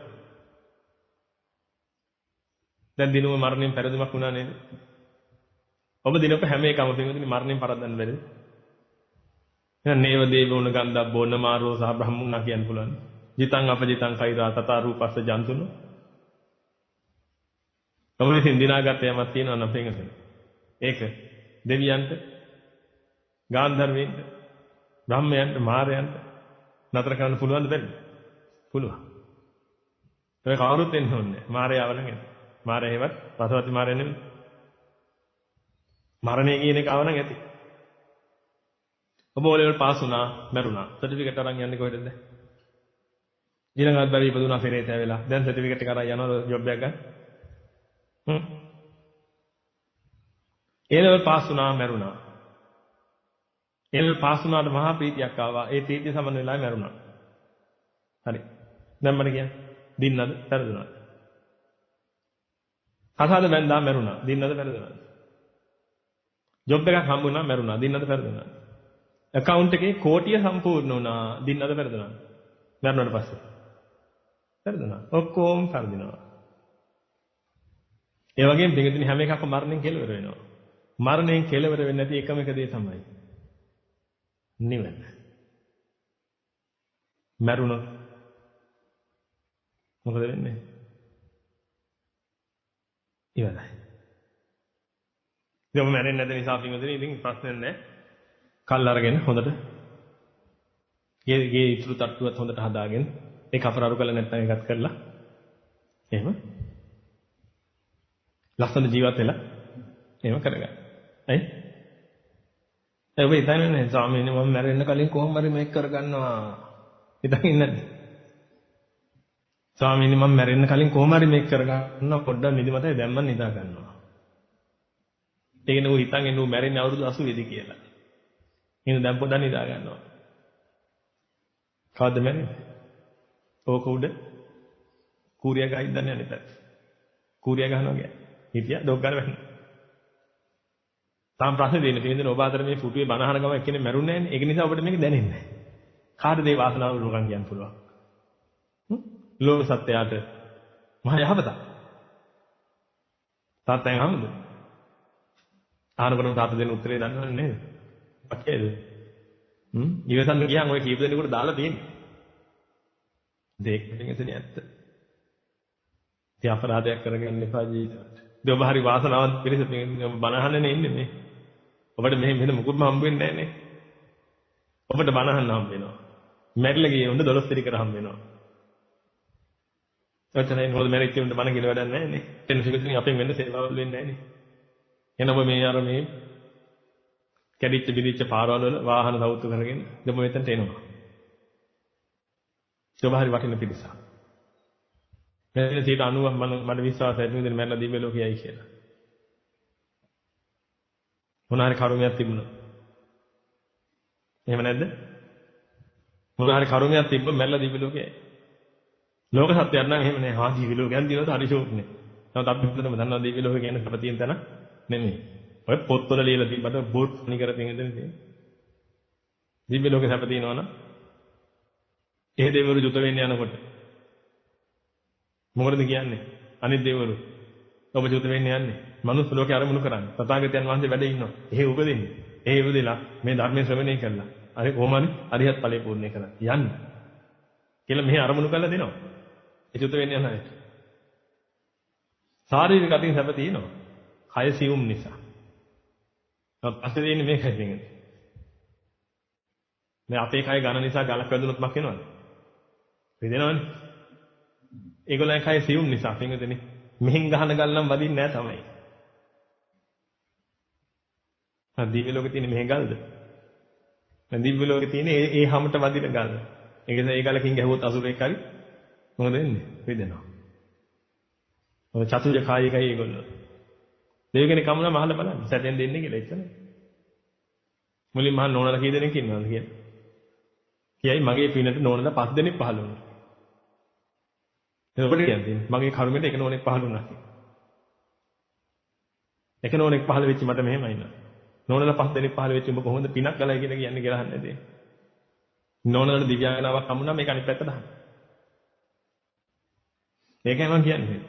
දැන් දිනුව මරණයෙන් පෙරදුමක් වුණා නේද? ඔබ දිනපු හැම එකම පින්වතුනි මරණයෙන් පරද්දන්න බැරිද? එහෙනම් නේව දේවෝන ගන්ධබ් බෝන මාරෝ සහ බ්‍රහ්මුණා කියන්න පුළුවන්. ජිතං අපජිතං කෛරා තථා රූපස්ස ජන්තුන. ඔබ විසින් දිනාගත්ත යමක් තියෙනවා නම් පින්වතුනි. ඒක දෙවියන්ට, ගාන්ධර්වයන්ට, බ්‍රහ්මයන්ට, මාරයන්ට නතර කරන්න පුළුවන්ද බැරිද? පුළුවන්. ඒක කවුරුත් එන්න ඕනේ. මාරයව නම් එන්න. මාරය හේවත් පසවති මාරය නෙමෙයි. මරණය කියන එක ආව නම් ඇති. ඔබ ඕලෙවල් පාස් වුණා, මැරුණා. සර්ටිෆිකේට් අරන් යන්නේ කොහෙටද? ඊළඟට බැරි ඉපදුනා පෙරේත වෙලා. දැන් සර්ටිෆිකේට් එක අරන් යනවා ජොබ් එකක් ගන්න. ඒලෙවල් පාස් වුණා, මැරුණා. ඒලෙවල් පාස් වුණාට මහා ප්‍රීතියක් ආවා. ඒ ප්‍රීතිය සමන වෙලාවේ මැරුණා. හරි. දැන් මට කියන්න. දින්නද? පෙරදුනාද? කසාද බැන්දා මැරුණා. දින්නද? පෙරදුනාද? ජොබ් එකක් හම්බුණා මැරුණා. දින්නද? පෙරදුනාද? account එකේ කෝටිය සම්පූර්ණ වුණා. දින්නද? පෙරදුනාද? මැරුණාට පස්සේ. වැරදුනා. ඔක්කොම වැරදිනවා. ඒ වගේම පිටින් හැම එකක්ම මරණයෙන් කෙලවර වෙනවා. මරණයෙන් කෙලවර වෙන්නේ නැති එකම එක දේ තමයි නිවන. මරුණොත් මොකද වෙන්නේ? ඉවරයි. ඉතින් ඔබ මැරෙන්නේ නැති නිසා පින්වතුනි ඉතින් ප්‍රශ්නයක් නැහැ. කල් අරගෙන හොඳට ගේ ඉතුරු තට්ටුවත් හොඳට හදාගෙන ඒක අපරාරු කළ නැත්නම් ඒකත් කරලා එහෙම ලස්සන ජීවත් වෙලා එහෙම කරගන්න. ඇයි? ඒ ඔබ හිතන්නේ ස්වාමීනි මම මැරෙන්න කලින් කොහොම හරි මේක කරගන්නවා. හිතන් ඉන්නේ නැද්ද? ස්වාමීනි මම මැරෙන්න කලින් කොහොම හරි මේක කරගන්න පොඩ්ඩක් නිදිමතයි දැන් මම නිදා ගන්නවා. ඒකනේ ඔය හිතන් එන්නේ මැරෙන්නේ අවුරුදු 80 දී කියලා. එහෙනම් දැන් පොඩ්ඩක් නිදා ගන්නවා. කවද්ද මැරෙන්නේ? ඕක උඩ කූරියා ගහින් දන්නේ නැත. කූරියා ගහනවා කියන්නේ. හිටියා ඩොග් ගාන වැටෙනවා. තාම ප්‍රශ්නේ දෙන්නේ තියෙන්නේ ඔබ අතර මේ පුටුවේ බණ අහන ගම එක්කෙනෙක් මැරුන්නේ නැහැ නේ. ඒක නිසා ඔබට මේක දැනෙන්නේ නැහැ. කාටද ඒ වාසනාව ලෝකම් කියන්න පුළුවන්? ලෝක සත්‍යයට මහ යහපත. තාත්තෙන් අහමුද? ආනකොටම තාත්තා දෙන උත්තරේ දන්නවනේ නේද? ඔකේද? ඉවසන්න ගියන් ඔය කීප දෙනෙකුට දාලා තියෙන්නේ. දෙකකින් එතන ඇත්ත. ඉතින් අපරාධයක් කරගන්න එපා ජීවිතේට. ඉතින් ඔබ හරි වාසනාවන්ත පිරිස බණ අහන්නේ ඉන්නේ මේ. ඔබට මෙහෙම මොකුත්ම හම්බ වෙන්නේ නැහැ නේ. ඔබට බණ අහන්න හම්බ වෙනවා. මැරිලා ගියේ උන්ද 12 තිරි කර හම්බ වෙනවා. ඔතනයි මොකද මැරිච්ච උන්ට බණ කියලා වැඩක් නැහැ නේ. එතන සිගුතුන් අපෙන් වෙන්න සේවාවල් වෙන්නේ නැහැ නේ. එහෙනම් ඔබ මේ අර මේ කැඩිච්ච බිරිච්ච පාරවල් වල වාහන සවුත්තු කරගෙන දෙම මෙතනට එනවා. ඔබ හරි වටින පිරිසක්. මෙන්න 90% මට විශ්වාසයි මේ මැරලා දිව්‍ය ලෝකයයි කියලා. මොනාරි කරුණයක් තිබුණා. එහෙම නැද්ද? මොනාරි කරුණයක් තිබ්බ මැරලා දිව්‍ය ලෝකයයි. ලෝක සත්‍යයක් නම් එහෙම නෑ. හා දිව්‍ය ලෝකයන් දිනවද හරි ෂෝක් නේ. නමුත් අපි හිතනම දන්නවා දිව්‍ය ලෝකය කියන්නේ අප තියෙන තැන නෙමෙයි. ඔය පොත්වල ලියලා තිබ්බට බෝත් නිකර තියෙන දේ තියෙන්නේ. දිව්‍ය ලෝකේ සැප තියෙනවනම් ඒ දෙවිවරු යුත වෙන්න යනකොට මොකටද කියන්නේ? අනිත් දෙවිවරු ඔබ යුත වෙන්න යන්නේ. මනුස්ස ලෝකේ අරමුණු කරන්නේ. තථාගතයන් වහන්සේ වැඩ ඉන්නවා. එහෙ උපදින්නේ. එහෙ උපදෙලා මේ ධර්මයේ ශ්‍රවණය කළා. අර කොහොමද? අරිහත් ඵලය පූර්ණේ කරන්නේ. යන්නේ. කියලා මෙහි අරමුණු කරලා දෙනවා. ඒ යුත වෙන්න යන අය. ශාරීරික අතින් සැප තියෙනවා. කය සියුම් නිසා. පස්සේ දෙන්නේ මේකයි කියන්නේ. මේ අපේ කය ඝන නිසා ගලක් වැදුනොත් මක් වෙනවද? රිදෙනවනේ. ඒගොල්ලන්ගේ කය සියුම් නිසා පින්වතුනි මෙහෙන් ගහන ගල් නම් වදින්නේ නැහැ තමයි. දිව්‍ය ලෝකේ තියෙන මෙහෙ ගල්ද? දිව්‍ය ලෝකේ තියෙන ඒ හැමත වදින ගල්. ඒක නිසා ඒ ගලකින් ගැහුවොත් අසුරෙක් හරි මොකද වෙන්නේ? රිදෙනවා. ඔය චතුජ කායිකයි ඒගොල්ලෝ. දෙවියන්ගේ කමුණ මහල බලන්න. සැතෙන් දෙන්නේ කියලා එච්චරයි. මුලින් මහා නෝනලා කී දෙනෙක් ඉන්නවද කියලා. කියයි මගේ පිනට නෝනලා 5 දෙනෙක් පහළ වුණා. එතකොට කියන්නේ මගේ කර්මෙට එක නෝනෙක් පහළ වුණා කියලා. එක නෝනෙක් පහළ වෙච්ච මට මෙහෙමයි නා. නෝනලා 5 දෙනෙක් පහළ වෙච්ච උඹ කොහොමද පිනක් ගලයි කියලා කියන්නේ කියලා අහන්නේ නැදේ. නෝනලාට දිව්‍යාංගනාවක් හම්බුනා මේක අනිත් පැත්තට දාන්න. ඒකයි මම කියන්නේ.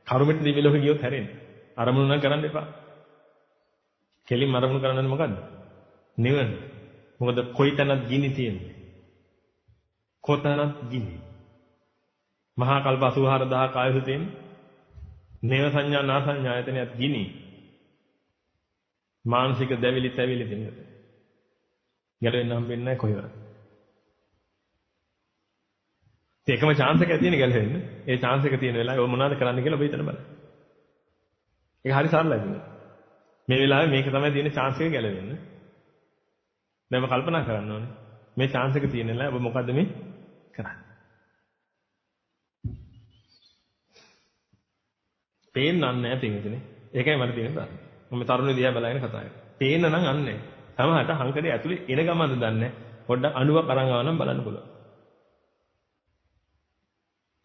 කර්මෙට දිව්‍ය ලෝකෙ ගියොත් හැරෙන්නේ. අරමුණු නම් කරන්න එපා. කෙලින්ම අරමුණු කරන්නේ මොකද්ද? නිවන. මොකද කොයිතැනක් ගිනි තියෙන්නේ. කොතැනක් ගිනි. මහා කල්ප 84000 ආයුෂ තියෙන නේව සංඥා නා සංඥා ආයතනයත් ගිනි. මානසික දැවිලි තැවිලි දෙන්නේ. ගැලවෙන්න හම්බෙන්නේ නැහැ කොහෙවත්. ඒකම chance එකක් තියෙන ගැලවෙන්න. ඒ chance එක තියෙන වෙලාවේ ඔය මොනවද කරන්න කියලා ඔබ හිතන්න බලන්න. ඒක හරි සරලයි නේද? මේ වෙලාවේ මේක තමයි තියෙන chance එක ගැලවෙන්න. දැන් ඔබ කල්පනා කරන්න ඕනේ. මේ chance එක තියෙන වෙලාවේ ඔබ මොකද්ද මේ කරන්නේ? පේන්නේ නැහැ පිටින්. ඒකයි මට තියෙන ප්‍රශ්නේ. මම තරුණ දිහා බලාගෙන කතා කරන්නේ. පේන්න නම් අන්නේ. සමහරට හංකඩේ ඇතුලේ එන ගමන්ද දන්නේ. පොඩ්ඩක් අණුවක් අරන් ආව නම් බලන්න පුළුවන්.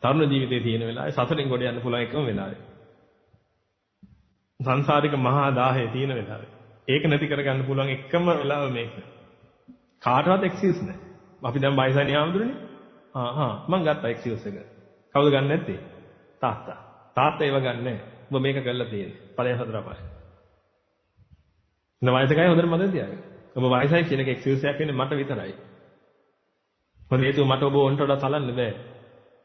තරුණ ජීවිතයේ තියෙන වෙලාවේ සසරෙන් ගොඩ යන්න පුළුවන් එකම වෙලාවේ. සංසාරික මහා දාහය තියෙන වෙලාවේ. ඒක නැති කරගන්න පුළුවන් එකම වෙලාව මේක. කාටවත් එක්ස්කියුස් නැහැ. අපි දැන් බයිසන් යාමදුරනේ. මම ගත්තා එක්ස්කියුස් එක. කවුද ගන්න නැත්තේ? තාත්තා. තාත්තා ඒව ගන්න නැහැ. ඔබ මේක කරලා තියෙන්නේ. ඵලය හතර පහයි. වයසකයි හොඳට මතක තියාගන්න. ඔබ වයසයි කියන එක එක්ස්කියුස් එකක් වෙන්නේ මට විතරයි. මොකද හේතුව මට ඔබ ඔන්ට වඩා තලන්න බෑ.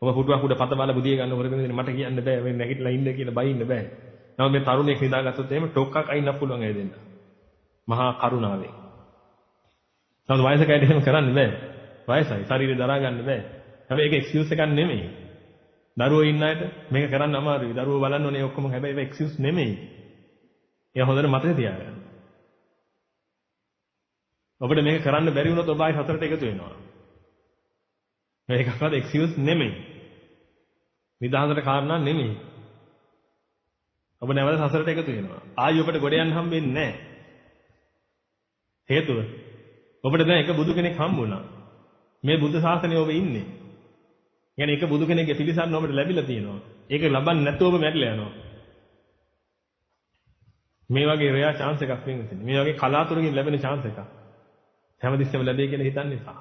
ඔබ පුටුවක් උඩ පත බාලා බුදිය ගන්න කරගෙන මට කියන්න බෑ. මේ නැගිටලා ඉන්න කියලා බයින්න බෑ. නමුත් මේ තරුණයෙක් නිදාගත්තොත් එහෙම ටොක්කක් අයින්නත් පුළුවන් ඒ දෙන්න. මහා කරුණාවෙන්. නමුත් වයසකයිට එහෙම කරන්න බෑ. වයසයි ශරීරය දරා ගන්න බෑ. හැබැයි ඒක එක්ස්කියුස් එකක් නෙමෙයි. දරුවෝ ඉන්න අයට මේක කරන්න අමාරුයි. දරුවෝ බලන්න ඕනේ ඔක්කොම හැබැයි ඒක එක්ස්කියුස් නෙමෙයි. ඒක හොඳට මතක තියාගන්න. ඔබට මේක කරන්න බැරි වුණොත් ඔබ ආයි හතරට එකතු වෙනවා. මේකක්වත් එක්ස්කියුස් නෙමෙයි. නිදහසට කාරණා නෙමෙයි. ඔබ නැවත හතරට එකතු වෙනවා. ආයි ඔබට ගොඩ යන්න හම්බෙන්නේ නැහැ. හේතුව ඔබට දැන් එක බුදු කෙනෙක් හම්බුණා. මේ බුද්ධ ශාසනයේ ඔබ ඉන්නේ. يعني එක බුදු කෙනෙක්ගේ පිළිසරණ ඔබට ලැබිලා තියෙනවා. ඒක ලබන්නේ නැතුව ඔබ මැරිලා යනවා. මේ වගේ රෙයා chance එකක් වෙන්නේ. මේ වගේ කලාතුරකින් ලැබෙන chance එකක්. හැමතිස්සෙම ලැබෙයි කියලා හිතන්න එපා.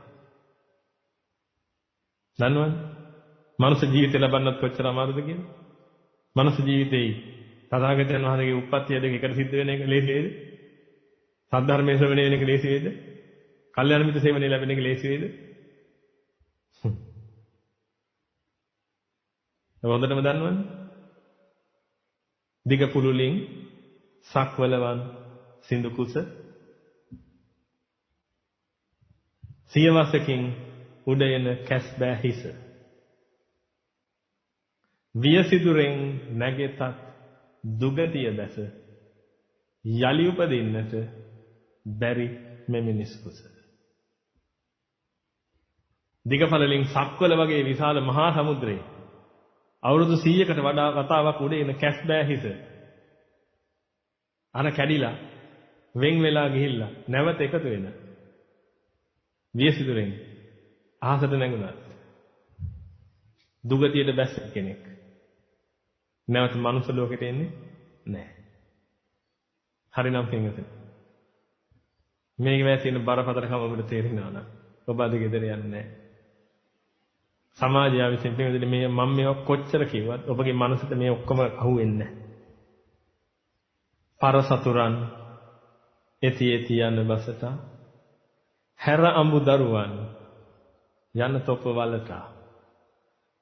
දන්නවද? මනුෂ්‍ය ජීවිතය ලබන්නත් කොච්චර අමාරුද කියලා? මනුෂ්‍ය ජීවිතේ තථාගතයන් වහන්සේගේ උප්පත්තිය දෙක එකට සිද්ධ වෙන එක ලේසි වේද? සද්ධර්මයේ ශ්‍රවණය වෙන එක ලේසි වේද? කල්යාණ මිත්‍ර සේවනයේ ලැබෙන එක ලේසි වේද? හොඳටම දන්නවනේ. දිග පුලුලින් සක්වලවන් සිඳු කුස සියවසකින් උඩයන කැස් බෑ හිස වියසිදුරෙන් නැගෙතත් දුගතිය දැස යලි උපදින්නට බැරි මෙමිනිස් කුස දිගපළලින් සක්වල වගේ විශාල මහා සමුද්‍රයේ අවුරුදු 100කට වඩා වතාවක් උඩ එන කැස් බෑ හිස අර කැඩිලා වෙන් වෙලා ගිහිල්ලා නැවත එකතු වෙන වියසිදුරෙන් අහසට නැගුණා දුගතියට බැස්ස කෙනෙක් නැවත මනුස්ස ලෝකෙට එන්නේ නැහැ. හරිනම් පින්වතුනි මේක වැසින බරපතලකම ඔබට තේරෙනවා නම් ඔබ අද ගෙදර යන්නේ නැහැ. සමාජය විසින් පින්වතුනි මේ මම මේක කොච්චර කිව්වත් ඔබගේ මනසට මේ ඔක්කොම අහුවෙන්නේ නැහැ. පරසතුරන් එති එති යන බසට හැර අඹු දරුවන් යන තොප වලට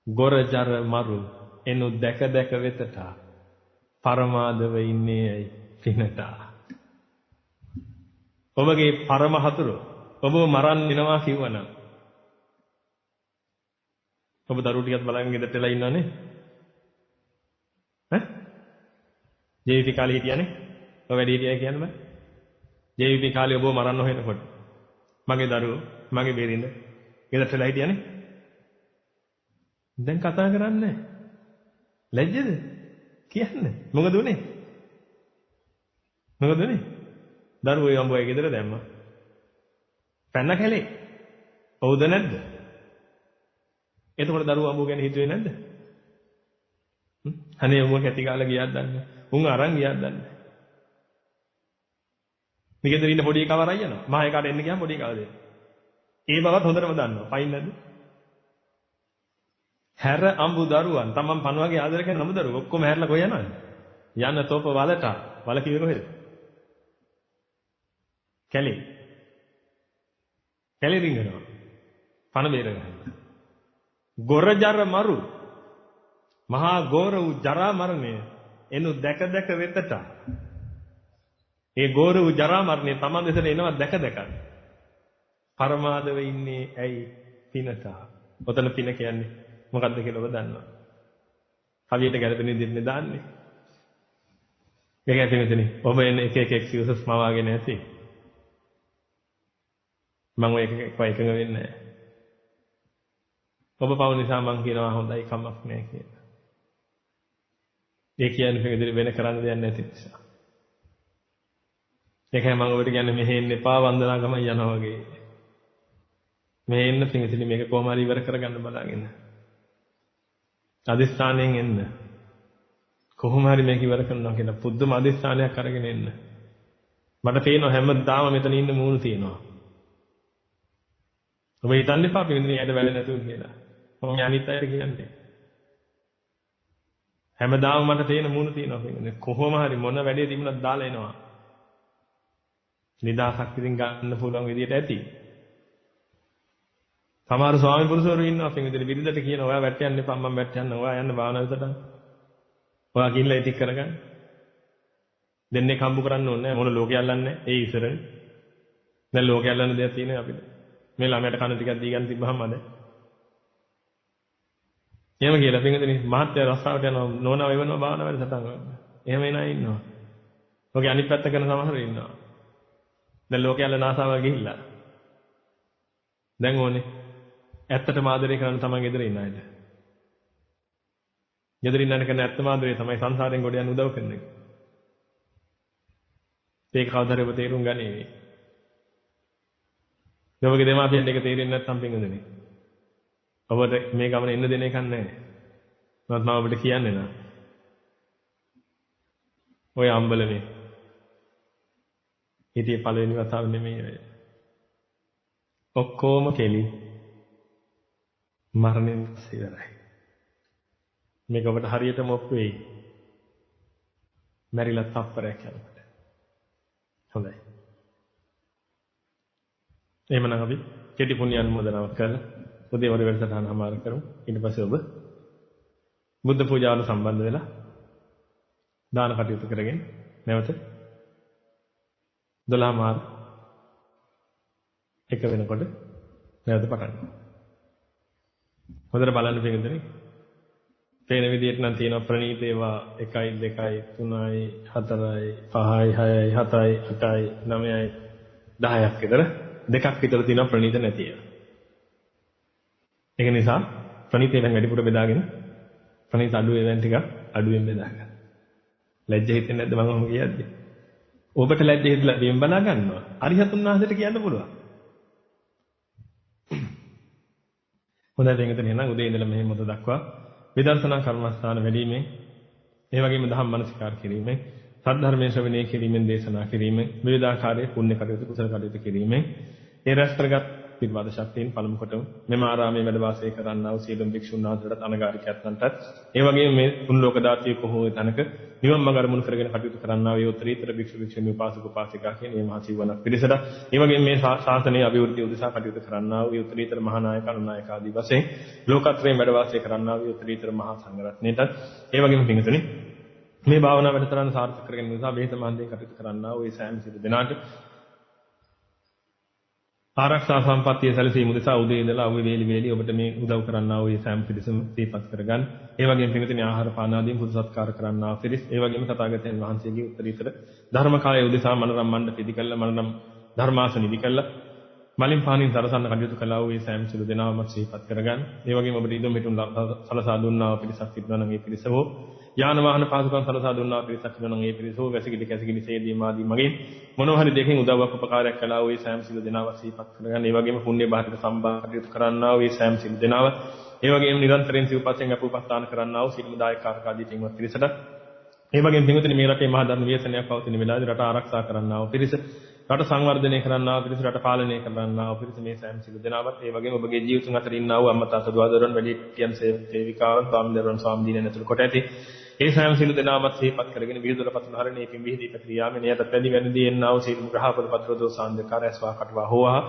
ගොරජර මරු එනු දැක දැක වෙතට පරමාදව ඉන්නේ ඇයි පිනට ඔබගේ පරම හතුරු ඔබව මරන්න එනවා කිව්වනම් ඔබ දරුවෝ ටිකක් බලන් ගෙදරටලා ඉන්නවනේ ඈ ජීවිත කාලේ හිටියානේ ඔය වැඩි හිටියයි කියන්න බෑ ජීවිත කාලේ ඔබව මරන්න හොයනකොට මගේ දරුවෝ මගේ බේරින්ද ගෙදරටලා හිටියානේ දැන් කතා කරන්නේ ලැජ්ජද කියන්න මොකද උනේ දරුවෝ යම්බෝයි ගෙදර දැම්මා පැන්න කැලේ ඔව්ද නැද්ද එතකොට දරුවෝ අඹෝ ගැන හිතුවේ නැද්ද අනේ උඹ කැටි කාලා ගියාද දන්නේ උන් අරන් ගියාද දන්නේ නිකෙදර ඉන්න පොඩි එකව අරන් යනවා මහා එකාට එන්න ගියාම පොඩි එකව දෙන්න ඒ බවත් හොඳටම දන්නවා පයින් නැද්ද හැර අඹු දරුවන් තමන් පණුවගේ ආදර කරන අඹු දරුවෝ ඔක්කොම හැරලා කොහෙ යනවද යන්න තෝප වලට වල කිව්වේ කොහෙද කැලේ රිංගනවා පණ බේර ගන්න ගොරජර මරු මහා ගෝර වූ ජරා මරණය එනු දැක දැක වෙතට ඒ ගෝර වූ ජරා මරණය තමන් දෙසට එනවා දැක දැක පරමාදව ඉන්නේ ඇයි පිනට ඔතන පින කියන්නේ මොකද්ද කියලා ඔබ දන්නවා කවියට ගැලපෙන විදිහට දාන්නේ ඒක ඇතුළේ ඔබ එන්නේ එක එක එක්ස්කියුසස් මවාගෙන ඇති මම ඒක එකඟ වෙන්නේ නැහැ ඔබ පව නිසා මම කියනවා හොඳයි කමක් නැහැ කියලා. ඒ කියන්නේ ඉදිරි වෙන කරන්න දෙයක් නැති නිසා. ඒකයි මම ඔබට කියන්නේ මෙහෙ එන්න එපා වන්දනා ගමන් යනවා වගේ. මෙහෙ එන්න පිටින් මේක කොහොම හරි ඉවර කරගන්න බලාගෙන. අදිස්ථානයෙන් එන්න. කොහොම හරි මේක ඉවර කරනවා කියලා පුදුම අදිස්ථානයක් අරගෙන එන්න. මට පේනවා හැමදාම මෙතන ඉන්න මූණු තියෙනවා. ඔබ හිතන්න එපා පිටින් ඇයට වැඩ නැතුව කියලා. මම අනිත් අයට කියන්නේ. හැමදාම මට තේන මූණ තියෙනවා පින්වතුනි. කොහොම හරි මොන වැඩේ තිබුණත් දාලා එනවා. නිදාසක් ඉතින් ගන්න පුළුවන් විදියට ඇති. සමහර ස්වාමි පුරුෂවරු ඉන්නවා පින්වතුනි විරිදට කියන ඔයා වැට යන්න එපා මම වැට යන්න. ඔයා යන්න භාවනා විතරට. ඔයා කිල්ල ඉතික් කරගන්න. දෙන්නේ කම්බු කරන්න ඕනේ නැහැ. මොන ලෝකේ අල්ලන්නේ ඒ ඉස්සරනේ. දැන් ලෝකේ අල්ලන්න දෙයක් තියෙනවා අපිට. මේ ළමයට කන ටිකක් දී ගන්න තිබ්බහම අද. එහෙම කියලා පින්වතුනි මහත්ය රස්සාවට යනවා නෝනා වෙවනවා භාවනා වැඩසටහන කරන්න. එහෙම එනයි ඉන්නවා. ඔගේ අනිත් පැත්ත කරන සමහරව ඉන්නවා. දැන් ලෝකේ අල්ලන ආසාවල් ගිහිල්ලා. දැන් ඕනේ ඇත්තටම ආදරය කරන්න තමන් ගෙදර ඉන්න අයද. ගෙදර ඉන්න කෙනා ඇත්තම ආදරය තමයි සංසාරයෙන් ගොඩ යන්න උදව් කරන එක. ඒක කවදාද ඔබ තේරුම් ගන්නේ? ඔබගේ දෙමාපියන්ට ඒක තේරෙන්නේ නැත්නම් පින්වතුනි. ඔබට මේ ගමන එන්න දෙන එකක් නැහැ. මම ඔබට කියන්නේ නා. ඔය අම්බලනේ. හිතේ පළවෙනි වතාව නෙමෙයි ඔය. ඔක්කොම කෙලි. මරණයෙන් පස්සේ ඉවරයි. මේක ඔබට හරියටම ඔප්පු වෙයි. මැරිලා තප්පරයක් යනකොට. හොඳයි. එහෙමනම් අපි කෙටි පුණ්‍ය අනුමೋದනාවක් කරලා උදේ වර වැඩසටහන හමාර කරමු. ඊට පස්සේ ඔබ බුද්ධ පූජාවල සම්බන්ධ වෙලා දාන කටයුතු කරගෙන නැවත 12 මාර එක වෙනකොට නැවත පටන් ගන්නවා. හොඳට බලන්න පිළිගන්නේ. පේන විදිහට නම් තියෙනවා ප්‍රණීත ඒවා 1 2 3 4 5 6 7 8 9 10ක් විතර දෙකක් විතර තියෙනවා ප්‍රණීත නැති ඒවා. ඒක නිසා ප්‍රණීතයෙන් වැඩිපුර බෙදාගෙන ප්‍රණීත අඩු ඒවාන් ටික අඩුවෙන් බෙදා ගන්න. ලැජ්ජ හිතෙන්නේ නැද්ද මම ඔහොම කියද්දි? ඔබට ලැජ්ජ හිතලා බිම් බලා ගන්නවා. අරිහතුන් වහන්සේට කියන්න පුළුවන්. හොඳයි දෙංගතන එහෙනම් උදේ ඉඳලා මෙහෙම මොහොත දක්වා විදර්ශනා කර්මස්ථාන වැඩිමෙන් ඒ වගේම ධම්ම මනසිකාර කිරීමෙන් සද්ධර්මයේ ශ්‍රවණය කිරීමෙන් දේශනා කිරීමෙන් විවිධාකාරයේ පුණ්‍ය කටයුතු කුසල කටයුතු කිරීමෙන් ඒ රැස්කරගත් පිරිවද ශක්තියෙන් පළමු කොටම මෙම ආරාමයේ වැඩ වාසය කරන්නා වූ සීලම් භික්ෂුන් වහන්සේලාට අනගාരികයන්ටත් ඒ වගේම මේ තුන් ලෝක දාතිය කොහොම තනක නිවන් මඟ අරමුණු කරගෙන කටයුතු කරන්නා වූ උත්තරීතර භික්ෂු භික්ෂුණී උපාසක උපාසිකා කියන මේ මහා සිවණක් පිරිසට ඒ වගේම මේ ශාසනයේ අභිවෘද්ධිය උදෙසා කටයුතු කරන්නා වූ උත්තරීතර මහා නායක අනුනායක ආදී වශයෙන් ලෝකත්‍රයෙන් වැඩ වාසය කරන්නා වූ උත්තරීතර මහා සංඝරත්නයටත් ඒ වගේම පිංගුතුනි මේ භාවනා වැඩතරන් සාර්ථක කරගෙන නිසා බෙහෙත මහන්සියෙන් කටයුතු කරන්නා වූ ඒ සෑම සිදු දෙනාට ආරක්ෂා සම්පත්තිය සැලසීම උදෙසා උදේ ඉඳලා අවුවේ වේලි ඔබට මේ උදව් කරන්නා වූ ඒ සෑම පිරිසම දීපත් කරගන්න. ඒ වගේම පින්විතනේ ආහාර පාන ආදීන් පුදු සත්කාර කරන්නා පිරිස. ඒ වගේම තථාගතයන් වහන්සේගේ උත්තරීතර ධර්ම කාලය උදෙසා මනරම් මණ්ඩප ඉදි කළා මනරම් ධර්මාසන ඉදි කළා. මලින් පානින් සරසන්න කටයුතු කළා වූ ඒ සෑම සිළු දෙනාම සිහිපත් කරගන්න. ඒ වගේම ඔබට ඉදොම් හිටුන් සලසා දුන්නා වූ පිරිසක් තිබුණා නම් ඒ පිරිස හෝ යාන වාහන පාසුකම් සලසා දුන්නා වූ පිරිසක් තිබුණා නම් ඒ පිරිස හෝ වැසිකිලි කැසිකිලි සේදී මාදී මගින් මොනවා හරි දෙකෙන් උදව්වක් උපකාරයක් කළා වූ ඒ සෑම සිළු දෙනාම සිහිපත් කරගන්න. ඒ වගේම පුණ්‍ය බාහිර සම්බන්ධ කටයුතු කරන්නා වූ ඒ සෑම සිළු දෙනාම ඒ වගේම නිරන්තරයෙන් සිව්පස්යෙන් අපෝපස්ථාන කරන්නා වූ සිළුම දායකාරක ආදී පින්වත් පිරිසට ඒ වගේම පින්වතුනි මේ රටේ මහා ධර්ම ව්‍යසනයක් පවතින වෙලාවේ රට ආරක්ෂා කරන්නා වූ පිරිස රට සංවර්ධනය කරන්නා වූ පිරිස රට පාලනය කරන්නා වූ පිරිස මේ සෑම සිළු දෙනාවත් ඒ වගේම ඔබගේ ජීවිතුන් අතර ඉන්නා වූ අම්මා තාත්තා දුව දරුවන් වැඩිහිටියන් සේවිකාවන් ස්වාමීන් ස්වාමීන් ඇතුළු කොට ඇති ඒ සෑම සිළු දෙනාවත් සිහිපත් කරගෙන විදුල පතුල හරණේ පින් විහිදී පැතිරියාමේ නියත පැදි වැනදී එන්නා වූ සීල ග්‍රහපද පත්‍ර දෝසාන්දකාර ඇස්වා කටවා හෝවා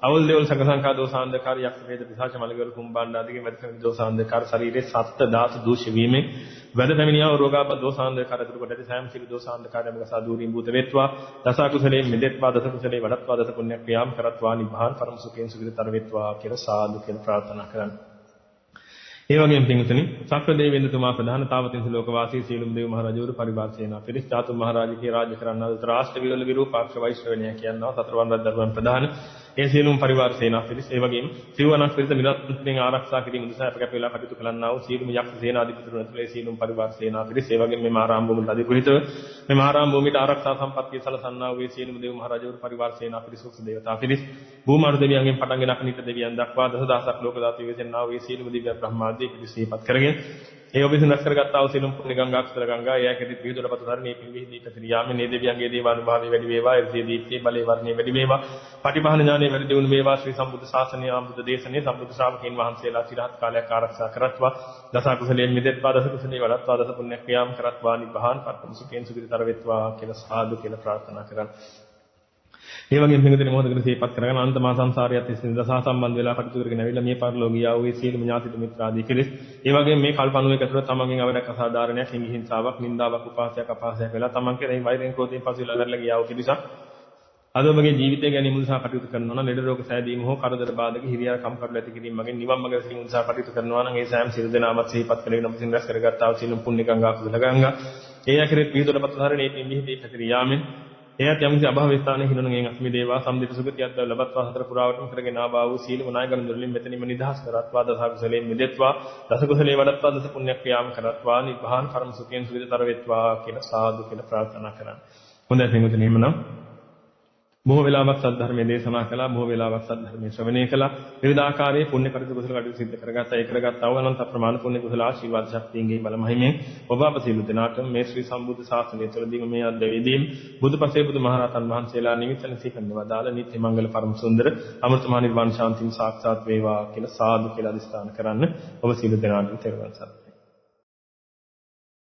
අවුල් දේවල් සංඝසංඛා දෝසාන්දකාර යක්ෂ වේද පිසාච මලගල කුම්බාණ්ඩ ආදී මැදිකම දෝසාන්දකාර ශරීරයේ සත්ත්‍ය දාස දූෂ්‍ය වීමෙන් වැද පැමිණියා වූ රෝගාපද දෝසාන්දකාර අතුරු කොට ඇති සෑම සිළු දෝසාන්දකාරයම ගසා දූරින් භූත වේත්වා දස කුසලේ මෙදෙත්වා දස කුසලේ වඩත්වා දස පුණ්‍ය ක්‍රියාම් කරත්වා නිභාන් පරම සුඛයෙන් සුඛිතතර වේත්වා කියලා සාදු කියලා ප්‍රාර්ථනා කරන්නේ. ඒ වගේම පින්තුනි සක්‍ර දෙවියන්තුමා ප්‍රධාන තාවතින්ස ලෝකවාසී සීලුම් දේව මහරජවරු පරිවාර සේනා පිරිස් චාතු මහරජකී රාජ්‍ය කරන්නා වූ රාෂ්ට්‍ර විවල විරූපාක්ෂ වෛශ්‍රවණිය කියනවා සතරවන් රජදරුවන් ප්‍රධාන ඒ සීලුම් පරිවාර සේනා පිරිස් ඒ වගේම සිවණක් පිරිස නිරන්තරයෙන් ආරක්ෂා කිරීම උදෙසා අප කැප වෙලා කටයුතු කරන්නා වූ සීලුම් යක්ෂ සේනාධිපතිතුමන් ඇතුළේ සීලුම් පරිවාර සේනා පිරිස් ඒ වගේම මේ ආරාම භූමියට අධිග්‍රහිතව මේ ආරාම භූමියට ආරක්ෂා සම්පත්තිය සලසන්නා වූ සීලුම් දේව මහරජවරු පරිවාර සේනා පිරිස් උක්ෂ දේවතා පිරිස් භූමාරු දෙවියන්ගෙන් පටන්ගෙන අකනිට දෙවියන් දක්වා දසදහසක් ලෝක දාතු විසෙන්නා වූ සීලුම් දිව්‍ය බ්‍රහ්මාදී පිරිස් සිහිපත් කරගෙන ඒ ඔබ විසින් රැස් කරගත්තා වූ සියලුම පුණ්‍ය ගංගා කුසල ගංගා එය කෙරෙහි පිහිටුවපත් ධර්මයේ පිළිවිහිදී පැතිරියාමේ මේ දෙවියන්ගේ දේවානුභාවය වැඩි වේවා එසේ දීප්තිය බලේ වර්ණයේ වැඩි වේවා පටිභාන ඥානයේ වැඩි දියුණු වේවා ශ්‍රී සම්බුද්ධ ශාසනය ආමුද දේශනේ සම්බුද්ධ ශ්‍රාවකයන් වහන්සේලා চিරහත් කාලයක් ආරක්ෂා කරත්වා දස කුසලයෙන් මිදෙත්වා දස කුසලේ වඩත්වා දස පුණ්‍ය ක්‍රියාම් කරත්වා නිබ්බාන් පරම සුඛයෙන් සුඛිතතර වෙත්වා කියලා සාදු කියලා ප්‍රාර්ථනා කරන්. ඒ වගේම මෙඟදෙන මොහොතකට සිහිපත් කරගෙන අනන්ත මා සංසාරයත් එක්ක දසා සම්බන්ධ වෙලා කටයුතු කරගෙන ඇවිල්ලා මේ පරිලෝකීය ආ වූ සියලුම ඥාතිත මිත්‍රාදී කෙලෙස් ඒ වගේම මේ කල්පණුවේ ඇතුළත තමන්ගෙන් අවරක් අසාධාරණයක් හිංහිංසාවක් නින්දාවක් උපාසයක් අපහාසයක් වෙලා තමන් කෙරෙහි වෛරයෙන් ක්‍රෝධයෙන් පසුවිලා නැරලා ගියා වූ පිරිසක් අද ඔබගේ ජීවිතය ගැන මුල්සා කටයුතු කරනවා නම් ලෙඩ රෝග සෑදීම හෝ කරදර බාධක හිරියාර කම් කටළු ඇති කිරීම මගින් නිවන් මඟ සිහින් උත්සාහ කටයුතු කරනවා නම් ඒ සෑම සියලු දෙනාමත් සිහිපත් කරගෙන ඔබ සින් රැස් කරගත්තා වූ සියලුම පුණ්‍ය ගංගා කුසල ගංගා ඒ යකිරේ පිහිටුවපත් ධර්මයේ නිමිහිදී පැතිරියාමෙන් එයත් යම්කිසි අභව ස්ථානයේ හිනුණගෙන් අස්මි දේවා සම්දිත සුගතියක් ද ලබත්වා හතර පුරාවටම කරගෙන ආවා වූ සීල නායකයන් දුර්ලින් මෙතනින්ම නිදහස් කරත්වා දස කුසලයෙන් මිදෙත්වා දස කුසලේ වඩත්වා දස පුණ්‍ය ක්‍රියාම් කරත්වා නිබ්බාන් පරම සුඛයෙන් සුවිතතර වෙත්වා කියලා සාදු කියලා ප්‍රාර්ථනා කරා. හොඳයි පින්වතුනි එහෙමනම් බොහෝ වෙලාවක් සද්ධර්මයේ දේශනා කළා බොහෝ වෙලාවක් සද්ධර්මයේ ශ්‍රවණය කළා විවිධ ආකාරයේ පුණ්‍ය කටයුතු කුසල කටයුතු සිද්ධ කරගත්තා ඒ කරගත්තා වූ අනන්ත ප්‍රමාණ පුණ්‍ය කුසල ආශිර්වාද ශක්තියන්ගේ බල මහිමෙන් ඔබ අප සියලු දෙනාට මේ ශ්‍රී සම්බුද්ධ ශාසනය තුළදීම මේ අද්වේදීන් බුදුපසේ බුදුමහරහතන් වහන්සේලා නිමිත්තන සිහිකරන වදාළ නිත්‍ය මංගල පරම සුන්දර අමෘත මහ නිර්වාණ ශාන්තිය සාක්ෂාත් වේවා කියලා සාදු කියලා අදිස්ථාන කරන්න ඔබ සියලු දෙනාට තෙරුවන් සරණයි.